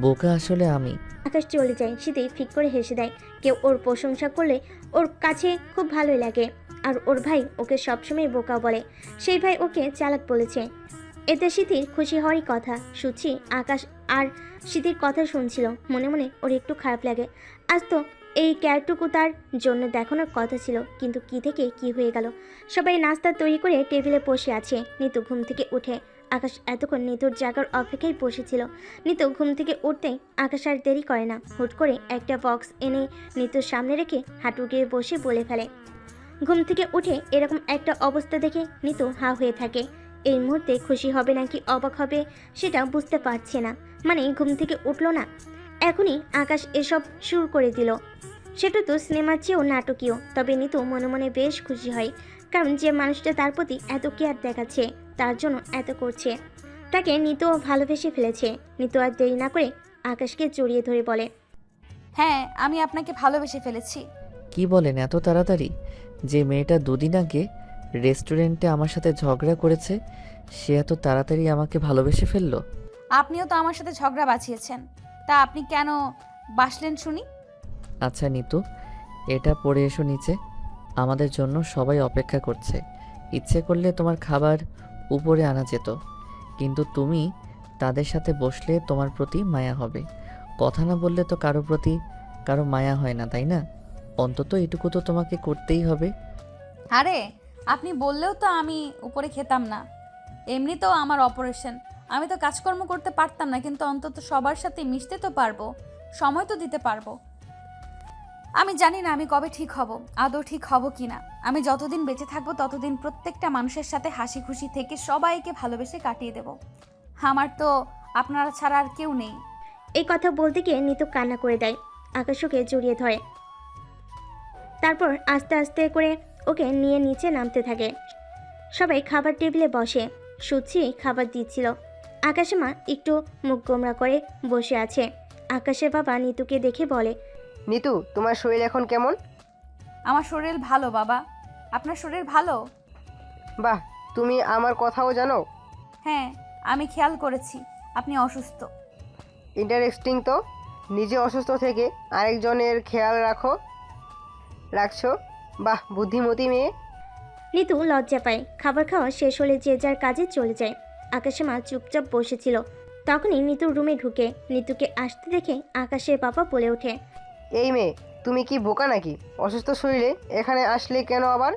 [SPEAKER 2] বোকা আসলে আমি।
[SPEAKER 3] আকাশ চলে যায়, শীতে ফিক করে হেসে দেয়। কেউ ওর প্রশংসা করলে ওর কাছে খুব ভালোই লাগে। আর ওর ভাই ওকে সবসময় বোকা বলে, সেই ভাই ওকে চালাক বলেছে। এতে শীতির খুশি হওয়ারই কথা। সুচি আকাশ আর শীতির কথা শুনছিল, মনে মনে ওর একটু খারাপ লাগে। আজ তো এই ক্যারটুকু তার জন্য দেখানোর কথা ছিল, কিন্তু কি থেকে কি হয়ে গেল। সবাই নাস্তা তৈরি করে টেবিলে বসে আছে। নিতু ঘুম থেকে উঠে। আকাশ এতক্ষণ নিতুর জাগার অপেক্ষায় বসেছিল। নিতু ঘুম থেকে উঠতেই আকাশ আর দেরি করে না, হুট করে একটা বক্স এনে নিতুর সামনে রেখে হাঁটু গিয়ে বসে বলে ফেলে। ঘুম থেকে উঠে এরকম একটা অবস্থা দেখে নিতু হা হয়ে থাকে। এই মুহূর্তে খুশি হবে নাকি অবাক হবে সেটা বুঝতে পারছে না। মানে ঘুম থেকে উঠলো না, এখনই আকাশ এসব শুরু করে দিল। সেটা তো সিনেমার চেয়েও নাটকীয়। তবে নিতু মনে মনে বেশ খুশি হয়, কারণ যে মানুষটা তার প্রতি এত কেয়ার দেখাচ্ছে, তার জন্য এত করছে, তাকে নিতুও ভালোবেসে ফেলেছে। নিতু আর দেরি না করে আকাশকে জড়িয়ে ধরে বলে,
[SPEAKER 1] হ্যাঁ, আমি আপনাকে ভালোবেসে ফেলেছি।
[SPEAKER 2] কি বলেন এত তাড়াতাড়ি? যে মেয়েটা দুদিন আগে রেস্টুরেন্টে আমার সাথে ঝগড়া করেছে, সে এত তাড়াতাড়ি আমাকে ভালোবেসে ফেললো?
[SPEAKER 1] আপনিও তো আমার সাথে ঝগড়া বাঁচিয়েছেন, তা আপনি কেন বাসলেন শুনি?
[SPEAKER 2] আচ্ছা নিতু, এটা পড়ে এসো নিচে। আমাদের জন্য সবাই অপেক্ষা করছে। ইচ্ছে করলে তোমার খাবার উপরে আনা যেত, কিন্তু তুমি তাদের সাথে বসলে তোমার প্রতি মায়া হবে। কথা না বললে তো কারো প্রতি কারো মায়া হয় না, তাই না? অন্তত এটুকু তো তোমাকে করতেই হবে।
[SPEAKER 1] আরে, আপনি বললেও তো আমি উপরে খেতাম না। এমনিতেও আমার অপারেশন, আমি তো কাজকর্ম করতে পারতাম না, কিন্তু অন্তত সবার সাথে মিশতে তো পারবো, সময় তো দিতে পারবো। আমি জানি না আমি কবে ঠিক হব, আদৌ ঠিক হব কি না। আমি যতদিন বেঁচে থাকবো ততদিন প্রত্যেকটা মানুষের সাথে হাসি খুশি থেকে সবাইকে ভালোবেসে কাটিয়ে দেব। আমার তো আপনারা ছাড়া আর কেউ নেই।
[SPEAKER 3] এই কথা বলতে গিয়ে নিতু কান্না করে দেয়। আকাশ ওকে জড়িয়ে ধরে, তারপর আস্তে আস্তে করে ওকে নিয়ে নিচে নামতে থাকে। সবাই খাবার টেবিলে বসে। সুচি খাবার দিচ্ছিল। আকাশের মা একটু মুখ গোমরা করে বসে আছে। আকাশের বাবা নিতুকে দেখে বলে,
[SPEAKER 7] নিতু, তোমার শরীর এখন কেমন?
[SPEAKER 1] আমার শরীর ভালো বাবা। আপনার শরীর ভালো?
[SPEAKER 7] বাহ, তুমি আমার কথাও জানো।
[SPEAKER 1] হ্যাঁ, আমি খেয়াল করেছি আপনি অসুস্থ।
[SPEAKER 7] ইন্টারেস্টিং তো, নিজে অসুস্থ থেকে আরেকজনের খেয়াল রাখছো। বাহ, বুদ্ধিমতী মেয়ে।
[SPEAKER 3] নিতু লজ্জা পায়। খাবার খাওয়া শেষ হলে যে যার কাজে চলে যায়। আকাশের মা চুপচাপ বসেছিল। তখনই নিতুর রুমে ঢুকে নিতুকে আসতে দেখে আকাশের বাবা বলে ওঠে,
[SPEAKER 7] এই মেয়ে, তুমি কি বোকা নাকি? অসুস্থ শরীরে এখানে আসলে কেন আবার?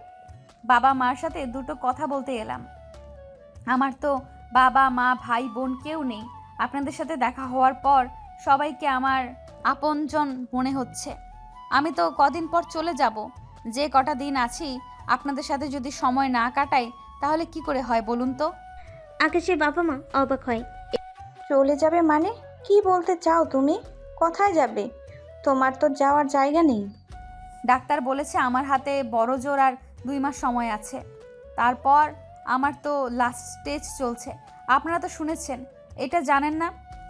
[SPEAKER 1] বাবা মার সাথে দুটো কথা বলতে এলাম। আমার তো বাবা মা ভাই বোন কেউ নেই। আপনাদের সাথে দেখা হওয়ার পর সবাইকে আমার আপনজন মনে হচ্ছে। আমি তো কদিন পর চলে যাব। যে কটা দিন আছি আপনাদের সাথে যদি সময় না কাটাই তাহলে কি করে হয় বলুন তো?
[SPEAKER 3] আকাশের বাবা মা অবাক হয়।
[SPEAKER 6] চলে যাবে মানে? কি বলতে চাও তুমি? কোথায় যাবে? তোমার তো যাওয়ার জায়গা নেই।
[SPEAKER 1] ডাক্তার বলেছে আমার হাতে বড় জোর আর 2 মাস সময় আছে। তারপর আমার তো লাস্ট স্টেজ চলছে। আপনারা তো শুনেছেন, এটা জানেন না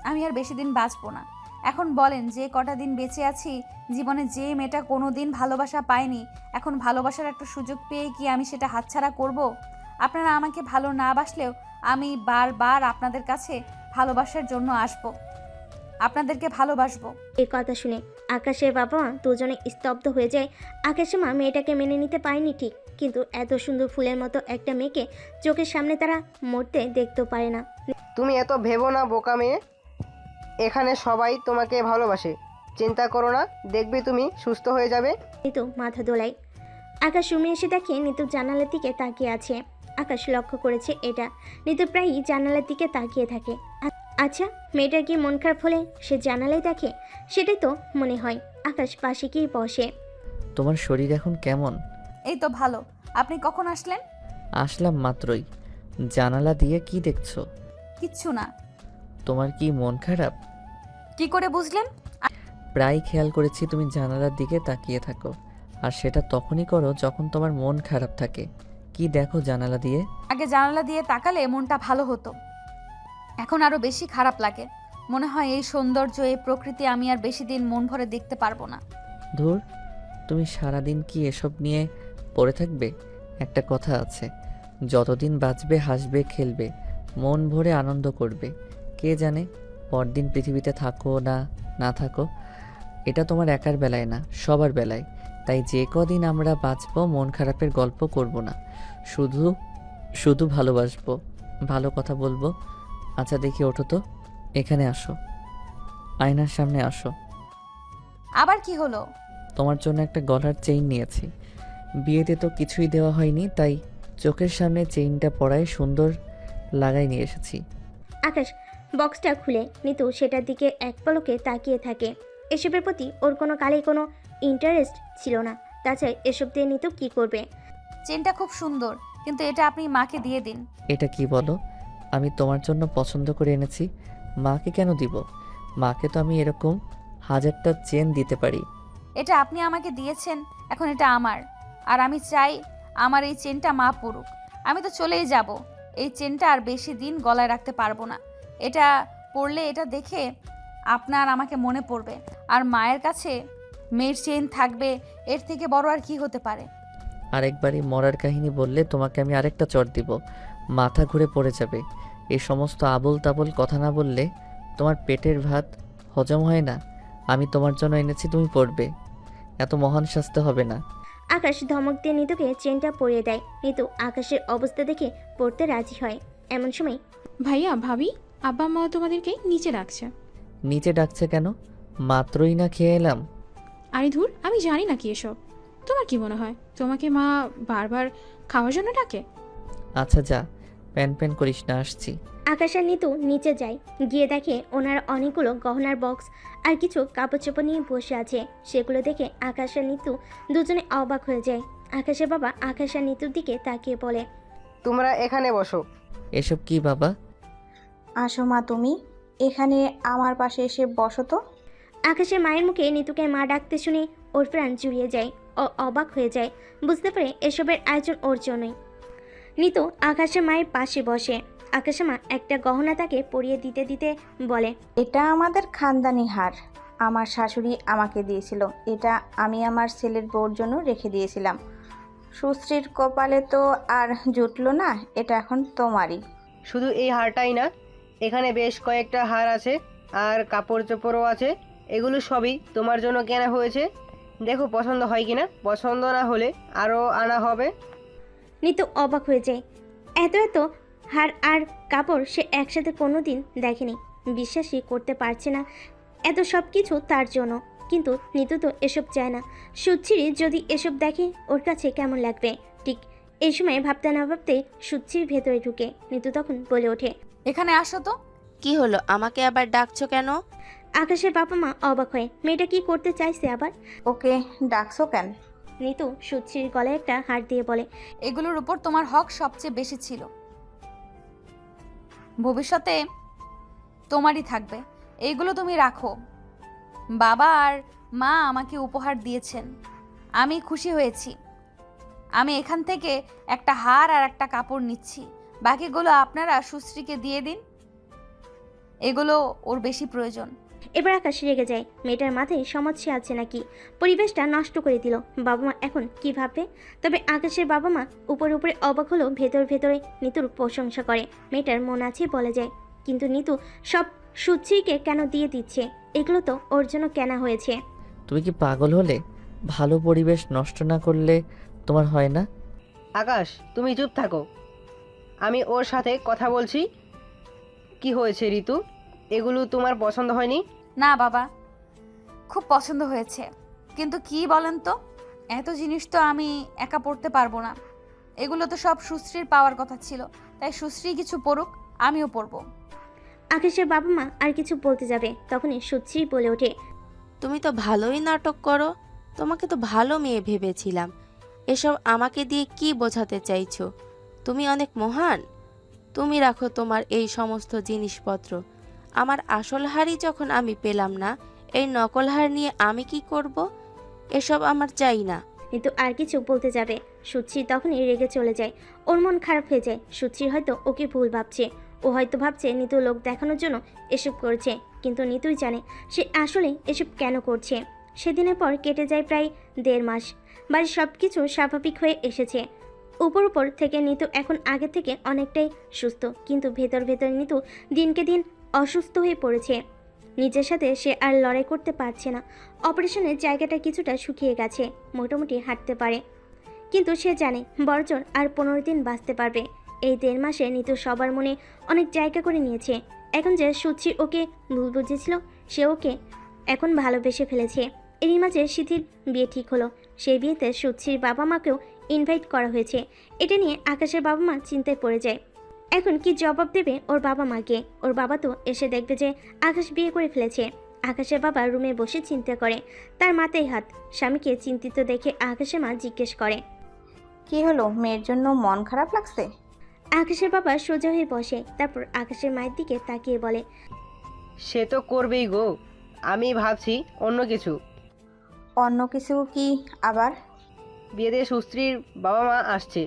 [SPEAKER 1] আমি আর বেশি দিন বাঁচবো না। এখন বলেন, যে কটা দিন বেঁচে আছি, জীবনে যে মেয়েটা কোনো দিন ভালোবাসা পায়নি, এখন ভালোবাসার একটা সুযোগ পেয়ে কি আমি সেটা হাতছাড়া করব? আপনারা আমাকে ভালো না বাসলেও আমি বারবার আপনাদের কাছে ভালোবাসার জন্য আসবো, আপনাদেরকে ভালোবাসবো।
[SPEAKER 3] এই কথা শুনে আকাশের বাবা মা দুজনে স্তব্ধ হয়ে যায়। আকাশের মা মেয়েটাকে মেনে নিতে পারেনি ঠিক, কিন্তু এত সুন্দর ফুলের মতো একটা মেয়েকে চোখের সামনে তারা মরতে দেখতেও পারে না।
[SPEAKER 7] তুমি এত ভেবো না বোকা মেয়ে, এখানে সবাই তোমাকে ভালোবাসে। চিন্তা করো না, দেখবে তুমি সুস্থ হয়ে যাবে।
[SPEAKER 3] নিতু মাথা দোলায়। আকাশ রুমে এসে দেখে নিতু জানালার দিকে তাকিয়ে আছে। আকাশ লক্ষ্য করেছে এটা। নিতু প্রায়ই জানালার দিকে তাকিয়ে থাকে। আচ্ছা, মেয়েটার কি মন খারাপ হলে সে জানালায় দেখে? সেটাই তো মনে হয়। আকাশ পাশে গিয়ে বসে।
[SPEAKER 2] তোমার শরীর এখন কেমন?
[SPEAKER 1] এই তো ভালো। আপনি কখন আসলেন?
[SPEAKER 2] আসলাম মাত্রই। জানালা দিয়ে কি দেখছো?
[SPEAKER 1] কিচ্ছু না।
[SPEAKER 2] তোমার কি মন খারাপ?
[SPEAKER 1] কি করে বুঝলেন?
[SPEAKER 2] প্রায় খেয়াল করেছি তুমি জানালার দিকে তাকিয়ে থাকো, আর সেটা তখনই করো যখন তোমার মন খারাপ থাকে। কি দেখো জানালা দিয়ে?
[SPEAKER 1] আগে জানালা দিয়ে তাকালে মনটা ভালো হতো, এখন আরো বেশি খারাপ লাগে। মনে হয় এই সৌন্দর্য, এই প্রকৃতি আমি আর বেশি দিন মন ভরে দেখতে পারবো না।
[SPEAKER 2] ধুর, তুমি সারাদিন কি এসব নিয়ে পড়ে থাকবে? একটা কথা আছে, যতদিন বাঁচবে হাসবে খেলবে মন ভরে আনন্দ করবে। কে জানে পরদিন পৃথিবীতে থাকো না না থাকো, এটা তোমার একার বেলায় না, সবার বেলায়। তাই যে কদিন আমরা বাঁচবো মন খারাপের গল্প করব না, শুধু শুধু ভালোবাসবো, ভালো কথা বলবো। আচ্ছা দেখি, ওঠো তো, এখানে আসো, আয়নার সামনে আসো।
[SPEAKER 1] আবার কি হলো?
[SPEAKER 2] তোমার জন্য একটা গলার চেইন নিয়েছি। বিয়েতে তো কিছুই দেওয়া হয়নি, তাই চোখের সামনে চেইনটা পরায় সুন্দর লাগাই নিয়ে এসেছি।
[SPEAKER 3] আকাশ বক্সটা খুলে নিতু সেটার দিকে এক পলকে তাকিয়ে থাকে। এসবের প্রতি ওর কোনো কালে কোনো ইন্টারেস্ট ছিল না। তাছাড়া এসব দিয়ে নিতু কী করবে?
[SPEAKER 1] চেনটা খুব সুন্দর, কিন্তু এটা আপনি মাকে দিয়ে দিন।
[SPEAKER 2] এটা কি বলো? আমি তোমার জন্য পছন্দ করে এনেছি, মাকে কেন দিব? মাকে তো আমি এরকম হাজারটা চেন দিতে পারি।
[SPEAKER 1] এটা আপনি আমাকে দিয়েছেন, এখন এটা আমার। আর আমি চাই আমার এই চেনটা মা পড়ুক। আমি তো চলেই যাব। এই চেনটা আর বেশি দিন গলায় রাখতে পারবো না। এটা পরলে এটা দেখে আপনার আমাকে মনে পড়বে, আর মায়ের কাছে মেয়ের চেন থাকবে, এর থেকে বড় আর কি হতে পারে?
[SPEAKER 2] আরেকবারই মরার কাহিনী বললে তোমাকে আমি আরেকটা চড় দিব, মাথা ঘুরে পড়ে যাবে। এই সমস্ত আবোল তাবোল কথা না বললে তোমার পেটের ভাত হজম হয় না। আমি তোমার জন্য এনেছি, তুমি পড়বে, এত মহান শাস্তি হবে না।
[SPEAKER 3] আকাশ ধমক দিয়ে নিতুকে চেনটা পরিয়ে দেয়। নিতু আকাশের অবস্থা দেখে পড়তে রাজি হয়। এমন সময়
[SPEAKER 8] ভাইয়া ভাবি, আব্বা মা তোমাদেরকে নিচে ডাকছে।
[SPEAKER 2] নিচে ডাকছে কেন? মাত্রই না খেয়ে এলাম।
[SPEAKER 8] আরে ধুর, আমি জানি না কি এসব। তোমার কি মনে হয় তোমাকে মা বারবার খাওয়ার জন্য ডাকে?
[SPEAKER 2] আচ্ছা যা, প্যান প্যান করিস না, আসছি।
[SPEAKER 3] আকাশ আর নিতু নিচে যায়। গিয়ে দেখে ওনার অনেকগুলো গহনার বক্স আর কিছু কাপড় চোপড় নিয়ে বসে আছে। সেগুলো দেখে আকাশ আর নিতু দুজনে অবাক হয়ে যায়। আকাশের বাবা আকাশ আর নিতুর দিকে তাকিয়ে বলে,
[SPEAKER 7] তোমরা এখানে বসো।
[SPEAKER 2] এসব কি বাবা?
[SPEAKER 6] আসো মা, তুমি এখানে আমার পাশে এসে বসো তো।
[SPEAKER 3] আকাশের মায়ের মুখে নিতুকে মা ডাকতে শুনে ওর প্রাণ জুড়িয়ে যায়। ও অবাক হয়ে যায়, বুঝতে পারে এসবের আয়োজন ওর জন্যই। নিতু আকাশের মায়ের পাশে বসে। আকাশের মা একটা গহনা তাকে পরিয়ে দিতে দিতে বলে,
[SPEAKER 6] এটা আমাদের খানদানি হার, আমার শাশুড়ি আমাকে দিয়েছিল। এটা আমি আমার ছেলের বউর জন্য রেখে দিয়েছিলাম। সুশ্রীর কপালে তো আর জুটলো না, এটা এখন তোমারই।
[SPEAKER 7] শুধু এই হারটাই না, এখানে বেশ কয়েকটা হার আছে আর কাপড় চোপড়ও আছে। এগুলো সবই তোমার জন্য কেনা হয়েছে। দেখো পছন্দ হয় কিনা, পছন্দ না হলে আরও আনা হবে।
[SPEAKER 3] নিতু অবাক হয়ে যায়। এত এত হার আর কাপড় সে একসাথে কোনো দিন দেখেনি। বিশ্বাসই করতে পারছে না এত সব কিছু তার জন্য। কিন্তু নিতু তো এসব চায় না। সুচ্ছিরি যদি এসব দেখে ওর কাছে কেমন লাগবে। ঠিক এই সময় ভাবতে না ভাবতে সুচ্ছির ভেতরে ঢুকে নিতু তখন বলে ওঠে,
[SPEAKER 1] এখানে আসো তো।
[SPEAKER 9] কি হলো, আমাকে আবার ডাকছো কেন?
[SPEAKER 3] আকাশের বাবা মা অবাক হয়, মেয়েটা কি করতে চাইছে আবার।
[SPEAKER 6] ওকে ডাকছো কেন?
[SPEAKER 3] নিতু সুচ্ছির গলায় একটা হার দিয়ে বলে,
[SPEAKER 1] এগুলোর উপর তোমার হক সবচেয়ে বেশি ছিল। ভবিষ্যতে তোমারই থাকবে। এইগুলো তুমি রাখো। বাবা আর মা আমাকে উপহার দিয়েছেন, আমি খুশি হয়েছি। আমি এখান থেকে একটা হার আর একটা কাপড় নিচ্ছি, বাকিগুলো আপনারা সুশ্রীকে দিয়ে দিন। এগুলো ওর বেশি প্রয়োজন।
[SPEAKER 3] এবার আকাশ রেগে যায়। মেয়েটার মাথায় সমস্যা আছে নাকি? পরিবেশটা নষ্ট করে দিল। বাবা মা এখন কি ভাববে? তবে আকাশের বাবা মা উপরে উপরে অবাক হলেও ভেতর ভেতরে নিতুর প্রশংসা করে। মেয়েটার মন আছে বলা যায়। কিন্তু নিতু সব সুচ্ছিকে কেন দিয়ে দিচ্ছে? এগুলো তো ওর জন্য কেনা হয়েছে।
[SPEAKER 2] তুমি কি পাগল হলে? ভালো পরিবেশ নষ্ট না করলে তোমার হয় না?
[SPEAKER 7] আকাশ, তুমি চুপ থাকো, আমি ওর সাথে কথা বলছি। কি হয়েছে ঋতু, এগুলো তোমার পছন্দ হয়নি?
[SPEAKER 1] না বাবা, খুব পছন্দ হয়েছে, কিন্তু কি বলেন তো, এত জিনিস তো আমি একা পড়তে পারবো না। এগুলো তো সব সুশ্রীর পাওয়ার কথা ছিল, তাই সুশ্রী কিছু পড়ুক, আমিও পড়বো।
[SPEAKER 3] আকাশের বাবা মা আর কিছু বলতে যাবে, তখনই সুচ্ছি বলে ওঠে,
[SPEAKER 9] তুমি তো ভালোই নাটক করো, তোমাকে তো ভালো মেয়ে ভেবেছিলাম। এসব আমাকে দিয়ে কি বোঝাতে চাইছো? তুমি অনেক মহান। তুমি রাখো তোমার এই সমস্ত জিনিসপত্র। আমার আসল হারই যখন আমি পেলাম না, এই নকল হার নিয়ে আমি কি করব? এসব আমার চাই না।
[SPEAKER 3] কিন্তু আর কিছু বলতে যাবে, সুচ্ছি তখনই রেগে চলে যায়। ওর মন খারাপ হয়ে যায়। সুচ্ছি হয়তো ওকে ভুল ভাবছে। ও হয়তো ভাবছে নিতু লোক দেখানোর জন্য এসব করেছে, কিন্তু নিতুই জানে সে আসলে এসব কেন করছে। সেদিনের পর কেটে যায় প্রায় 1.5 মাস। বাড়ির সব কিছু স্বাভাবিক হয়ে এসেছে। উপর থেকে নিতু এখন আগে থেকে অনেকটাই সুস্থ, কিন্তু ভেতর নিতু দিনকে দিন অসুস্থ হয়ে পড়েছে। নিজের সাথে সে আর লড়াই করতে পারছে না। অপারেশনের জায়গাটা কিছুটা শুকিয়ে গেছে, মোটামুটি হাঁটতে পারে, কিন্তু সে জানে বড়জোর আর 15 দিন বাঁচতে পারবে। এই 1.5 মাসে নিতু সবার মনে অনেক জায়গা করে নিয়েছে। এখন যে সুচি ওকে ভুল বুঝেছিল, সে ওকে এখন ভালোবেসে ফেলেছে। এরই মাঝে সিথির বিয়ে ঠিক হলো। সেই বিয়েতে সুচির বাবা মাকেও ইনভাইট করা হয়েছে। এটা নিয়ে আকাশের বাবা মা চিন্তায় পড়ে যায়। এখন কি জবাব দেবে ওর বাবা মাকে? ওর বাবা তো এসে দেখবে যে আকাশ বিয়ে করে ফেলেছে। আকাশের বাবা রুমে বসে চিন্তা করে, তার মাথায় হাত। স্বামীকে চিন্তিত দেখে আকাশের মা জিজ্ঞেস করে,
[SPEAKER 6] কি হলো, মেয়ের জন্য মন খারাপ লাগছে?
[SPEAKER 3] আকাশের বাবা সোজা হয়ে বসে, তারপর আকাশের মায়ের দিকে তাকিয়ে বলে,
[SPEAKER 7] সে তো করবেই গো, আমি ভাবছি অন্য কিছু।
[SPEAKER 6] অন্য কিছু কি আবার?
[SPEAKER 7] বিয়েতে সুস্ত্রীর বাবা মা আসছে,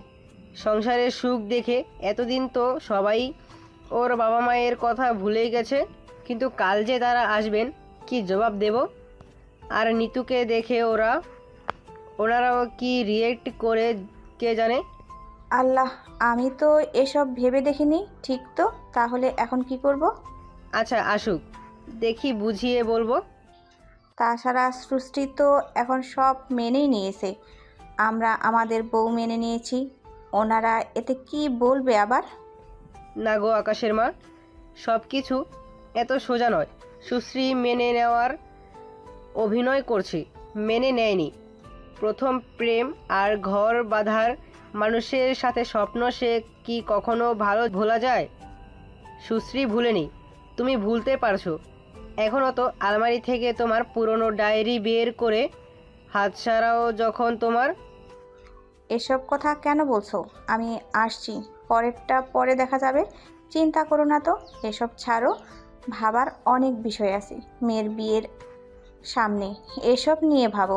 [SPEAKER 7] সংসারের সুখ দেখে। এতদিন তো সবাই ওর বাবা মায়ের কথা ভুলেই গেছে, কিন্তু কাল যে তারা আসবেন, কি জবাব দেব? আর নিতুকে দেখে ওনারাও কি রিয়েক্ট করে কে জানে।
[SPEAKER 6] আল্লাহ, আমি তো এসব ভেবে দেখিনি। ঠিক তো, তাহলে এখন কি করব?
[SPEAKER 7] আচ্ছা আসুক, দেখি বুঝিয়ে বলবো।
[SPEAKER 6] তাছাড়া সৃষ্টি তো এখন সব মেনেই নিয়েছে। আমরা আমাদের বউ মেনে নিয়েছি, ওনারা এতে কি বলবে আবার?
[SPEAKER 7] না গো আকাশের মা, সব কিছু এত সোজা নয়। সুশ্রী মেনে নেওয়ার অভিনয় করছি, মেনে নেয়নি। প্রথম প্রেম আর ঘর বাঁধার মানুষের সাথে স্বপ্ন, সে কি কখনো ভালো ভোলা যায়? সুশ্রী ভুলেনি, তুমি ভুলতে পারছো। এখনও তো আলমারি থেকে তোমার পুরনো ডায়েরি বের করে হাতছাড়াও যখন তোমার।
[SPEAKER 6] এসব কথা কেন বলছো? আমি আসছি, পরেরটা পরে দেখা যাবে। চিন্তা করো না তো, এসব ছাড়ো। ভাবার অনেক বিষয় আছে মেয়ের বিয়ের সামনে, এসব নিয়ে ভাবো।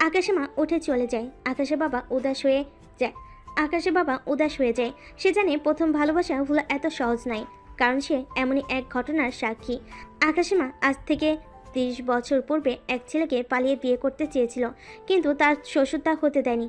[SPEAKER 3] আকাশের মা উঠে চলে যায়। আকাশের বাবা উদাস হয়ে যায়। সে জানে প্রথম ভালোবাসা ভোলা এত সহজ নয়, কারণ সে এমনই এক ঘটনার সাক্ষী। আকাশের মা আজ থেকে 30 বছর পূর্বে এক ছেলেকে পালিয়ে বিয়ে করতে চেয়েছিল, কিন্তু তার শ্বশুর তা হতে দেয়নি।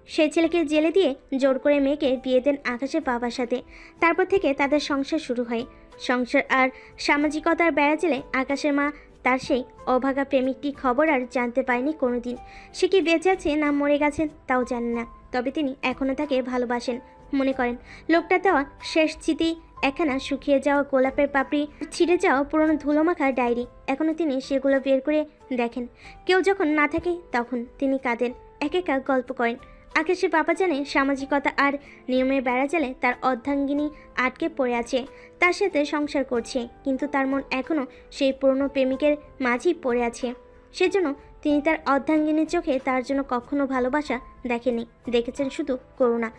[SPEAKER 3] সেই ছেলেকে জেলে দিয়ে জোর করে মেয়েকে বিয়ে দেন আকাশের বাবার সাথে। তারপর থেকে তাদের সংসার শুরু হয়। সংসার আর সামাজিকতার বেড়া জেলে আকাশের মা তার সেই অভাগা প্রেমিকটি খবর আর জানতে পারেনি কোনোদিন। সে কি বেঁচে আছে না মরে গেছেন তাও জানেন না, তবে তিনি এখনও তাকে ভালোবাসেন। মনে করেন লোকটা দেওয়া শেষ স্মৃতি একখানা শুকিয়ে যাওয়া গোলাপের পাপড়ি, ছিঁড়ে যাওয়া পুরনো ধুলোমাখা ডায়েরি। এখনও তিনি সেগুলো বের করে দেখেন। কেউ যখন না থাকে তখন তিনি কাঁদেন, একা গল্প করেন। আকাশের বাবা জানে সামাজিকতা আর নিয়মের বেড়াজালে তার অর্ধাঙ্গিনী আটকে পড়ে আছে, তার সাথে সংসার করছে, কিন্তু তার মন এখনও সেই পুরনো প্রেমিকের মাঝেই পড়ে আছে। সেজন্য তিনি তার অর্ধাঙ্গিনীর চোখে তার জন্য কখনো ভালোবাসা দেখেনি, দেখেছেন শুধু করুণা।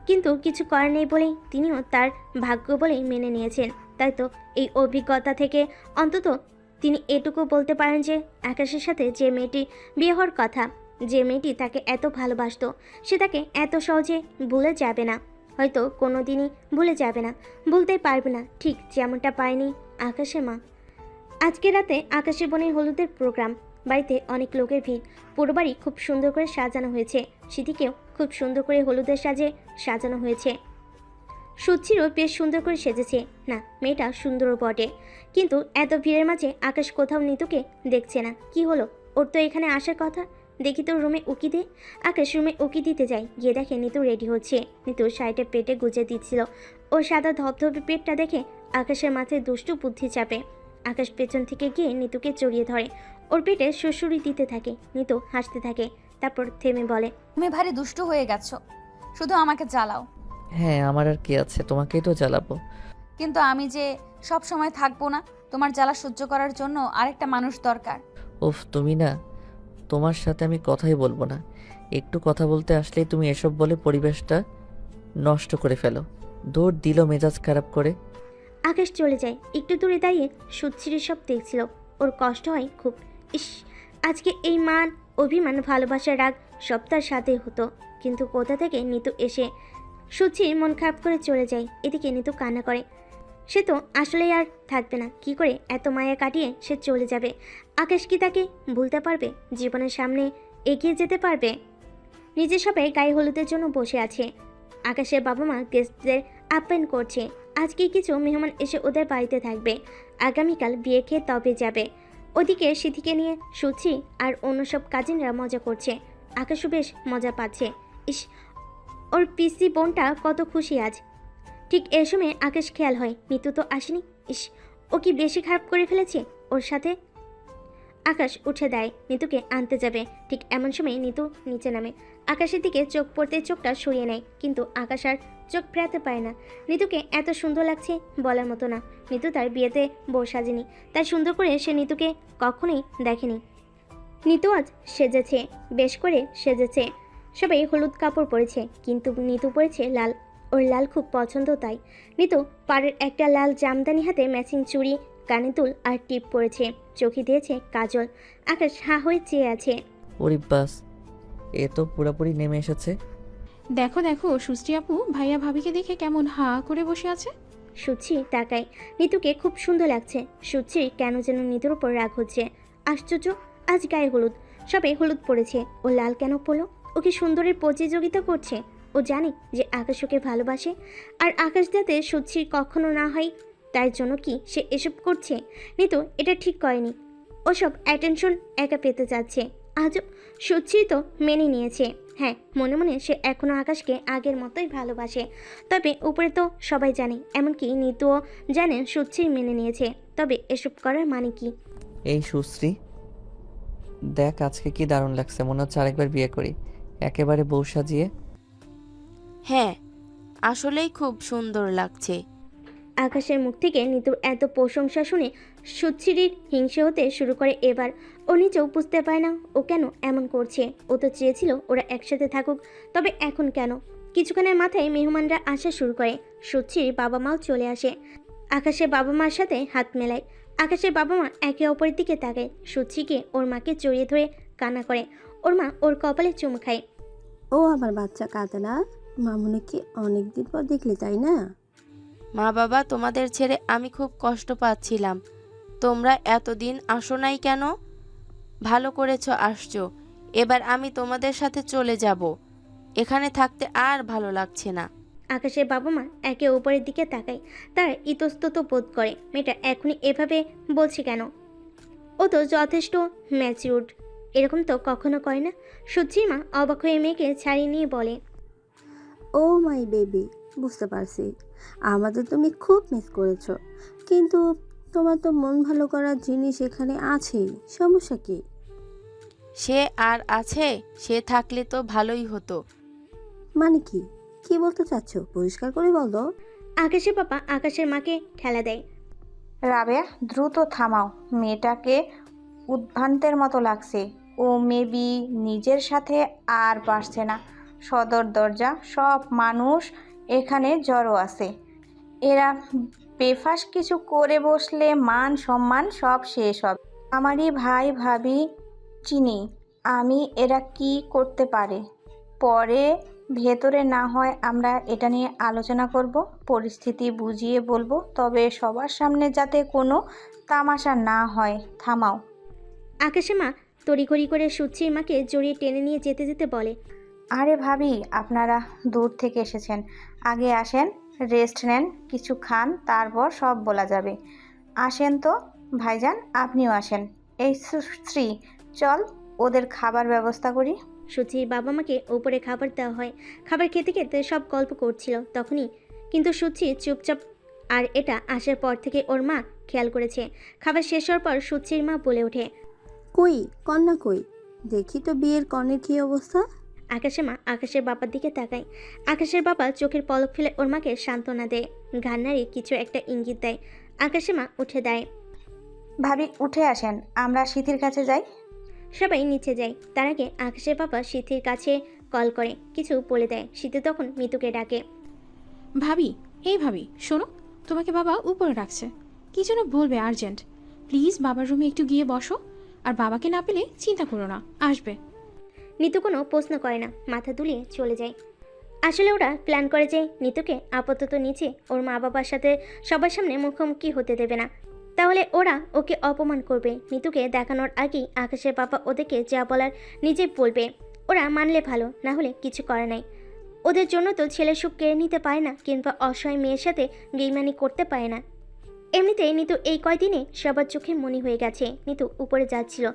[SPEAKER 3] কিন্তু কিছু করার নেই বলেই তিনিও তার ভাগ্য বলেই মেনে নিয়েছেন। তাই তো এই অভিজ্ঞতা থেকে অন্তত তিনি এটুকু বলতে পারেন যে আকাশের সাথে যে মেয়েটি বিয়ে হওয়ার কথা, যে মেয়েটি তাকে এত ভালোবাসতো, সে তাকে এত সহজে ভুলে যাবে না। হয়তো কোনো দিনই ভুলে যাবে না, ভুলতেই পারবে না, ঠিক যেমনটা পায়নি আকাশের মা। আজকে রাতে আকাশের বোনের হলুদের প্রোগ্রাম। বাড়িতে অনেক লোকের ভিড়। পুরো বাড়ি খুব সুন্দর করে সাজানো হয়েছে। সিঁথিকেও খুব সুন্দর করে হলুদের সাজে সাজানো হয়েছে। সুচিরও বেশ সুন্দর করে সেজেছে। না, মেয়েটা সুন্দরও বটে, কিন্তু এত ভিড়ের মাঝে আকাশ কোথাও নিতুকে দেখছে না। কি হলো, ওর তো এখানে আসার কথা। দেখি তো রুমে উকি দে। আকাশ রুমে উকি দিতে যায়, গিয়ে দেখে নিতু রেডি হচ্ছে। নিতু শাড়িটা পেটে গুজে দিচ্ছিল। ওর সাদা ধবধবে পেটটা দেখে আকাশের মাথায় দুষ্টু বুদ্ধি চাপে। আকাশ পেছন থেকে গিয়ে নিতুকে জড়িয়ে ধরে, ওর পেটে সুড়সুড়ি দিতে থাকে। নিতু হাসতে থাকে, তারপর থেমে বলে,
[SPEAKER 1] তুমি ভারী দুষ্টু হয়ে গেছো, শুধু আমাকে জ্বালাও।
[SPEAKER 2] হ্যাঁ, আমার আর কি আছে, তোমাকেই তো জ্বালাবো।
[SPEAKER 1] কিন্তু আমি যে সব সময় থাকবো না, তোমার জ্বালা সহ্য করার জন্য আরেকটা মানুষ দরকার।
[SPEAKER 2] উফ, তুমি না, তোমার সাথে আমি কথাই বলবো না। একটু কথা বলতে আসলেই তুমি এসব বলে পরিবেশটা নষ্ট করে ফেলো। দৌড় দিল মেজাজ খারাপ করে।
[SPEAKER 3] আকাশ চলে যায়। একটু দূরে দাঁড়িয়ে সুচ্ছির সব দেখছিল। ওর কষ্ট হয় খুব। ইস, আজকে এই মান, অভিমান, ভালোবাসার রাগ সব তার সাথে হতো, কিন্তু কোথা থেকে নিতু এসে সুচির মন খারাপ করে চলে যায়। এদিকে নিতু কান্না করে। সে তো আসলেই আর থাকবে না। কি করে এত মায়া কাটিয়ে সে চলে যাবে? আকাশ কি তাকে ভুলতে পারবে? জীবনের সামনে এগিয়ে যেতে পারবে? নিজের সবাই গায়ে হলুদের জন্য বসে আছে। আকাশের বাবা মা গেস্টদের আপ্যায়ন করছে। আজকে কিছু মেহমান এসে ওদের বাড়িতে থাকবে, আগামীকাল বিয়ে খেয়ে তবে যাবে। ওদিকে সিথিকে নিয়ে সুচি আর অন্য সব কাজিনরা মজা করছে। আকাশও বেশ মজা পাচ্ছে। ইস, ওর পিসি বোনটা কত খুশি আজ। ঠিক এই সময় আকাশ খেয়াল হয় নিতু তো আসেনি। ইস, ও কি বেশি খারাপ করে ফেলেছে ওর সাথে? আকাশ উঠে দেয়, নিতুকে আনতে যাবে। ঠিক এমন সময় নিতু নিচে নামে। আকাশের দিকে চোখ পড়তে চোখটা সরিয়ে নেয়, কিন্তু আকাশ আর চোখ ফেরাতে পারে না। নিতুকে এত সুন্দর লাগছে বলার মতো না। নিতু তার বিয়েতে বউ সাজেনি, তাই সুন্দর করে সে নিতুকে কখনোই দেখেনি। নিতু আজ সেজেছে, বেশ করে সেজেছে। সবাই হলুদ কাপড় পরেছে, কিন্তু নিতু পরেছে লাল। ওর লাল খুব পছন্দ, তাই নিতু পাড়ের একটা লাল জামদানি হাতে ম্যাচিং চুড়ি, কানে দুল আর টিপ পরেছে, চোখে দিয়েছে কাজল। আকাশ হা হয়ে চেয়ে আছে।
[SPEAKER 2] ওরে বাস, এ তো পুরোপুরি নেমে এসেছে।
[SPEAKER 8] দেখো দেখো, সুশ্রী আপু ভাইয়া ভাবিকে দেখে কেমন হা করে বসে আছে।
[SPEAKER 3] সুচি তাকায়, নিতুকে খুব সুন্দর লাগছে। সুচি কেন যেন নিতুর উপর রাগ হচ্ছে। আশ্চর্য, আজ গায়ে হলুদ, সবাই হলুদ পড়েছে, ও লাল কেন পড়লো? ও কি সুন্দরের প্রতিযোগিতা করছে? ও জানে যে আকাশ ওকে ভালোবাসে, আর আকাশ যাতে সুচির কখনো না হয়, তাই জন্য কি সে এসব করছে? নিতু এটা ঠিক করেনি। ওসব অ্যাটেনশন একা পেতে যাচ্ছে। আজও সুচি তো মেনে নিয়েছে। হ্যাঁ, মনে মনে সে এখনও আকাশকে আগের মতোই ভালোবাসে। তবে উপরে তো সবাই জানে, এমনকি নিতুও জানেন সুচি মেনে নিয়েছে। তবে এসব করার মানে কি?
[SPEAKER 2] এই সুশ্রী, দেখ আজকে কি দারুণ লাগছে, মনে হচ্ছে আরেকবার বিয়ে করি, একেবারে বউ সাজিয়ে।
[SPEAKER 9] হ্যাঁ, আসলেই খুব সুন্দর লাগছে।
[SPEAKER 3] আকাশের মুখ থেকে নিতুর এত প্রশংসা শুনে সুচিরির হিংসে হতে শুরু করে। এবার ও নিজেও বুঝতে পারে না ও কেন এমন করছে। ও তো চেয়েছিল ওরা একসাথে থাকুক, তবে এখন কেন? কিছুক্ষণের মাথায় মেহমানরা আসা শুরু করে। সুচির বাবা মাও চলে আসে। আকাশের বাবা মার সাথে হাত মেলায়। আকাশের বাবা মা একে অপরের দিকে তাকায়। সুচিকে ওর মাকে জড়িয়ে ধরে কান্না করে। ওর মা ওর কপালে চুমু খায়।
[SPEAKER 10] ও আমার বাচ্চা কাঁদে না? মামুনিকে অনেকদিন পর দেখলে, তাই না?
[SPEAKER 9] মা বাবা, তোমাদের ছেড়ে আমি খুব কষ্ট পাচ্ছিলাম। তোমরা এতদিন আসো নাই কেন? ভালো করেছো আসছো। এবার আমি তোমাদের সাথে চলে যাব। এখানে থাকতে আর ভালো লাগছে না।
[SPEAKER 3] আকাশের বাবা মা একে অপরের দিকে তাকায়। তার ইতস্তত বোধ করে মেয়েটা এখনই এভাবে বলছে কেন। ও তো যথেষ্ট ম্যাচিউরড, এরকম তো কখনো করে না। সুচির মা অবাক হয়ে মেয়েকে ছাড়িয়ে নিয়ে বলে,
[SPEAKER 10] ও মাই বেবি, বুঝতে পারছি আমাদের তুমি খুব মিস করেছো, কিন্তু তোমার তো মন ভালো করার জিনিস এখানে আছেই, সমস্যা কি?
[SPEAKER 9] সে আর আছে, সে থাকলে তো ভালোই হতো।
[SPEAKER 10] মানে কি কি বলতে চাচ্ছ? পরিষ্কার করে বলো।
[SPEAKER 3] আকাশের বাবা আকাশের মাকে ঠেলা দেয়।
[SPEAKER 6] রাবেয়া, দ্রুত থামাও, মেয়েটাকে উদ্ভ্রান্তের মতো লাগছে। ও মেবি নিজের সাথে আর পারছে না। সদর দরজা, সব মানুষ এখানে জড়ো আছে। এরা বেফাস কিছু করে বসলে মান সম্মান সব শেষ হবে। আমারই ভাই ভাবি চিনি আমি, এরা কি করতে পারে। পরে ভেতরে না হয় আমরা এটা নিয়ে আলোচনা করব, পরিস্থিতি বুঝিয়ে বলবো, তবে সবার সামনে যাতে কোনো তামাশা না হয়। থামাও।
[SPEAKER 3] আকাশের মা তড়িঘড়ি করে সুচির মাকে জড়িয়ে টেনে নিয়ে যেতে যেতে বলে,
[SPEAKER 6] আরে ভাবি, আপনারা দূর থেকে এসেছেন, আগে আসেন, রেস্ট নেন, কিছু খান, তারপর সব বলা যাবে। আসেন তো ভাইজান, আপনিও আসেন। এই শ্রী, চল ওদের খাবার ব্যবস্থা করি।
[SPEAKER 3] সুচির বাবা মাকে ওপরে খাবার দেওয়া হয়। খাবার খেতে খেতে সব গল্প করছিল তখনই, কিন্তু সুচি চুপচাপ। আর এটা আসার পর থেকে ওর মা খেয়াল করেছে। খাবার শেষ হওয়ার পর সুচির মা বলে ওঠে,
[SPEAKER 10] কই কন্যা কই? দেখি তো বিয়ের কনের কি অবস্থা।
[SPEAKER 3] আকাশের মা আকাশের বাবার দিকে তাকায়। আকাশের বাবা চোখের পলক ফেলে ওর মাকে সান্ত্বনা দেয়, ঘাড় নাড়িয়ে কিছু একটা ইঙ্গিত দেয়। আকাশের মা উঠে দেয়।
[SPEAKER 6] ভাবি উঠে আসেন, আমরা সিথির কাছে যাই।
[SPEAKER 3] সবাই নিচে যায়। তার আগে আকাশের বাবা সিথির কাছে কল করে কিছু বলে দেয়। শীতে তখন মিতুকে ডাকে,
[SPEAKER 8] ভাবি, এই ভাবি শোনো, তোমাকে বাবা উপরে রাখছে, কি যেন বলবে আর্জেন্ট। প্লিজ বাবার রুমে একটু গিয়ে বসো, আর বাবাকে না পেলে চিন্তা করো না, আসবে।
[SPEAKER 3] নিতু কোনো প্রশ্ন করে না, মাথা দুলিয়ে চলে যায়। আসলে ওরা প্ল্যান করে যে নিতুকে আপাতত নিচে ওর মা বাবার সাথে সবার সামনে মুখোমুখি হতে দেবে না, তাহলে ওরা ওকে অপমান করবে। নিতুকে দেখানোর আগেই আকাশের বাবা ওদেরকে যা বলার নিজে বলবে। ওরা মানলে ভালো, না হলে কিছু করে নাই। ওদের জন্য তো ছেলের সুখ কেড়ে নিতে পারে না, কিংবা অসহায় মেয়ের সাথে বেইমানি করতে পারে না। এমনিতেই নিতু এই কয়দিনে সবার চোখে মনি হয়ে গেছে। নিতু উপরে যাচ্ছিল,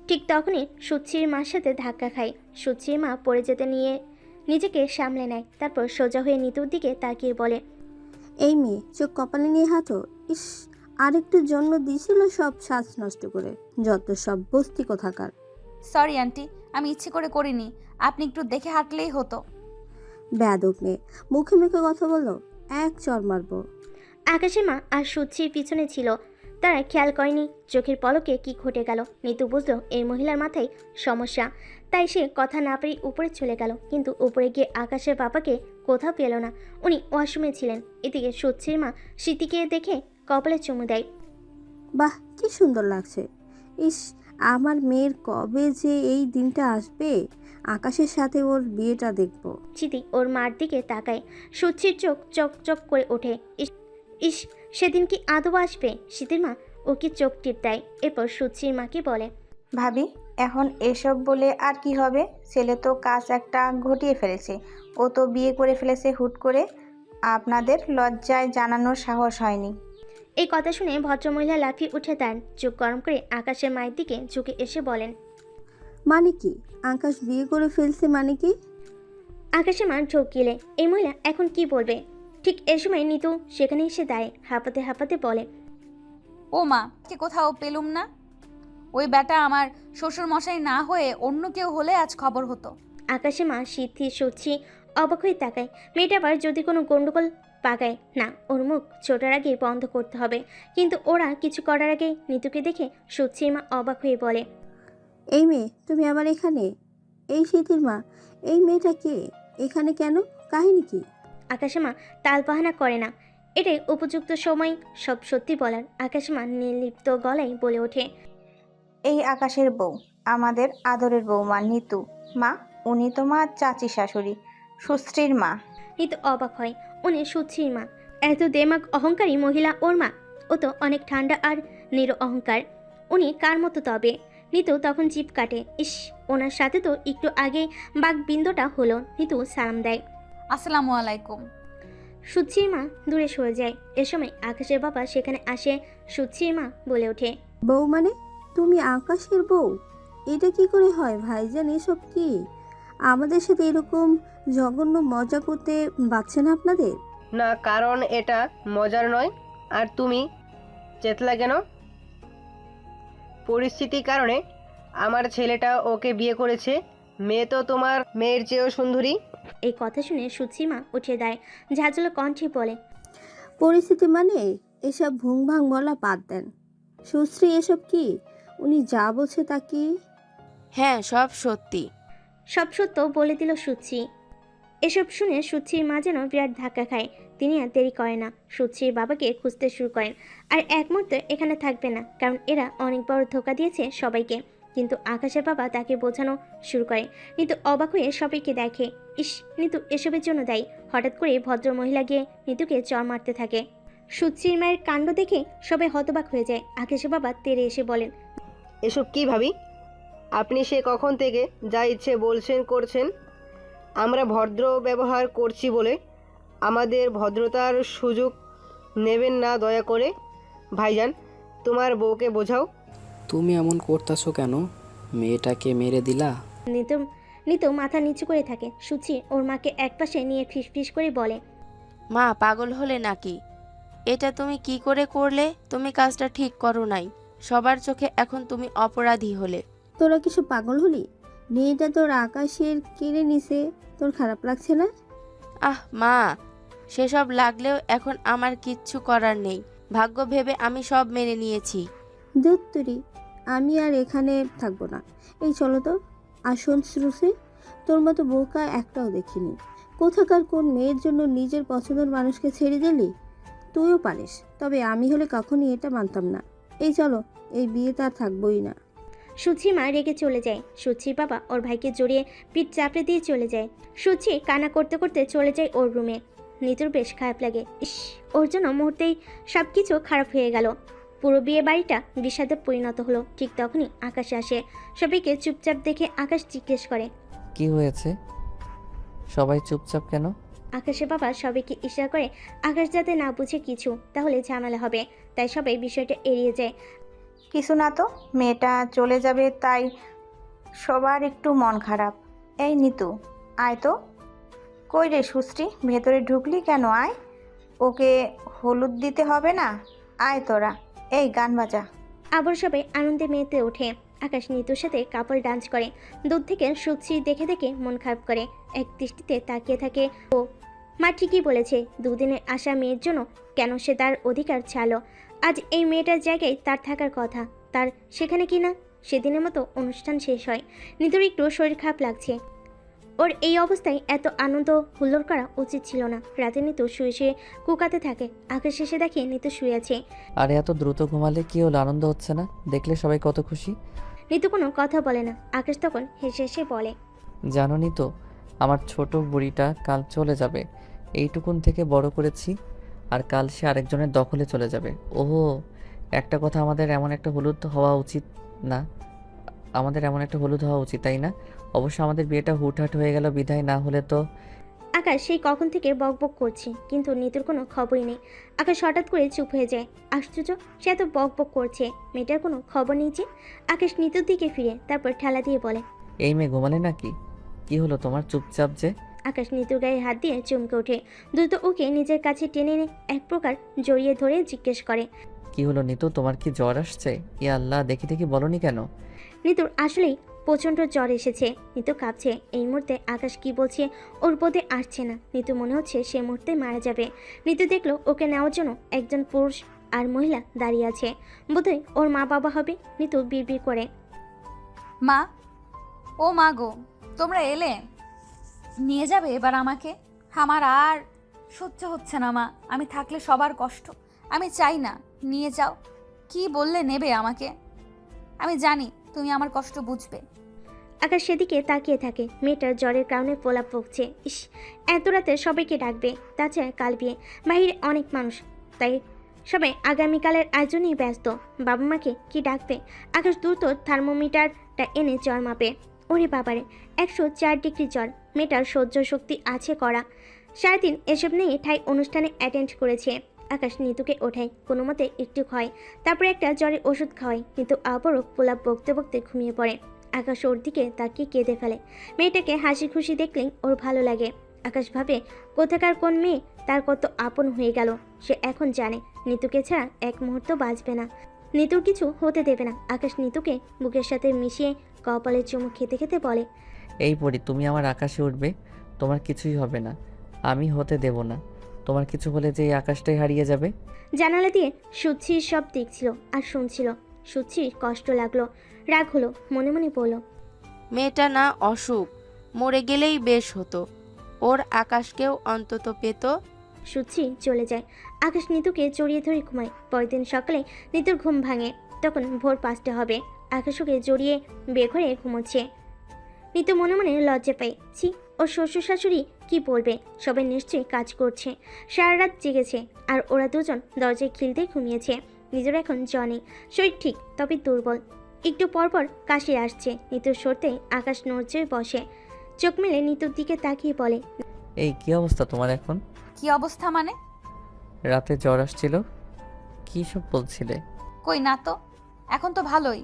[SPEAKER 3] ঠিক তখনই সুচির মার সাথে ধাক্কা খায়। সুচির মা পড়ে যেতে নিয়ে নিজেকে সামলে নেয়, তারপর সোজা হয়ে নিতুর দিকে তাকিয়ে বলে,
[SPEAKER 10] এই মেয়ে চোখ কপালে নিয়ে হাঁটো। ইস, আরেকটু জন্য দিছিল সব সাজ নষ্ট করে, যত সব বস্তি কোথাকার।
[SPEAKER 1] সরি আন্টি, আমি ইচ্ছে করে করিনি, আপনি একটু দেখে হাঁটলেই হতো।
[SPEAKER 10] বেয়াদব মেয়ে, মুখে মুখে কথা বলো, এক চর মারবো।
[SPEAKER 3] আকাশের মা আর সুচির পিছনে ছিল, তারা খেয়াল করেনি চোখের পলকে কি ঘটে গেল। নিতু বুঝলো এই মহিলার মাথায় সমস্যা, তাই সে কথা না পেরে উপরে চলে গেল। কিন্তু উপরে গিয়ে আকাশের বাবাকে কোথাও পেল না, উনি ওয়াশরুমে ছিলেন। এদিকে সুচির মা স্মৃতিকে দেখে কপালে চুমু দেয়।
[SPEAKER 10] বাহ, কি সুন্দর লাগছে। ইস, আমার মেয়ের কবে যে এই দিনটা আসবে, আকাশের সাথে ওর বিয়েটা দেখবো।
[SPEAKER 3] চিতি ওর মার দিকে তাকায়, সুচির চোখ চক চক করে ওঠে। ইস ইস, সেদিন কি আদৌ আসবে? শীতের মা ওকে চোখ টিপ দেয়, এরপর সুচির মাকে বলে,
[SPEAKER 6] ভাবি, এখন এসব বলে আর কি হবে? ছেলে তো কাজ একটা ঘটিয়ে ফেলেছে, ও তো বিয়ে করে ফেলেছে হুট করে, আপনাদের লজ্জায় জানানোর সাহস হয়নি।
[SPEAKER 3] এই কথা শুনে ভদ্রমহিলা লাফিয়ে উঠে দেন, চোখ গরম করে আকাশের মায়ের দিকে ঝুঁকে এসে বলেন,
[SPEAKER 10] মানে কি? আকাশ বিয়ে করে ফেলছে মানে কি?
[SPEAKER 3] আকাশের মা চোখ গিলে এই মহিলা এখন কি বলবে। ঠিক এই সময় নিতু সেখানে এসে দাঁড়ায়, হাঁপাতে হাঁপাতে বলে,
[SPEAKER 1] ও মা, কে কোথাও পেলুম না। ওই ব্যাটা আমার শ্বশুর মশাই না হয়ে অন্য কেউ হলে আজ খবর হতো।
[SPEAKER 3] আকাশের মা সিদ্ধি সচ্ছি অবাক হয়ে তাকায়। মেয়েটা আবার যদি কোনো গন্ডগোল পাকায় না, ওর মুখ ছোটার আগে বন্ধ করতে হবে। কিন্তু ওরা কিছু করার আগে নিতুকে দেখে সচ্ছির মা অবাক হয়ে বলে,
[SPEAKER 10] এই মেয়ে, তুমি আবার এখানে? এই শীতের মা, এই মেয়েটা কে? এখানে কেন? কাহিনী কি?
[SPEAKER 3] আকাশের মা তালবাহানা করে না, এটাই উপযুক্ত সময় সব সত্যি বলার। আকাশের মা নির্লিপ্ত গলায় বলে ওঠে,
[SPEAKER 6] এই আকাশের বউ, আমাদের আদরের বউমা নিতু। মা, উনি তোমার চাচি শাশুড়ি, সুশ্রীর মা।
[SPEAKER 3] নিতু অবাক হয়, উনি সুচ্ছির মা। এত দেমাগ অহংকারী মহিলা ওর মা। ও তো অনেক ঠান্ডা আর নির অহংকার। উনি কার মতো তবে? নিতু তখন জিভ কাটে। ইস, ওনার সাথে তো একটু আগে বাঘবিন্দটা হলো। নিতু সালাম দেয়,
[SPEAKER 1] আসসালামু আলাইকুম।
[SPEAKER 3] সুচ্ছির মা দূরে সরে যায়। এ সময় আকাশের বাবা সেখানে আসে। সুচ্ছির মা বলে ওঠে,
[SPEAKER 10] বউ মানে? তুমি আকাশের বউ? এটা কি করে হয় ভাইজান? এসব কি? আমাদের সাথে এরকম জঘন্য মজা করতে বাচ্ছে না আপনাদের?
[SPEAKER 7] না, কারণ এটা মজার নয়। আর তুমি চেতলা কেন? পরিস্থিতির কারণে আমার ছেলেটা ওকে বিয়ে করেছে। মেয়ে তো তোমার মেয়ের চেয়েও সুন্দরী।
[SPEAKER 3] এই কথা শুনে সুচ্ছির মা উঠে দেয়, ঝাঁঝালো কণ্ঠে বলে,
[SPEAKER 10] পরিস্থিতি মানে? এসব ভুং ভাং বলা বাদ দেন। সুশ্রী, এসব কি? উনি যা বলছে তা কি?
[SPEAKER 9] হ্যাঁ, সব সত্যি।
[SPEAKER 3] সব সত্য বলে দিল সুচ্ছি। এসব শুনে সুচ্ছির মা যেন বিরাট ধাক্কা খায়। তিনি আর দেরি করে না, সুচ্ছির বাবাকে খুঁজতে শুরু করেন। আর এক মুহূর্তে এখানে থাকবে না, কারণ এরা অনেক বড় ধোঁকা দিয়েছে সবাইকে। কিন্তু আকাশের বাবা তাকে বোঝানো শুরু করে। নিতু অবাক হয়ে সবাইকে দেখে। ইস, নিতু এসবের জন্য দায়ী। হঠাৎ করে ভদ্র মহিলা গিয়ে নিতুকে চড় মারতে থাকে। সুচ্ছির মায়ের কাণ্ড দেখে সবাই হতবাক হয়ে যায়। আকাশের বাবা তেড়ে এসে বলেন,
[SPEAKER 7] এসব কি ভাবি? আপনি সে কখন থেকে যা ইচ্ছে বলছেন করছেন। আমরা ভদ্র ব্যবহার করছি বলে আমাদের ভদ্রতার সুযোগ নেবেন না দয়া করে। ভাইজান, তোমার বউকে বোঝাও।
[SPEAKER 4] তুমি এমন করতেছো কেন? মেয়েটাকে মেরে দিলা?
[SPEAKER 3] নিতু মাথা নিচু করে থাকে। সুচি ওর মাকে একপাশে নিয়ে ফিসফিস করে বলে,
[SPEAKER 9] মা, পাগল হলে নাকি? এটা তুমি কি করে করলে? তুমি কাজটা ঠিক করো নাই। সবার চোখে এখন তুমি অপরাধী হলে।
[SPEAKER 10] তোরা কিছু পাগল হলি? মেয়েটা তোর আকাশের কেড়ে নিছে, তোর খারাপ লাগছে না?
[SPEAKER 9] আহ মা, সেসব লাগলেও এখন আমার কিচ্ছু করার নেই। ভাগ্য ভেবে আমি সব মেনে নিয়েছি।
[SPEAKER 10] দত্তরি, আমি আর এখানে থাকবো না। এই চলো তো। আসন শ্রুসে, তোর মতো বোকা একটাও দেখিনি। কোথাকার কোন মেয়ের জন্য নিজের পছন্দের মানুষকে ছেড়ে দিলি? তুইও পারিস, তবে আমি হলে কখনই এটা মানতাম না। এই চলো, এই বিয়ে তার থাকবোই না।
[SPEAKER 3] সুচি মা রেগে চলে যায়। সুচির বাবা ওর ভাইকে জড়িয়ে পিঠ চাপড়ে দিয়ে চলে যায়। সুচি কান্না করতে করতে চলে যায় ওর রুমে। নিতুর বেশ খারাপ লাগে। ইস, ওর জন্য মুহূর্তেই সব কিছু খারাপ হয়ে গেল। পুরো বিয়ে বাড়িটা বিষাদে পরিণত হলো। ঠিক তখনই আকাশ আসে। সবাইকে চুপচাপ দেখে আকাশ জিজ্ঞেস করে,
[SPEAKER 2] কি হয়েছে? সবাই চুপচাপ কেন?
[SPEAKER 3] আকাশের বাবা সবাইকে ইশারা করে আকাশ যাতে না বুঝে কিছু, তাহলে ঝামেলা হবে, তাই সবাই বিষয়টা এড়িয়ে যায়।
[SPEAKER 6] কিছু না তো, মেয়েটা চলে যাবে তাই সবার একটু মন খারাপ। এই নিতু, আয় তো। কই রে সুশ্রী, ভেতরে ঢুকলি কেন? আয়, ওকে হলুদ দিতে হবে না? আয় তোরা, এই গান বাজা।
[SPEAKER 3] আবার সবাই আনন্দে মেতে ওঠে। আকাশ নিতুর সাথে কাপল ডান্স করে। দূর থেকে সুচি দেখে দেখে মন খারাপ করে। এক দৃষ্টিতে তাকিয়ে থাকে ও। মা ঠিকই বলেছে, দুদিনের আসা মেয়ের জন্য কেন সে তার অধিকার ছাড়লো? আজ এই মেয়েটার জায়গায় তার থাকার কথা, তার সেখানে কি না? সেদিনের মতো অনুষ্ঠান শেষ হয়। নিতুর একটু শরীর খারাপ লাগছে। ওর এই অবস্থায় এত আনন্দ হুল্লোড় করা উচিত ছিল না। রাতে নিতু শুয়ে শুয়ে কুকাতে থাকে। আকাশ এসে দেখে নিতু শুয়ে আছে।
[SPEAKER 2] আরে এত দ্রুত ঘুমালে কি হলো? আনন্দ হচ্ছে না? দেখলে সবাই কত খুশি।
[SPEAKER 3] নিতু কোনো কথা বলে না। আকাশ তখন হেসে হেসে বলে,
[SPEAKER 2] জানোনি তো, আমার ছোট বুড়িটা কাল চলে যাবে। এইটুকুন থেকে বড় করেছি, আর কাল সে আরেকজনের দখলে চলে যাবে। ওহো, একটা কথা, আমাদের এমন একটা হলুদ হওয়া উচিত না? আমাদের এমন একটা হলুদ হওয়া উচিত, তাই না? অবশ্য আমাদের বিয়েটা হুটহাট হয়ে গেল বিধায়, না হলে তো।
[SPEAKER 3] আকাশ সেই কখন থেকে বকবক করছে, কিন্তু নিতুর কোনো খবরই নেই। আকাশ হঠাৎ করে চুপ হয়ে যায়। আশ্চর্য, সে এত বকবক করছে, মেয়েটার কোনো খবর নেই যে। আকাশ নিতুর দিকে ফিরে, তারপর ঠেলা দিয়ে বলে,
[SPEAKER 2] এই মেয়ে ঘুমালে নাকি? কি হলো তোমার চুপচাপ যে?
[SPEAKER 3] আকাশ নিতুর গায়ে হাত দিয়ে চমকে ওঠে। দ্রুত ওকে নিজের কাছে টেনে এনে এক প্রকার জড়িয়ে ধরে জিজ্ঞেস করে,
[SPEAKER 2] কি হলো নিতু, তোমার কি জ্বর আসছে? ইয়া আল্লাহ, দেখি দেখি, বলনি কেন?
[SPEAKER 3] নিতুর আসলেই প্রচণ্ড জ্বর এসেছে। নিতু কাঁপছে। এই মুহূর্তে আকাশ কি বলছে ওর বোধে আসছে না। নিতু মনে হচ্ছে সে মুহূর্তে মারা যাবে। নিতু দেখলো ওকে নেওয়ার জন্য একজন পুরুষ আর মহিলা দাঁড়িয়ে আছে। বোধহয় ওর মা বাবা হবে। নিতু বিড়বিড় করে,
[SPEAKER 1] মা, ও মা গো, তোমরা এলে? নিয়ে যাবে এবার আমাকে? আমার আর সহ্য হচ্ছে না মা, আমি থাকলে সবার কষ্ট। আমি চাই না, নিয়ে যাও। কি বললে নেবে আমাকে? আমি জানি তুমি আমার কষ্ট বুঝবে।
[SPEAKER 3] আকাশ সেদিকে তাকিয়ে থাকে। মেয়েটার জ্বরের কারণে প্রলাপ বকছে। ইস, এত রাতে সবাইকে ডাকবে? তাছাড়া কাল বিয়ে, বাইরে অনেক মানুষ, তাই সবাই আগামীকালের আয়োজনেই ব্যস্ত। বাবা মাকে কি ডাকবে? আকাশ দ্রুত থার্মোমিটারটা এনে জ্বর মাপে। ওরে বাবারে, 104 ডিগ্রি জ্বর। মেয়েটার সহ্য শক্তি আছে করা। সারাদিন এসব নিয়ে ঠাই অনুষ্ঠানে অ্যাটেন্ড করেছে। আকাশ নিতুকে ওঠায়, কোনো মতে একটু খায়, তারপরে একটা জ্বরের ওষুধ খাওয়ায়। কিন্তু আবারও প্রলাপ বকতে বকতে ঘুমিয়ে পড়ে। আকাশ ওর দিকে তাকিয়ে কেঁদে ফেলে। মেয়েটাকে হাসি খুশি দেখলেই ওর ভালো লাগে। আকাশ ভাবে, কোথাকার কোন মেয়ে তার কত আপন হয়ে গেল। সে এখন জানে নিতুকে ছাড়া এক মুহূর্ত বাঁচবে না, নিতুর কিছু হতে দেবে না। আকাশ নিতুকে বুকের সাথে মিশিয়ে কপালে চুমু খেতে খেতে বলে,
[SPEAKER 2] এই পরি, তুমি আমার আকাশে উঠবে, তোমার কিছুই হবে না, আমি হতে দেব না। তোমার কিছু হলে যে এই আকাশটাই হারিয়ে যাবে।
[SPEAKER 3] জানালা দিয়ে সুচির সব দেখছিল আর শুনছিল। সুচির কষ্ট লাগলো, রাগ হলো, মনে মনে বলল,
[SPEAKER 9] মেয়েটা না অসুখ, মরে গেলেই বেশ হতো। ওর আকাশকেও অন্তত পেত।
[SPEAKER 3] সুচি চলে যায়। আকাশ নিতুকে জড়িয়ে ধরে ঘুমায়। পরের দিন সকালে নিতুর ঘুম ভাঙে। তখন ভোর 5টা হবে। আকাশ ওকে জড়িয়ে বেঘরে ঘুমোচ্ছে। নিতু মনে মনে লজ্জা পায়। ছি, ওর শ্বশুর শাশুড়ি কি বলবে? সবাই নিশ্চয়ই কাজ করছে, সারা রাত জেগেছে, আর ওরা দুজন দরজায় খিলতে ঘুমিয়েছে। নিজের এখন জ্বর নেই, শরীর ঠিক তবে দুর্বল। একটু পরপর কাশি আসছে। নিতুর সরতেই আকাশ নড়ছে বসে। চোখ মেলে নিতুর দিকে তাকিয়ে বলে,
[SPEAKER 2] এই কি অবস্থা তোমার এখন?
[SPEAKER 1] কি অবস্থা মানে?
[SPEAKER 2] রাতে জ্বর আসছিল, কি সব বলছিলে?
[SPEAKER 1] কই না তো, এখন তো ভালোই।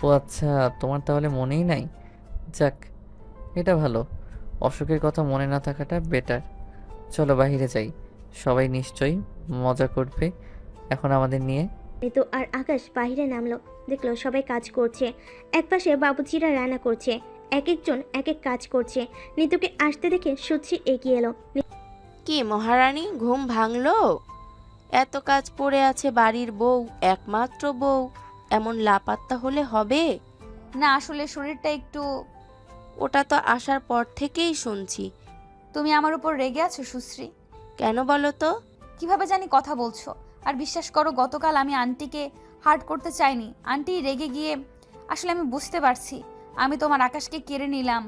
[SPEAKER 2] ও আচ্ছা, তোমার তাহলে মনেই নাই। যাক, এটা ভালো, অসুখের কথা মনে না থাকাটা বেটার। চলো বাইরে যাই, সবাই নিশ্চয়ই মজা করবে এখন আমাদের নিয়ে।
[SPEAKER 3] নিতু আর আকাশ বাইরে নামলো। দেখলো সবাই কাজ করছে। একপাশে বাবুচিরা রান্না করছে। এক একজন এক এক কাজ করছে। নিতুকে আসতে দেখে সুচি এগিয়ে এলো।
[SPEAKER 9] কি মহারানী, ঘুম ভাঙলো? এত কাজ পড়ে আছে বাড়ির বউ, একমাত্র বউ, এমন লাপাত্তা হলে হবে?
[SPEAKER 1] না, আসলে শরীরটা একটু।
[SPEAKER 9] ওটা তো আসার পর থেকেই শুনছি।
[SPEAKER 1] তুমি আমার উপর রেগে আছো সুশ্রী?
[SPEAKER 9] কেন বলো তো?
[SPEAKER 1] কিভাবে জানি কথা বলছো। আর বিশ্বাস করো, গতকাল আমি আন্টিকে হার্ট করতে চাইনি। আন্টি রেগে গিয়ে আসলে আমি বুঝতে পারছি আমি তোমার আকাশকে কেড়ে নিলাম।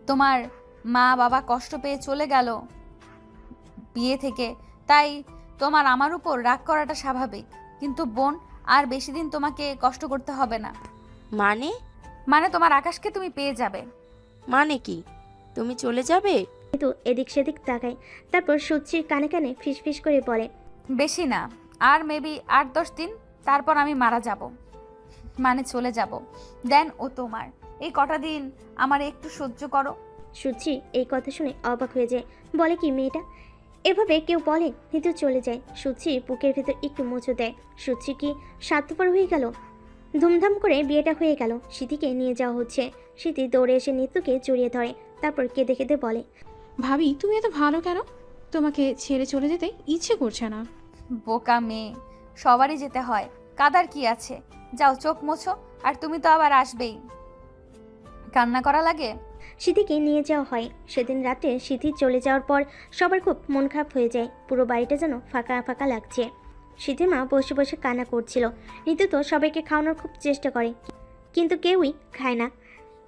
[SPEAKER 1] তোমার মা বাবা কষ্ট পেয়ে চলে গেল বিয়ে থেকে, তাই তোমার আমার উপর রাগ করাটা স্বাভাবিক। কিন্তু বোন, আর বেশি দিন তোমাকে কষ্ট করতে হবে না।
[SPEAKER 9] মানে?
[SPEAKER 1] মানে তোমার আকাশকে তুমি পেয়ে যাবে।
[SPEAKER 9] মানে কি? তুমি চলে যাবে?
[SPEAKER 3] নিতু এদিক সেদিক তাকায়, তারপর সুচির কানে কানে ফিসফিস করে বলে,
[SPEAKER 1] বেশি না, আর মেবি 8-10 দিন, তারপর আমি মারা যাব, মানে চলে যাব। দেন ও তোমার। এই কটা দিন আমার একটু সহ্য করো।
[SPEAKER 3] সুচি এই কথা শুনে অবাক হয়ে যায়, বলে কি মেয়েটা এভাবে কেউ বলে? নিতু চলে যায়। সুচি বুকের ভেতর একটু মোচড় দেয়। সুচি কি স্বার্থপর হয়ে গেল? ধুমধাম করে বিয়েটা হয়ে গেল। সিথিকে নিয়ে যাওয়া হচ্ছে। সিথি দৌড়ে এসে নিতুকে জড়িয়ে ধরে, তারপর কেঁদে কেঁদে বলে,
[SPEAKER 8] ভাবি তুমি এত ভালো কেন? তোমাকে ছেড়ে চলে যেতে ইচ্ছে করছে না।
[SPEAKER 1] বোকা মেয়ে, সবারই যেতে হয়, কাদার কি আছে। যাও চোখ মোছো, আর তুমি তো আবার আসবেই। কান্না করা লাগে?
[SPEAKER 3] সিথিকে নিয়ে যাওয়া হয়। সেদিন রাতে সিথি চলে যাওয়ার পর সবার খুব মন খারাপ হয়ে যায়। পুরো বাড়িটা যেন ফাঁকা ফাঁকা লাগছে। সিথির মা বসে বসে কান্না করছিল। নিতু তো সবাইকে খাওয়ানোর খুব চেষ্টা করে, কিন্তু কেউই খায় না।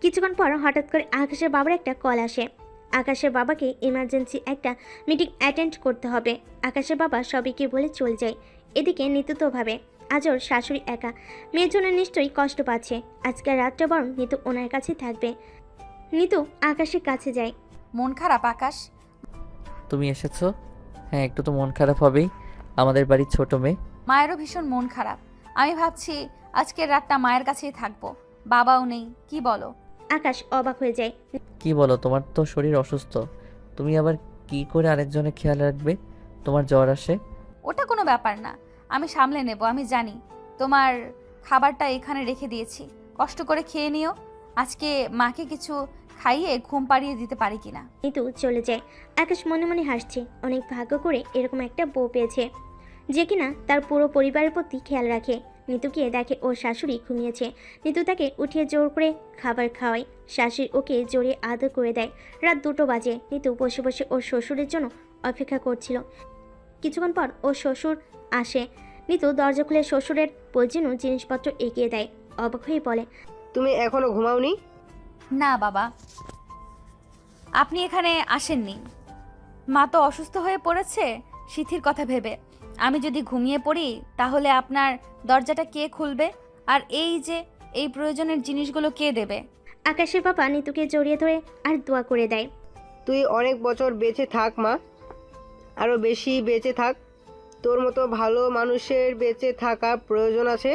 [SPEAKER 3] কিছুক্ষণ পর হঠাৎ করে আকাশের বাবার একটা কল আসে। আকাশের বাবাকে ইমার্জেন্সি একটা মিটিং অ্যাটেন্ড করতে হবে। আকাশের বাবা সবাইকে বলে চলে যায়। এদিকে নিতু তো ভাবে, আজ ওর শাশুড়ি একা, মেয়ের জন্য নিশ্চয়ই কষ্ট পাচ্ছে। আজকের রাতটা বরং নিতু ওনার কাছে থাকবে। নিতু আকাশের কাছে যায়।
[SPEAKER 1] মন খারাপ আকাশ?
[SPEAKER 2] তুমি এসেছো? হ্যাঁ, একটু তো মন খারাপ হবেই, আমাদের বাড়ির ছোট মেয়ে।
[SPEAKER 1] মায়েরও ভীষণ মন খারাপ। আমি ভাবছি আজকের রাতটা মায়ের কাছেই থাকবো, বাবাও নেই। কি বলো?
[SPEAKER 3] আকাশ অবাক হয়ে যায়।
[SPEAKER 2] কি বলো? তোমার তো শরীর অসুস্থ, তুমি আবার কি করে আরেকজনের খেয়াল রাখবে? তোমার জ্বর আসে?
[SPEAKER 1] ওটা কোনো ব্যাপার না, আমি সামলে নেব। আমি জানি তোমার খাবারটা এখানে রেখে দিয়েছি, কষ্ট করে খেয়ে নিও। আজকে মাকে কিছু খাইয়ে ঘুম পাড়িয়ে দিতে পারি কিনা।
[SPEAKER 3] নিতু চলে যায়। আকাশ মনে মনে হাসছে, অনেক ভাগ্য করে এরকম একটা বউ পেয়েছে যে কিনা তার পুরো পরিবারের প্রতি খেয়াল রাখে। নিতুকে দেখে ওর শাশুড়ি ঘুমিয়েছে। নিতু তাকে উঠিয়ে জোর করে খাবার খাওয়ায়। শাশুড়ি ওকে জোরে আদর করে দেয়। রাত 2টো বাজে। নিতু বসে বসে ওর শ্বশুরের জন্য অপেক্ষা করছিল। কিছুক্ষণ পর ওর শ্বশুর আসে। নিতু দরজা খুলে শ্বশুরের প্রয়োজনীয় জিনিসপত্র এগিয়ে দেয়। অবাক হয়ে বলে,
[SPEAKER 7] তুমি এখনো ঘুমাওনি?
[SPEAKER 1] না বাবা, আপনি এখানে আসেননি। মা তো অসুস্থ হয়ে পড়েছে সিথির কথা ভেবে। আমি যদি ঘুমিয়ে পড়ি তাহলে আপনার দরজাটা কে খুলবে? আর এই যে এই প্রয়োজনের জিনিসগুলো কে দেবে?
[SPEAKER 3] আকাশের বাবা নিতুকে জড়িয়ে ধরে আর দোয়া করে দেয়।
[SPEAKER 7] তুই অনেক বছর বেঁচে থাক মা, আরও বেশি বেঁচে থাক। তোর মতো ভালো মানুষের বেঁচে থাকা প্রয়োজন আছে।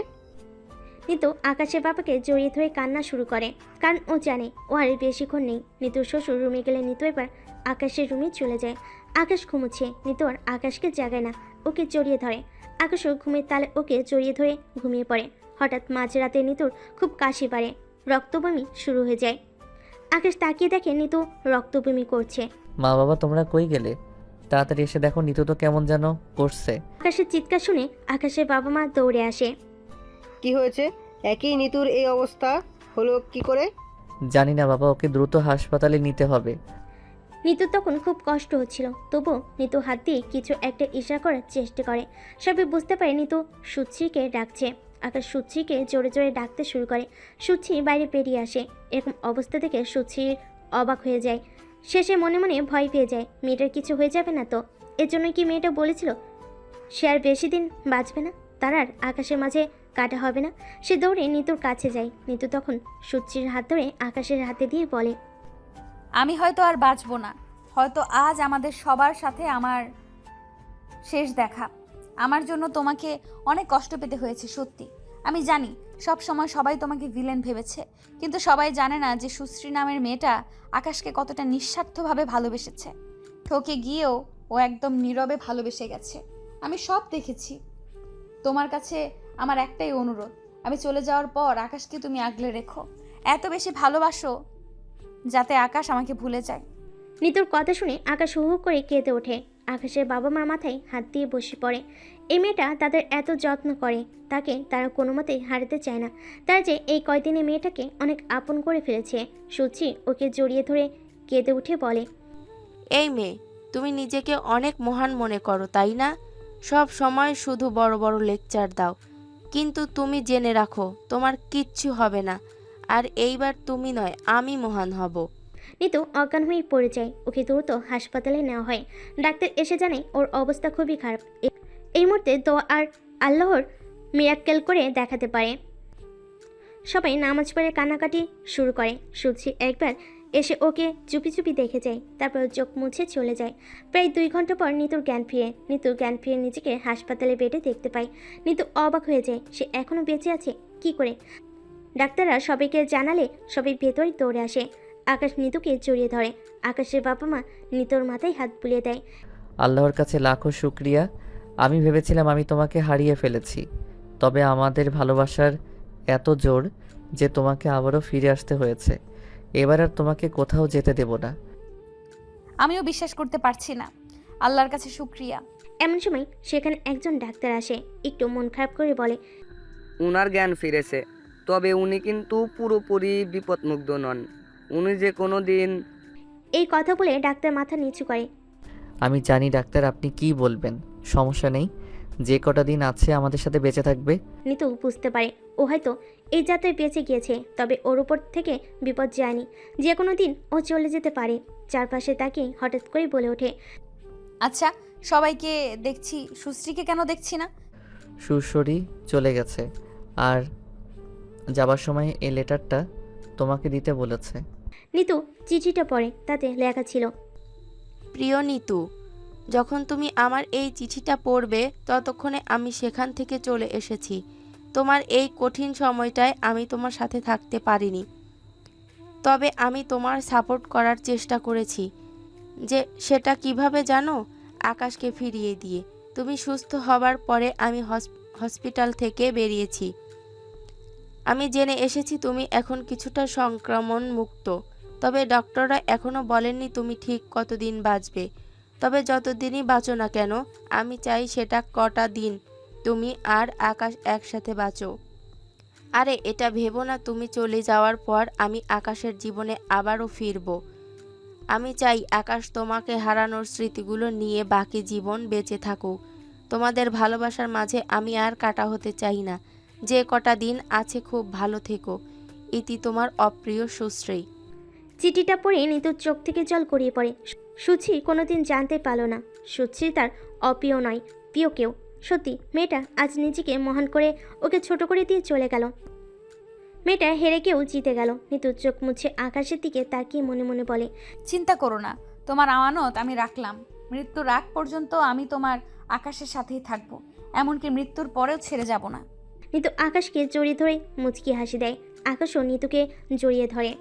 [SPEAKER 3] নিতু আকাশের বাবাকে জড়িয়ে ধরে কান্না শুরু করে, কারণ ও জানে ও আর বেশিক্ষণ নেই। নিতুর শ্বশুর রুমে গেলে নিতু এবার আকাশের রুমে চলে যায়। আকাশ ঘুমোচ্ছে। নিতু আর আকাশকে জাগায় না, ওকে জড়িয়ে ধরে। আকাশও ঘুমের তালে ওকে জড়িয়ে ধরে ঘুমিয়ে পড়ে। হঠাৎ মাঝরাতে নিতুর খুব কাশি বাড়ে, রক্তবমি শুরু হয়ে যায়। আকাশ তাকিয়ে দেখে নিতু রক্তবমি করছে।
[SPEAKER 2] মা বাবা তোমরা কই গেলে? তাড়াতাড়ি এসে দেখো, নিতু তো কেমন যেন করছে।
[SPEAKER 3] আকাশের চিৎকার শুনে আকাশের বাবা মা দৌড়ে আসে।
[SPEAKER 7] কি হয়েছে? একই নিতুর এই অবস্থা হলো কি করে?
[SPEAKER 2] জানি না বাবা, ওকে দ্রুত হাসপাতালে নিতে হবে।
[SPEAKER 3] নিতুর তখন খুব কষ্ট হচ্ছিল, তবুও নিতু হাত দিয়ে কিছু একটা ইশারা করার চেষ্টা করে। সবাই বুঝতে পারে নিতু সুচিকে ডাকছে। আকাশ সুচিকে জোরে জোরে ডাকতে শুরু করে। সুচি বাইরে বেরিয়ে আসে। এরকম অবস্থা দেখে সুচির অবাক হয়ে যায়। শেষে মনে মনে ভয় পেয়ে যায়, মেয়েটার কিছু হয়ে যাবে না তো? এর জন্য কি মেয়েটা বলেছিল সে আর বেশি দিন বাঁচবে না, তার আর আকাশের মাঝে কাটা হবে না? সে দৌড়ে নিতুর কাছে যায়। নিতু তখন সুচির হাত ধরে আকাশের হাতে দিয়ে বলে,
[SPEAKER 1] আমি হয়তো আর বাঁচবো না, হয়তো আজ আমাদের সবার সাথে আমার শেষ দেখা। আমার জন্য তোমাকে অনেক কষ্ট পেতে হয়েছে সত্যি। আমি জানি সব সময় সবাই তোমাকে ভিলেন ভেবেছে, কিন্তু সবাই জানে না যে সুশ্রী নামের মেয়েটা আকাশকে কতটা নিঃস্বার্থভাবে ভালোবেসেছে। ঠকে গিয়েও ও একদম নীরবে ভালোবেসে গেছে। আমি সব দেখেছি। তোমার কাছে আমার একটাই অনুরোধ, আমি চলে যাওয়ার পর আকাশকে তুমি আগলে রেখো। এত বেশি ভালোবাসো যাতে আকাশ আমাকে ভুলে যায়।
[SPEAKER 3] নিতুর কথা শুনে আকাশ হু হু করে কেঁদে ওঠে। আকাশের বাবা মার মাথায় হাত দিয়ে বসে পড়ে। এই মেয়েটা তাদের এত যত্ন করে, তাকে তারা কোনো মতেই হারাতে চায় না। তারা যে এই কয়দিনে মেয়েটাকে অনেক আপন করে ফেলেছে। সুচি ওকে জড়িয়ে ধরে কেঁদে উঠে বলে,
[SPEAKER 9] এই মেয়ে, তুমি নিজেকে অনেক মহান মনে করো তাই না? সব সময় শুধু বড় বড় লেকচার দাও, কিন্তু তুমি জেনে রাখো তোমার কিচ্ছু হবে না, আর এইবার তুমি নয় আমি মহান হব।
[SPEAKER 3] নিতু অজ্ঞান হয়ে পড়ে যায়। ওকে দ্রুত হাসপাতালে নেওয়া হয়। ডাক্তার এসে জানায় ওর অবস্থা খুবই খারাপ। এই মুহূর্তে দোয়া আর আল্লাহর মিরাক্কেল করে দেখাতে পারে। সবাই নামাজ পড়ে কান্নাকাটি শুরু করে। সুচি একবার এসে ওকে চুপি চুপি দেখে যায়, তারপর চোখ মুছে চলে যায়। প্রায় 2 ঘন্টা পর নিতুর জ্ঞান ফিরে নিজেকে হাসপাতালে বেডে দেখতে পায়। নিতু অবাক হয়ে যায়, সে এখনও বেঁচে আছে কি করে। ডাক্তাররা সবাইকে জানালে সবাই ভেতরে দৌড়ে আসে। আকাশ নিতুকে জড়িয়ে ধরে। আকাশের বাবা মা নিতুর মাথায় হাত বুলিয়ে দেয়।
[SPEAKER 2] আল্লাহর কাছে লাখো শুক্রিয়া। আমি ভেবেছিলাম আমি তোমাকে হারিয়ে ফেলেছি, তবে আমাদের ভালোবাসার এত জোর যে তোমাকে আবারও ফিরে আসতে হয়েছে। এবার আর তোমাকে কোথাও যেতে দেব না।
[SPEAKER 1] আমিও বিশ্বাস করতে পারছি না। আল্লাহর কাছে শুক্রিয়া।
[SPEAKER 3] এমন সময় সেখানে একজন ডাক্তার আসে, একটু মন খারাপ করে বলে,
[SPEAKER 11] উনার জ্ঞান ফিরেছে, তবে উনি কিন্তু পুরোপুরি বিপদমুগ্ধ নন। উনি যে কোনো দিন।
[SPEAKER 3] এই কথা বলে ডাক্তার মাথা নিচু করে।
[SPEAKER 2] আমি জানি ডাক্তার, আপনি কি বলবেন। সমস্যা নেই, যে কটা দিন আছে আমাদের সাথে বেঁচে থাকবে।
[SPEAKER 3] নিতু বুঝতে পারে ও হয়তো এই যাত্রায় বেঁচে গিয়েছে, তবে ওর উপর থেকে বিপদ যায়নি। যে কোনো দিন ও চলে যেতে পারে। চারপাশে তাকিয়ে হঠাৎ করে বলে ওঠে,
[SPEAKER 1] আচ্ছা, সবাইকে দেখছি, সুশ্রীকে কেন দেখছি না?
[SPEAKER 2] সুশ্বরী চলে গেছে, আর যাবার সময় এই লেটারটা তোমাকে দিতে বলেছে।
[SPEAKER 3] নিতু চিঠিটা পড়ে, তাতে লেখা ছিল,
[SPEAKER 9] প্রিয় নিতু, যখন তুমি আমার এই চিঠিটা পড়বে ততক্ষণে আমি সেখান থেকে চলে এসেছি। তোমার এই কঠিন সময়টায় আমি তোমার সাথে থাকতে পারিনি, তবে আমি তোমার সাপোর্ট করার চেষ্টা করেছি। যে সেটা কিভাবে জানো? আকাশকে ফিরিয়ে দিয়ে। তুমি সুস্থ হবার পরে আমি হসপিটাল থেকে বেরিয়েছি। আমি জেনে এসেছি তুমি এখন কিছুটা সংক্রমণ মুক্ত, তবে ডক্টররা এখনও বলেননি তুমি ঠিক কতদিন বাঁচবে। তবে যতদিনই বাঁচো না কেন, আমি চাই সেটা কটা দিন তুমি আর আকাশ একসাথে বাঁচো। আরে এটা ভেবো না তুমি চলে যাওয়ার পর আমি আকাশের জীবনে আবারও ফিরব। আমি চাই আকাশ তোমাকে হারানোর স্মৃতিগুলো নিয়ে বাকি জীবন বেঁচে থাকুক। তোমাদের ভালোবাসার মাঝে আমি আর কাটা হতে চাই না। যে কটা দিন আছে খুব ভালো থেকো। ইতি তোমার অপ্রিয় সুশ্রী।
[SPEAKER 3] চিঠিটা পড়ে নিতুর চোখ থেকে জল গড়িয়ে পড়ে। সুচি কোনোদিন জানতে পারল না সুচি তার অপ্রিয় নয়, প্রিয় কেউ। সত্যি মেয়েটা আজ নিজেকে মহান করে ওকে ছোট করে দিয়ে চলে গেল। মেয়েটা হেরে কেউ জিতে গেল। নিতু চোখ মুছে আকাশের দিকে তাকিয়ে মনে মনে বলে,
[SPEAKER 1] চিন্তা করো না, তোমার আমানত আমি রাখলাম। মৃত্যুর আগ পর্যন্ত আমি তোমার আকাশের সাথেই থাকবো, এমনকি মৃত্যুর পরেও ছেড়ে যাব না।
[SPEAKER 3] নিতু আকাশকে জড়িয়ে ধরে মুচকি হাসি দেয়। আকাশও নিতুকে জড়িয়ে ধরে।